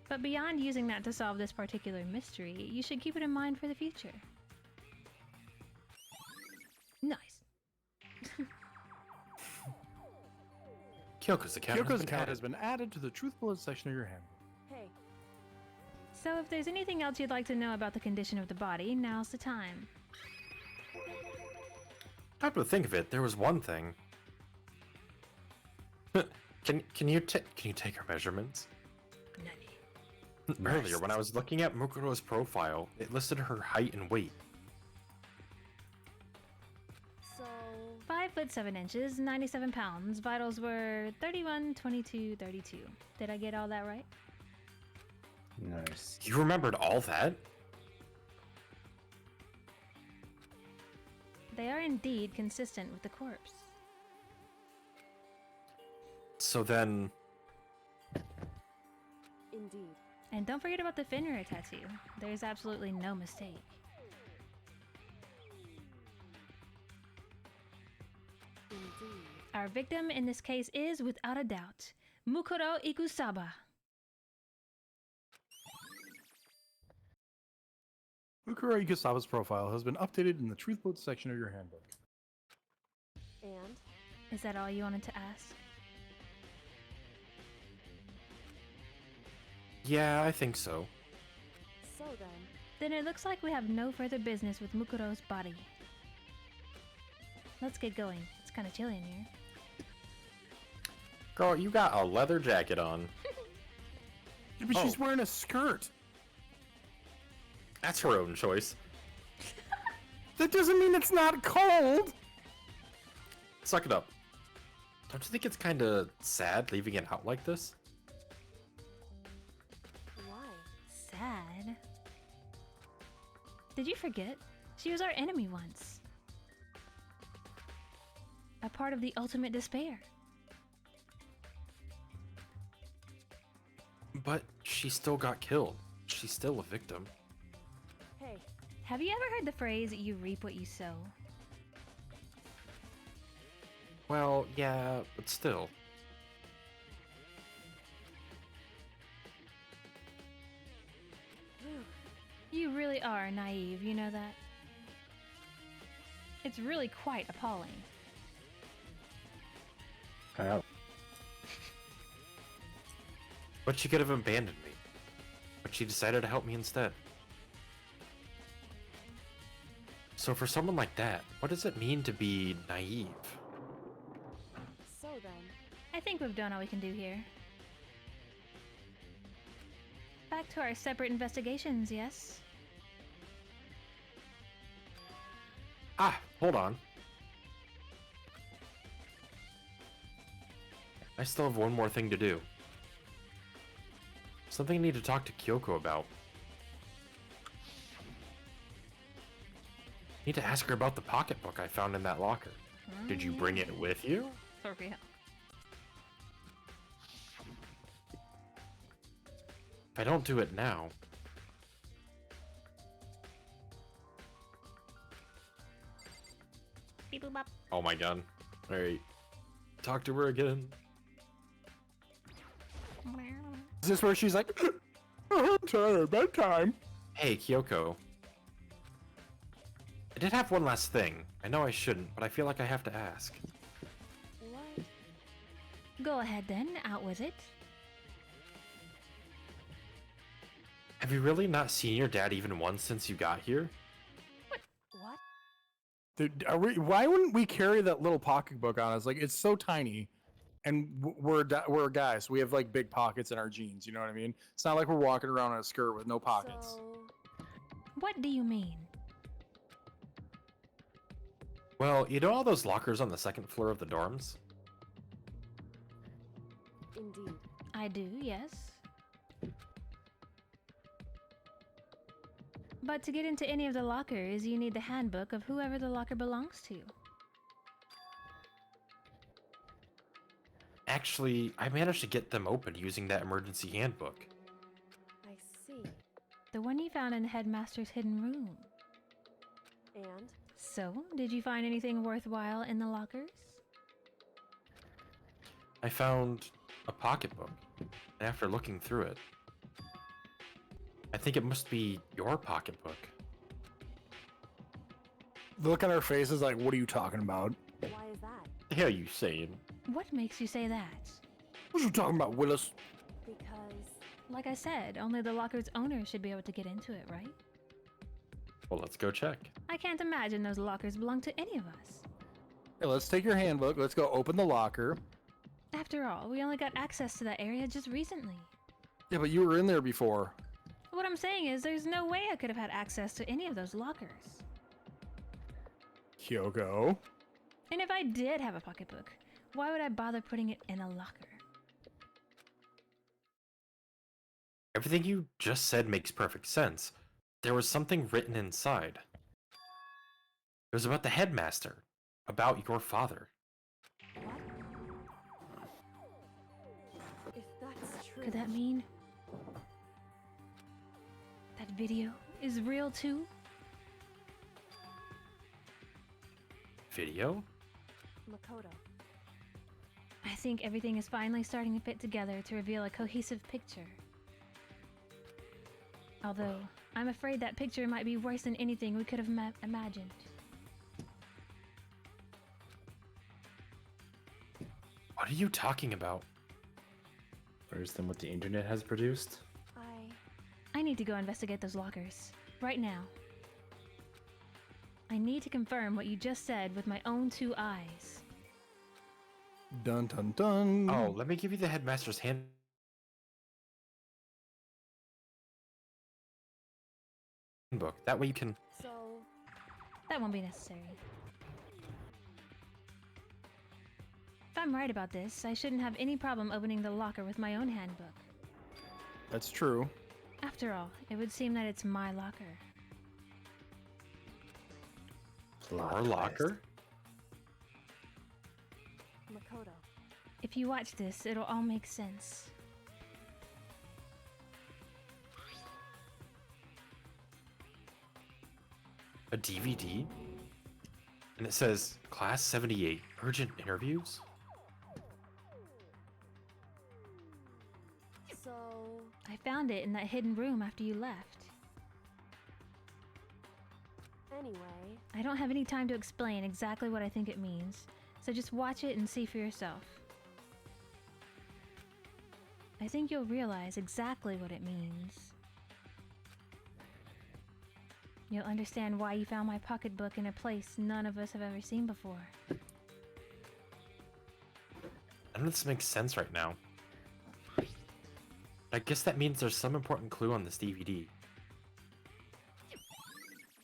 But beyond using that to solve this particular mystery, you should keep it in mind for the future. Nice. Kyoko's account, Kyoko's account has been added to the Truth Bullet section of your handbook. Hey, So if there's anything else you'd like to know about the condition of the body, now's the time. Come to think of it, there was one thing. Can you take her measurements? Earlier, when I was looking at Mukuro's profile, it listed her height and weight. so 5'7", 97 pounds. Vitals were 31, 22, 32. Did I get all that right? Nice. You remembered all that? They are indeed consistent with the corpse. So then, indeed. And don't forget about the Finra tattoo. There's absolutely no mistake. Indeed. Our victim in this case is, without a doubt, Mukuro Ikusaba. Mukuro Ikusaba's profile has been updated in the Truth Bullet section of your handbook. And Is that all you wanted to ask? yeah, I think so. so then, Then it looks like we have no further business with Mukuro's body. Let's get going. It's kind of chilly in here. Girl, you got a leather jacket on. Yeah, but she's wearing a skirt. That's her own choice. That doesn't mean it's not cold. Suck it up. Don't you think it's kind of sad leaving it out like this? why? Sad. Did you forget? She was our enemy once. A part of the ultimate despair. But she still got killed. She's still a victim. Hey, Have you ever heard the phrase, you reap what you sow? Well, yeah, but still. You really are naive, you know that? It's really quite appalling. How? But she could have abandoned me. But she decided to help me instead. So for someone like that, what does it mean to be naive? so then, I think we've done all we can do here. Back to our separate investigations, yes? Ah, hold on. I still have one more thing to do. Something I need to talk to Kyoko about. Need to ask her about the pocketbook I found in that locker. Did you bring it with you? For real. If I don't do it now, Beep boop bop. oh my god. Alright. Talk to her again. Is this where she's like, I'm tired, bedtime? Hey, Kyoko. I did have one last thing. I know I shouldn't, but I feel like I have to ask. what? Go ahead then, out with it. Have you really not seen your dad even once since you got here? What? Dude, why wouldn't we carry that little pocketbook on us? Like, it's so tiny, and we're guys. We have like big pockets in our jeans. You know what I mean? It's not like we're walking around in a skirt with no pockets. So, What do you mean? Well, you know all those lockers on the second floor of the dorms? indeed. I do, yes. But to get into any of the lockers, you need the handbook of whoever the locker belongs to. Actually, I managed to get them open using that emergency handbook. I see. The one you found in the headmaster's hidden room. And So, did you find anything worthwhile in the lockers? I found a pocketbook, and after looking through it, I think it must be your pocketbook. The look on her face is like, what are you talking about? why is that? The hell you saying? What makes you say that? What you talking about, Willis? Because Like I said, only the locker's owner should be able to get into it, right? Well, let's go check. I can't imagine those lockers belong to any of us. Hey, let's take your handbook. Let's go open the locker. After all, we only got access to that area just recently. Yeah, but you were in there before. What I'm saying is, there's no way I could have had access to any of those lockers. Kyoko. And if I did have a pocketbook, why would I bother putting it in a locker? Everything you just said makes perfect sense. There was something written inside. It was about the headmaster. About your father. if that's true, Could that mean that video is real too? Video? Makoto, I think everything is finally starting to fit together to reveal a cohesive picture. Although, I'm afraid that picture might be worse than anything we could have imagined. What are you talking about? Worse than what the internet has produced? I need to go investigate those lockers. Right now. I need to confirm what you just said with my own 2 eyes. Dun dun dun. Oh, let me give you the headmaster's handbook. That way you can... so That won't be necessary. If I'm right about this, I shouldn't have any problem opening the locker with my own handbook. That's true. After all, it would seem that it's my locker. Our locker? Makoto, If you watch this, it'll all make sense. A DVD? And it says, Class 78, urgent interviews? so I found it in that hidden room after you left. anyway, I don't have any time to explain exactly what I think it means, so just watch it and see for yourself. I think you'll realize exactly what it means. You'll understand why you found my pocketbook in a place none of us have ever seen before. None of this makes sense right now. I guess that means there's some important clue on this DVD.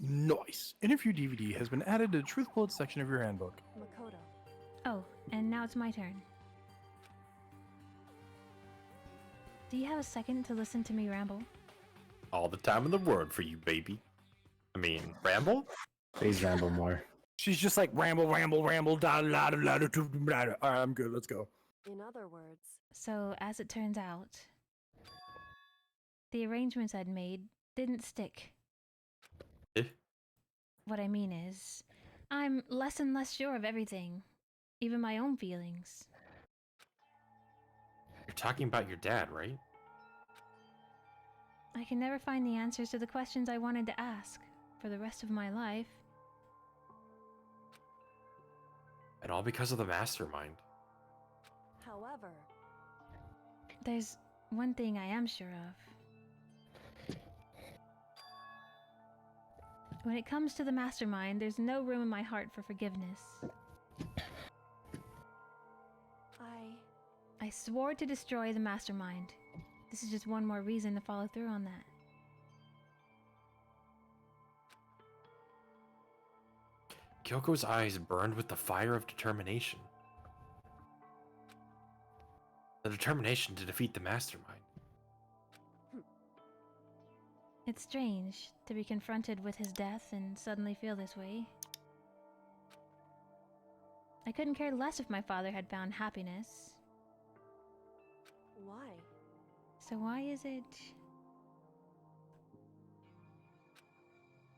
Nice. Interview DVD has been added to the Truth Bullets section of your handbook. Makoto, Oh, and now it's my turn. Do you have a second to listen to me ramble? All the time in the world for you, baby. I mean, ramble? Please ramble more. She's just like ramble, ramble, ramble, da da da da da da. Alright, I'm good. Let's go. in other words, So, as it turns out, the arrangements I'd made didn't stick. Eh? What I mean is, I'm less and less sure of everything, even my own feelings. You're talking about your dad, right? I can never find the answers to the questions I wanted to ask for the rest of my life. And all because of the mastermind. however, There's one thing I am sure of. When it comes to the mastermind, there's no room in my heart for forgiveness. I swore to destroy the mastermind. This is just one more reason to follow through on that. Kyoko's eyes burned with the fire of determination. The determination to defeat the mastermind. It's strange to be confronted with his death and suddenly feel this way. I couldn't care less if my father had found happiness. why? So why is it...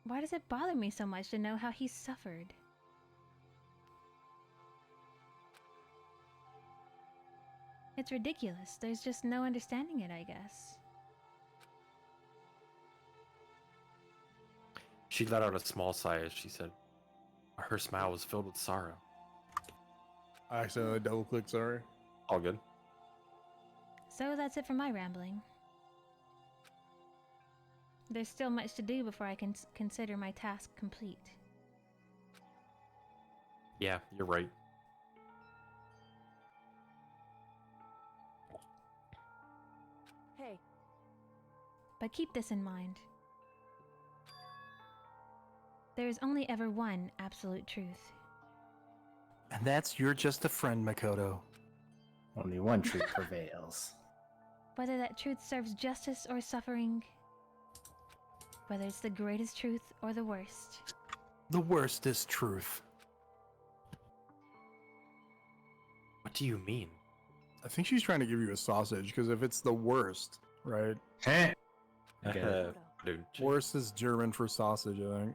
Why does it bother me so much to know how he suffered? It's ridiculous. There's just no understanding it, I guess. She let out a small sigh as she said, her smile was filled with sorrow. I accidentally double clicked, sorry. All good. So that's it for my rambling. There's still much to do before I can consider my task complete. Yeah, you're right. Hey, But keep this in mind. There is only ever one absolute truth. And that's you're just a friend, Makoto. Only one truth prevails. Whether that truth serves justice or suffering, whether it's the greatest truth or the worst. The worst is truth. What do you mean? I think she's trying to give you a sausage, because if it's the worst, right? Okay. Dude. Worst is German for sausage, I think.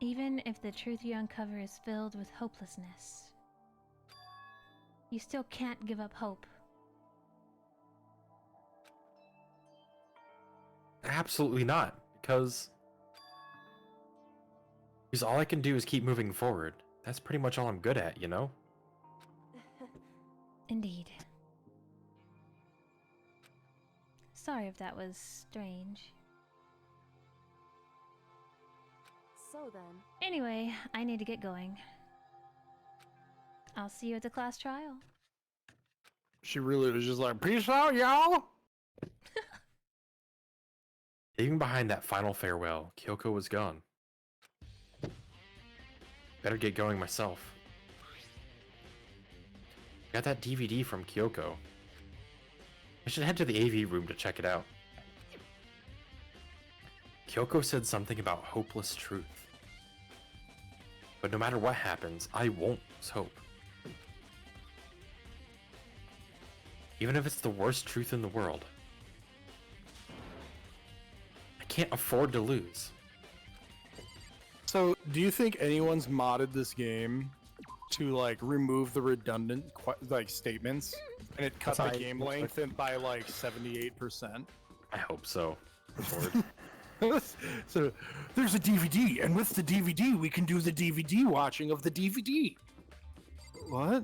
Even if the truth you uncover is filled with hopelessness, you still can't give up hope. Absolutely not, because all I can do is keep moving forward. That's pretty much all I'm good at, you know? Indeed. Sorry if that was strange. so then. Anyway, I need to get going. I'll see you at the class trial. She really was just like, peace out, y'all! Even behind that final farewell, Kyoko was gone. Better get going myself. Got that DVD from Kyoko. I should head to the AV room to check it out. Kyoko said something about hopeless truth. But no matter what happens, I won't lose hope. Even if it's the worst truth in the world. I can't afford to lose. So, do you think anyone's modded this game to like remove the redundant statements, and it cut the game length by like 78%? I hope so. So, there's a DVD, and with the DVD, we can do the DVD watching of the DVD. What?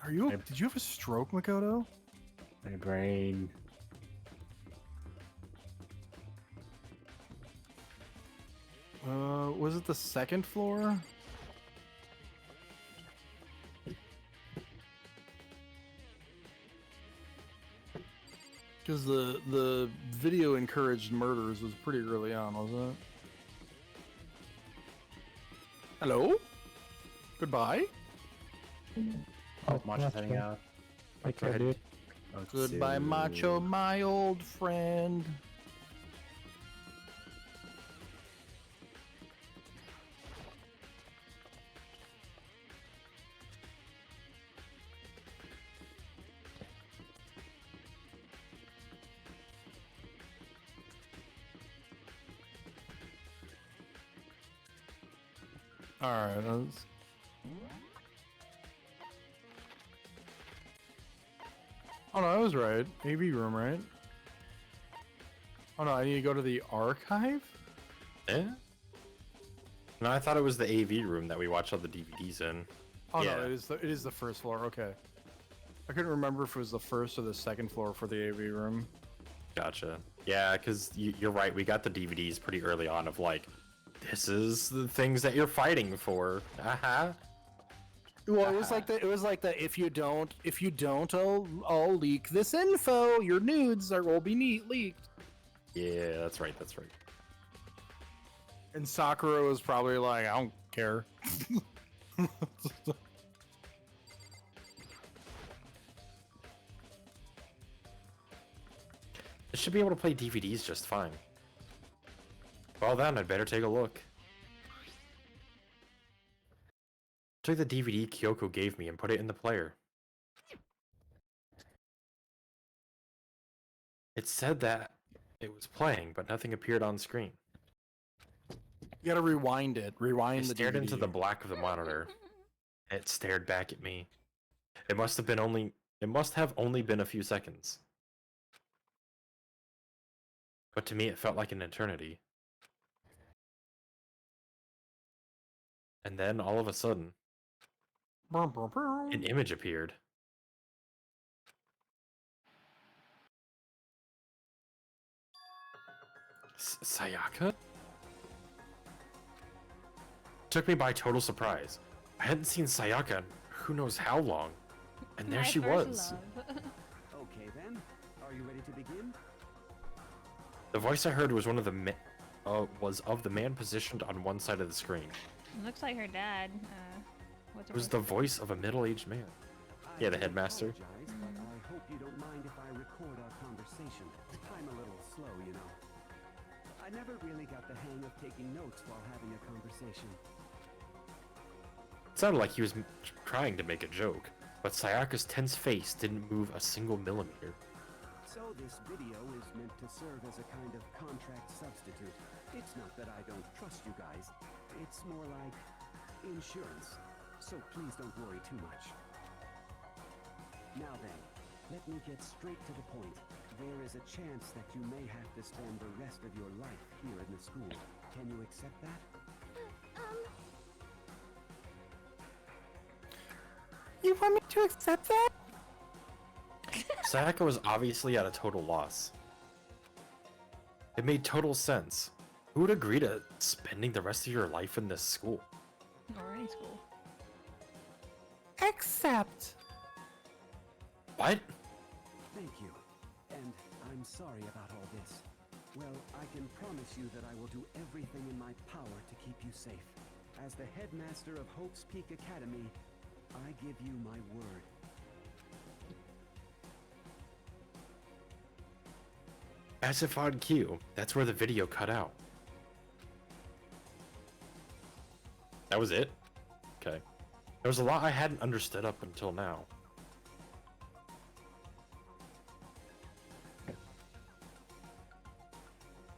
Are you? Did you have a stroke, Makoto? My brain. Was it the second floor? Because the video encouraged murders was pretty early on, wasn't it? Hello? Goodbye? Oh, Macho's heading out. Take care, dude. Goodbye, Macho, my old friend. Alright, oh no, I was right. AV room, right? Oh no, I need to go to the archive? Eh? No, I thought it was the AV room that we watched all the DVDs in. Oh Yeah. no, it is the first floor, okay. I couldn't remember if it was the first or the second floor for the AV room. Gotcha. Yeah, because you're right, we got the DVDs pretty early on of like, this is the things that you're fighting for. Uh-huh. Well, it was like the if you don't, I'll leak this info. Your nudes will be leaked. Yeah, that's right, that's right. And Sakura was probably like, I don't care. It should be able to play DVDs just fine. Well then, I'd better take a look. Took the DVD Kyoko gave me and put it in the player. It said that it was playing, but nothing appeared on screen. You gotta rewind it. Rewind I the stared DVD. into the black of the monitor. It stared back at me. It must have only been a few seconds. But to me it felt like an eternity. And then all of a sudden, An image appeared. Sayaka? Took me by total surprise. I hadn't seen Sayaka in who knows how long. And there My she first was. love. Okay then, are you ready to begin? The voice I heard was one of the was of the man positioned on one side of the screen. Looks like her dad. What's It was the voice of a middle-aged man. Yeah, the headmaster. Apologize, but I hope you don't mind if I record our conversation. I'm a little slow, you know. I never really got the hang of taking notes while having a conversation. It sounded like he was trying to make a joke, but Sayaka's tense face didn't move a single millimeter. So this video is meant to serve as a kind of contract substitute. It's not that I don't trust you guys. It's more like insurance. So please don't worry too much. Now then, let me get straight to the point. There is a chance that you may have to spend the rest of your life here in the school. Can you accept that? You want me to accept that? Sayaka was obviously at a total loss. It made total sense. Who would agree to spending the rest of your life in this school? Or any school. Accept. What? Thank you. And I'm sorry about all this. Well, I can promise you that I will do everything in my power to keep you safe. As the headmaster of Hope's Peak Academy, I give you my word. As if on cue, that's where the video cut out. That was it? Okay. There was a lot I hadn't understood up until now.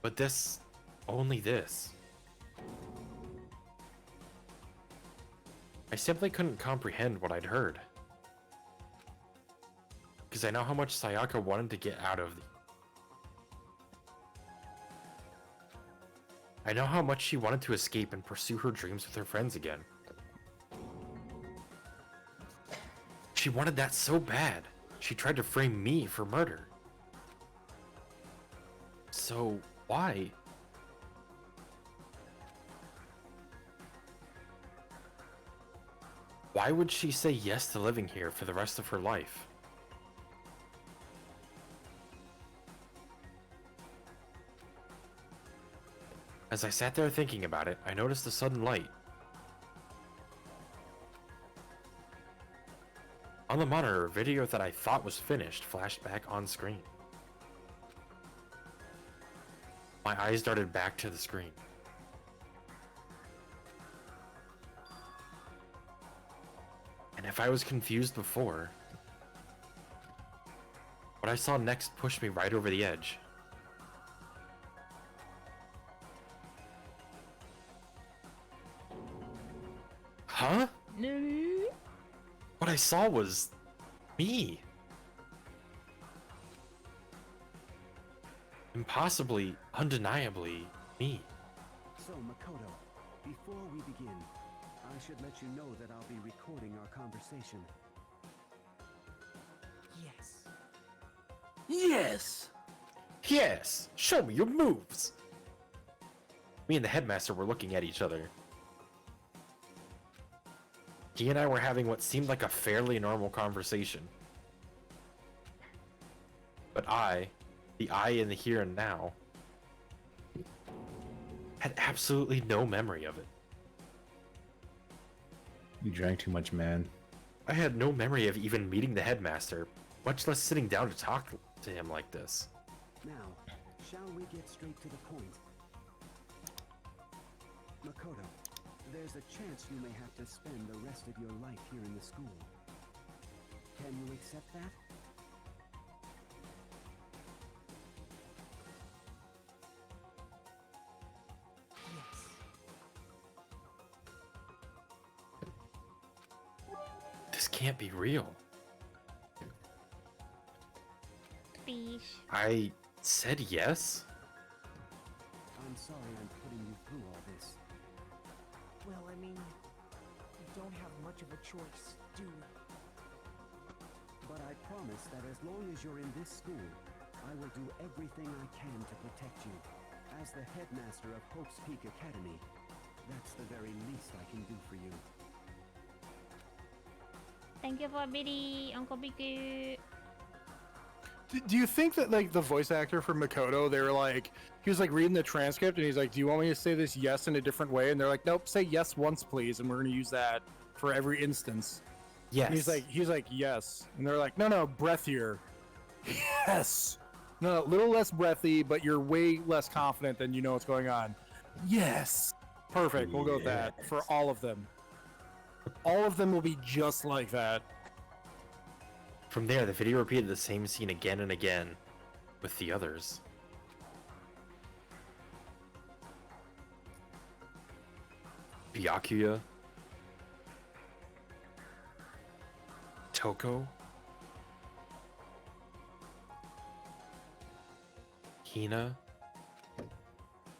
But this... only this. I simply couldn't comprehend what I'd heard. Because I know how much Sayaka wanted to get out of the... I know how much she wanted to escape and pursue her dreams with her friends again. She wanted that so bad. She tried to frame me for murder. So, why? Why would she say yes to living here for the rest of her life? As I sat there thinking about it, I noticed a sudden light. On the monitor, a video that I thought was finished flashed back on screen. My eyes darted back to the screen. And if I was confused before, what I saw next pushed me right over the edge. Huh? What I saw was... me. Impossibly, undeniably, me. So, Makoto, before we begin, I should let you know that I'll be recording our conversation. Yes. Yes. Yes! Show me your moves! Me and the headmaster were looking at each other. He and I were having what seemed like a fairly normal conversation. But I, the I in the here and now, had absolutely no memory of it. You drank too much, man. I had no memory of even meeting the headmaster, much less sitting down to talk to him like this. Now, shall we get straight to the point? Makoto, there's a chance you may have to spend the rest of your life here in the school. Can you accept that? This can't be real. Fish. I said yes? I'm sorry I'm putting you through all this. Well, I mean, you don't have much of a choice, do we? But I promise that as long as you're in this school, I will do everything I can to protect you. As the headmaster of Hope's Peak Academy, that's the very least I can do for you. Thank you for Biddy, Uncle Biku. Do you think that like the voice actor for Makoto, they were like, he was like reading the transcript and he's like, do you want me to say this yes in a different way? And they're like, nope, say yes once please, and we're gonna use that for every instance. Yes. And he's like yes, and they're like, no, breathier. Yes. No, a little less breathy, but you're way less confident than you know what's going on. Yes. Perfect. We'll go with that for all of them. All of them will be just like that. From there, the video repeated the same scene again and again with the others. Byakuya, Toko, Hina,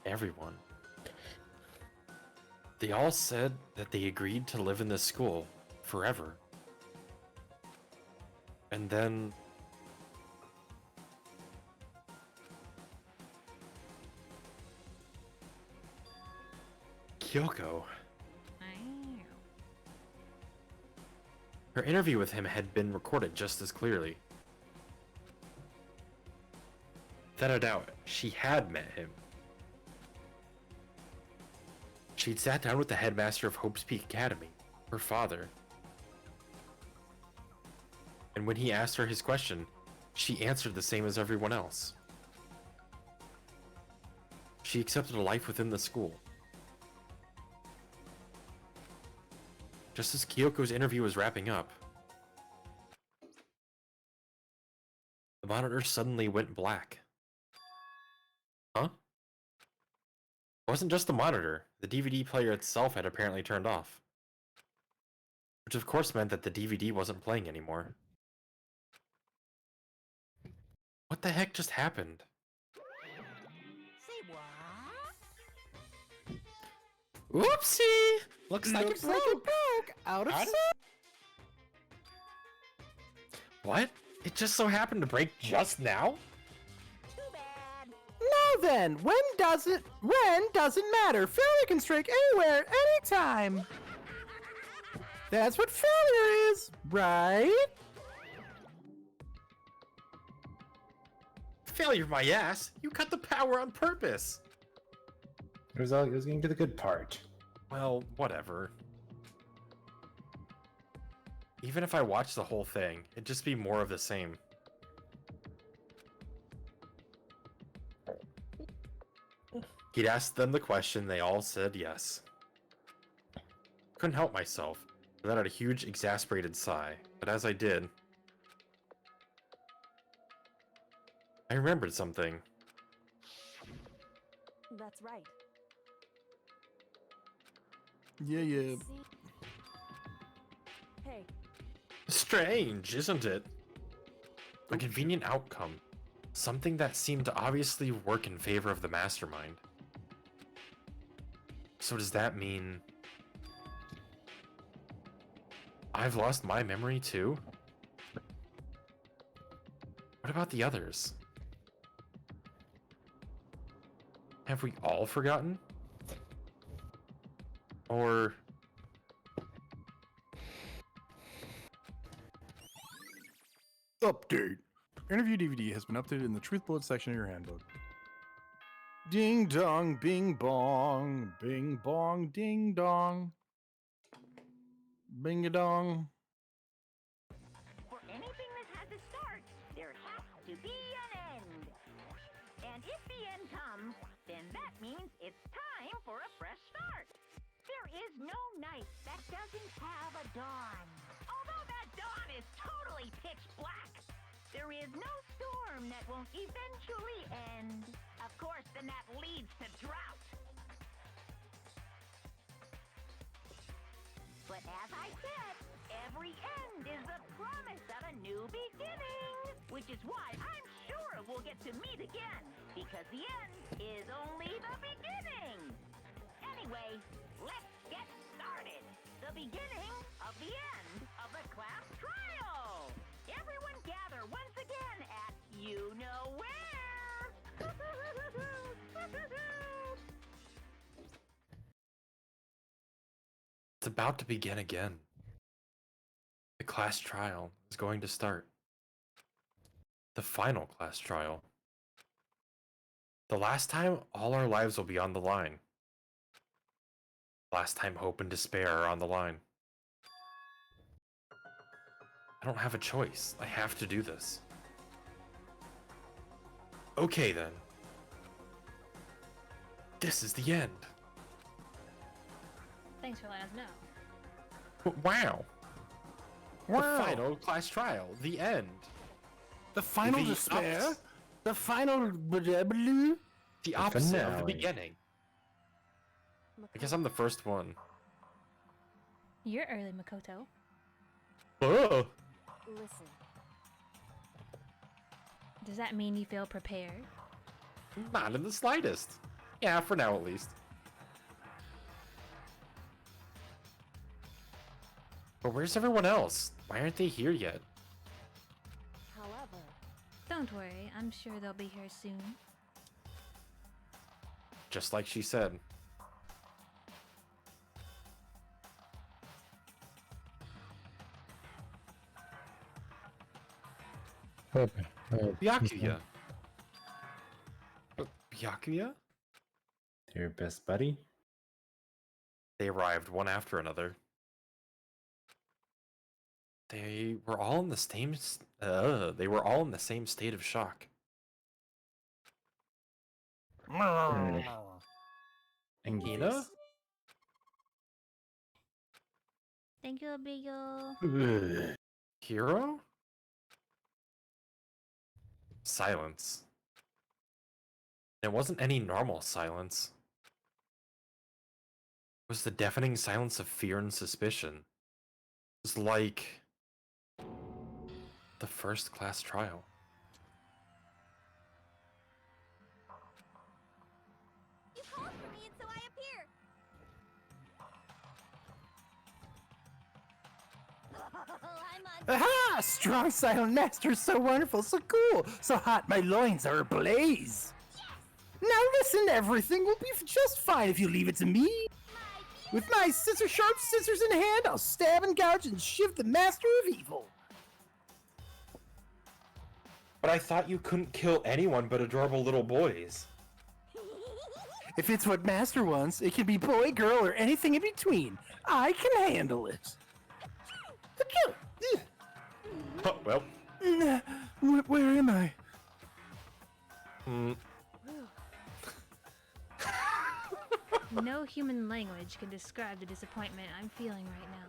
everyone. They all said that they agreed to live in this school forever. And then Kyoko. Her interview with him had been recorded just as clearly. Without a doubt, she had met him. She'd sat down with the headmaster of Hope's Peak Academy, her father. And when he asked her his question, she answered the same as everyone else. She accepted a life within the school. Just as Kyoko's interview was wrapping up, the monitor suddenly went black. Huh? It wasn't just the monitor. The DVD player itself had apparently turned off. Which of course meant that the DVD wasn't playing anymore. What the heck just happened? Say what? Whoopsie! Looks like Looks like it broke out of sight. What? It just so happened to break just now? Too bad. Now then, when doesn't matter. Failure can strike anywhere, anytime. That's what failure is, right? Failure my ass! You cut the power on purpose! It was getting to the good part. Well, whatever. Even if I watched the whole thing, it'd just be more of the same. He'd asked them the question, they all said yes. Couldn't help myself, I let out a huge, exasperated sigh, but as I did, I remembered something. That's right. Yeah. See? Hey, Strange, isn't it? A convenient outcome. Something that seemed to obviously work in favor of the mastermind. So does that mean I've lost my memory too? What about the others? Have we all forgotten? Or... Update. Interview DVD has been updated in the Truth Bullet section of your handbook. Ding dong, bing bong, ding dong. Bing a dong. For anything that has a start, there has to be an end. And if the end comes, then that means it's time for a fresh start. There is no night that doesn't have a dawn. Although that dawn is totally pitch black, there is no storm that won't eventually end. Of course, then that leads to drought. But as I said, every end is the promise of a new beginning. Which is why I'm sure we'll get to meet again. Because the end is only the beginning. Anyway, let's get started. The the beginning of the end of the class trial. Everyone gather once again at you know where. It's about to begin again. The class trial is going to start. The final class trial. The last time all our lives will be on the line. Last time hope and despair are on the line. I don't have a choice. I have to do this. Okay then. This is the end. Thanks for letting us know. Wow. Wow. The final class trial. The end. The final The despair? opposite. The final... The opposite of the finale. beginning. I guess I'm the first one. You're early, Makoto. Oh. Listen, Does that mean you feel prepared? Not in the slightest. Yeah, for now at least. But where's everyone else? Why aren't they here yet? however, Don't worry, I'm sure they'll be here soon. Just like she said. Byakuya. Byakuya? Your best buddy? They arrived one after another. They were all in the same state of shock. Envious. Thank you, Abigail. Hero? Silence. It wasn't any normal silence. It was the deafening silence of fear and suspicion. It was like the first class trial. you called for me and so I appear. I'm on. Aha! Strong silent master, so wonderful, so cool, so hot my loins are ablaze. Now listen, everything will be just fine if you leave it to me. With my scissor-sharp scissors in hand, I'll stab and gouge and shiv the master of evil. But I thought you couldn't kill anyone but adorable little boys. If it's what master wants, it can be boy, girl, or anything in between. I can handle it. Oh, well. Where am I? No human language can describe the disappointment I'm feeling right now.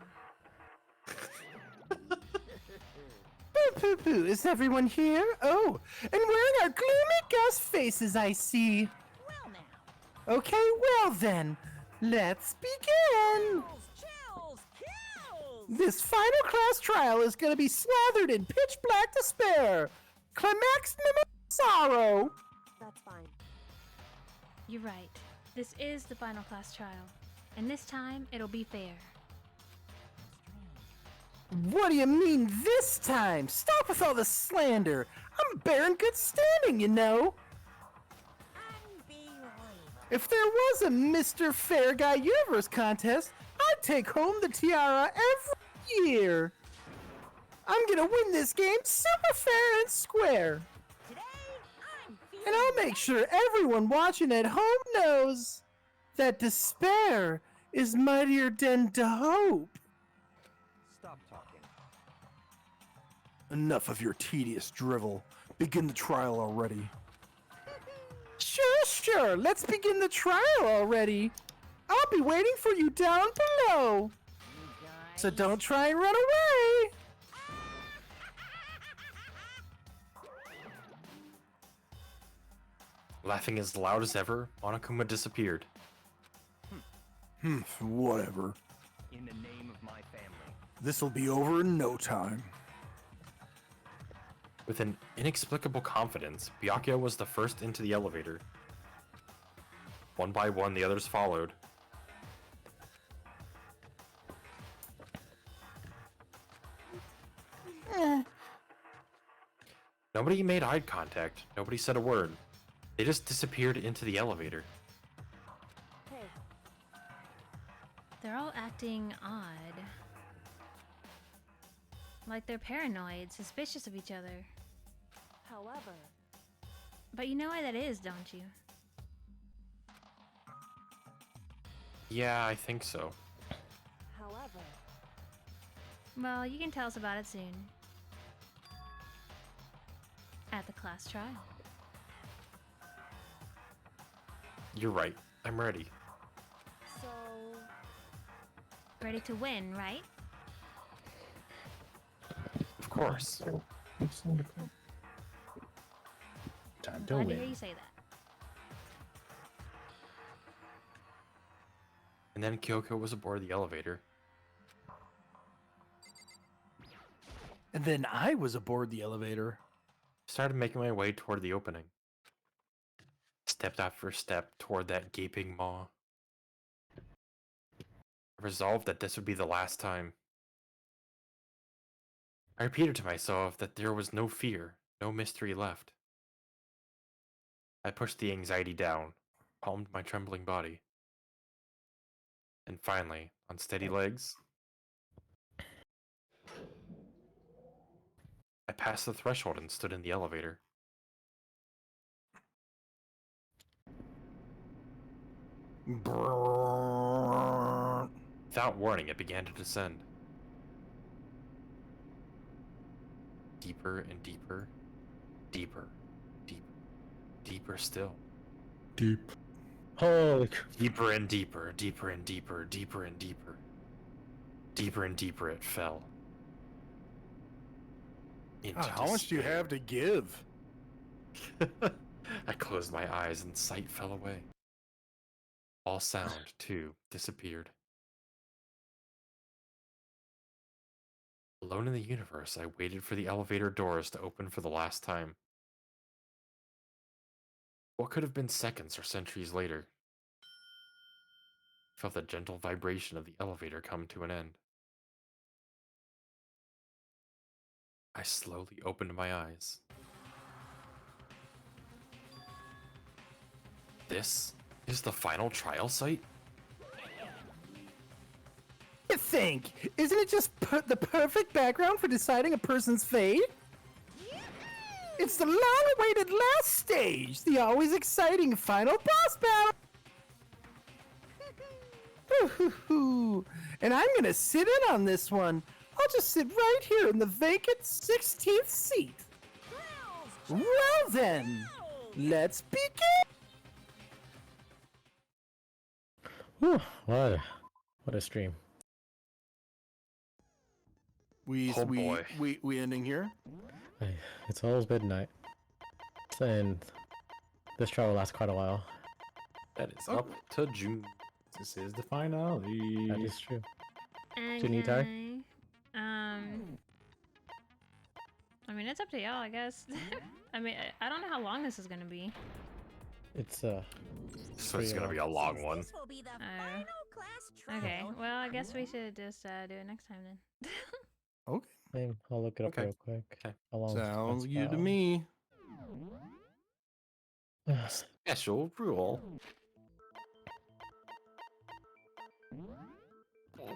Poo-poo-poo, is everyone here? Oh, and wearing our gloomy ghost faces, I see. Well now. Okay, well then, let's begin. Chills, kills. This final class trial is going to be slathered in pitch black despair. Climax sorrow. That's fine. You're right. This is the final class trial. And this time, it'll be fair. What do you mean this time? Stop with all the slander. I'm bearing good standing, you know. If there was a Mr. Fair Guy Universe contest, I'd take home the tiara every year. I'm gonna win this game super fair and square. Today, I'm feeling And I'll make sure everyone watching at home knows that despair is mightier than hope. Stop talking. Enough of your tedious drivel. Begin the trial already. Sure. Let's begin the trial already. I'll be waiting for you down below. So don't try and run away. Laughing as loud as ever, Monokuma disappeared. Whatever. In the name of my family. This'll be over in no time. With an inexplicable confidence, Byakuya was the first into the elevator. One by one, the others followed. Nobody made eye contact. Nobody said a word. They just disappeared into the elevator. Hey, They're all acting odd. Like they're paranoid, suspicious of each other. however, But you know why that is, don't you? Yeah, I think so. however, Well, you can tell us about it soon. At the class trial. You're right. I'm ready. so Ready to win, right? Of course. Time to Glad to hear win. you say that. And then Kyoko was aboard the elevator. And then I was aboard the elevator. Started making my way toward the opening. Stepped after step toward that gaping maw. I resolved that this would be the last time. I repeated to myself that there was no fear, no mystery left. I pushed the anxiety down, calmed my trembling body. And finally, on steady legs, I passed the threshold and stood in the elevator. Brrrr. Without warning, it began to descend. Deeper and deeper, deeper, deeper, deeper still. Deep. Holy Deeper and deeper, deeper and deeper, deeper and deeper. Deeper and deeper it fell. Into God, how much do you have to give? I closed my eyes and sight fell away. All sound, too, disappeared. Alone in the universe, I waited for the elevator doors to open for the last time. What could have been seconds or centuries later? I felt the gentle vibration of the elevator come to an end. I slowly opened my eyes. This is the final trial site? You think? Isn't it just the perfect background for deciding a person's fate? It's the long-awaited last stage, the always exciting final boss battle. Ooh, and I'm gonna sit in on this one. I'll just sit right here in the vacant 16th seat. Well then, let's begin. Whew, what a stream. We Oh boy. we ending here? It's almost midnight. And this trial will last quite a while. That is up to June. This is the finale. That is true. Junitai? I mean, it's up to y'all, I guess. I mean, I don't know how long this is gonna be. It's So it's gonna be a long one. this will be the final class trial. Okay, well, I guess we should just do it next time then. Okay. I'll look it up Okay. real quick. Okay. How long Sounds it's good to me. Special rule.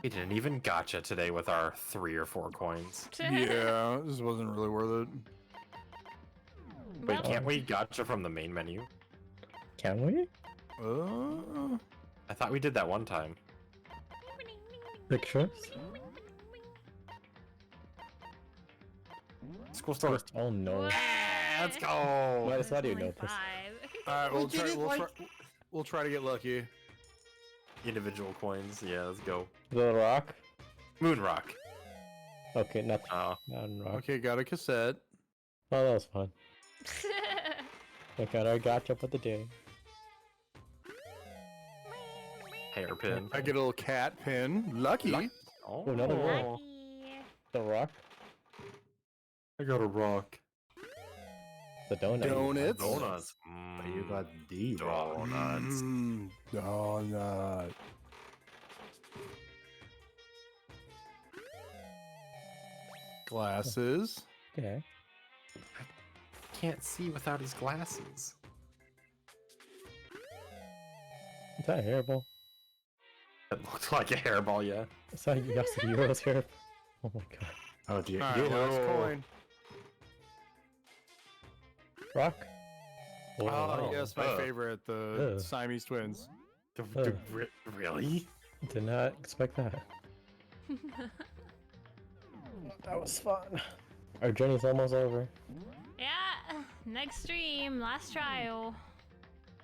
We didn't even gotcha today with our 3 or 4 coins. Yeah, this wasn't really worth it. Wait, Well, can't we gotcha from the main menu? Can we? I thought we did that one time. Pictures? School store. Oh no. Let's go. Why does that even know this? All right, we'll try to get lucky. Individual coins. Yeah, let's go. The rock? Moon rock. Okay, not Oh. rock. Okay, got a cassette. Oh, that was fun. Okay, I got you up with the day. Hairpin. I get a little cat pin. Lucky. Oh, another one. The rock? I got a rock. The donut. Donuts. Donuts. But you got the Donuts. Donut. Glasses. Okay. can't see without his glasses. Is that a hairball? It looked like a hairball, yeah. Is that Yasuhiro's hair? Oh my god. Oh dear. Alright, last coin. Rock? Oh, yes, my favorite, the Ugh. Siamese twins. Really? Did not expect that. That was fun. Our journey's almost over. Yeah, next stream, last trial.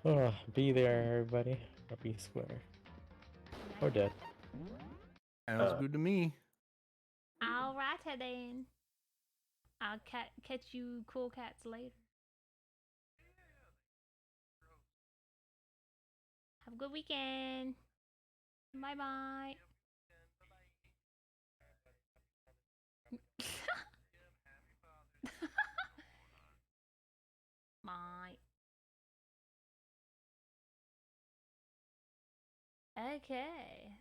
Oh, be there, everybody. Or be square. Or dead. Sounds good to me. Alright then. I'll catch you cool cats later. Have a good weekend. Bye bye. Bye. Okay.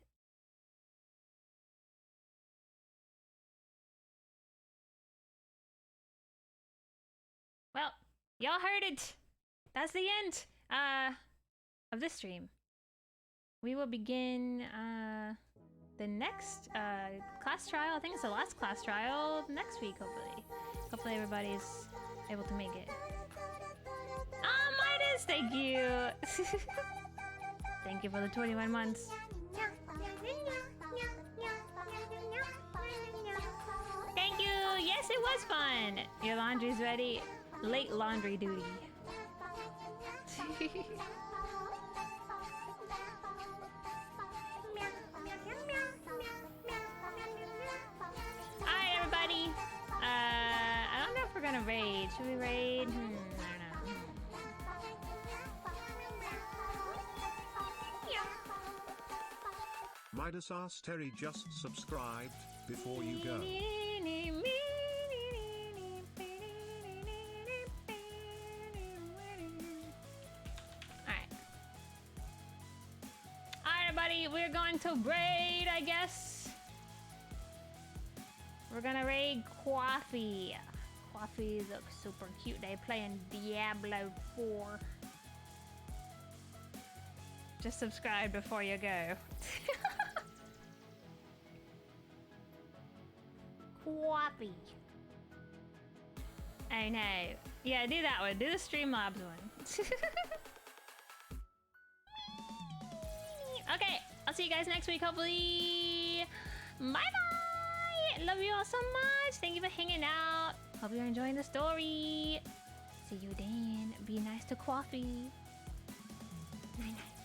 Well, y'all heard it. That's the end of this stream. We will begin the next class trial. I think it's the last class trial next week, hopefully. Hopefully everybody's able to make it. Ah, Midas, thank you. Thank you for the 21 months. Thank you. Yes, it was fun. Your laundry's ready. Late laundry duty. Alright, everybody. I don't know if we're gonna raid. Should we raid? I don't know. Midas asked Terry just subscribed before you go. Alright, everybody, we're going to raid, I guess. We're gonna raid Coffee. Coffee looks super cute. They playing Diablo 4. Just subscribe before you go. Coffee. I know. Yeah, do that one. Do the Streamlabs one. Okay, I'll see you guys next week, hopefully. Bye-bye! Love you all so much. Thank you for hanging out. Hope you're enjoying the story. See you then. Be nice to Coffee. Night-night.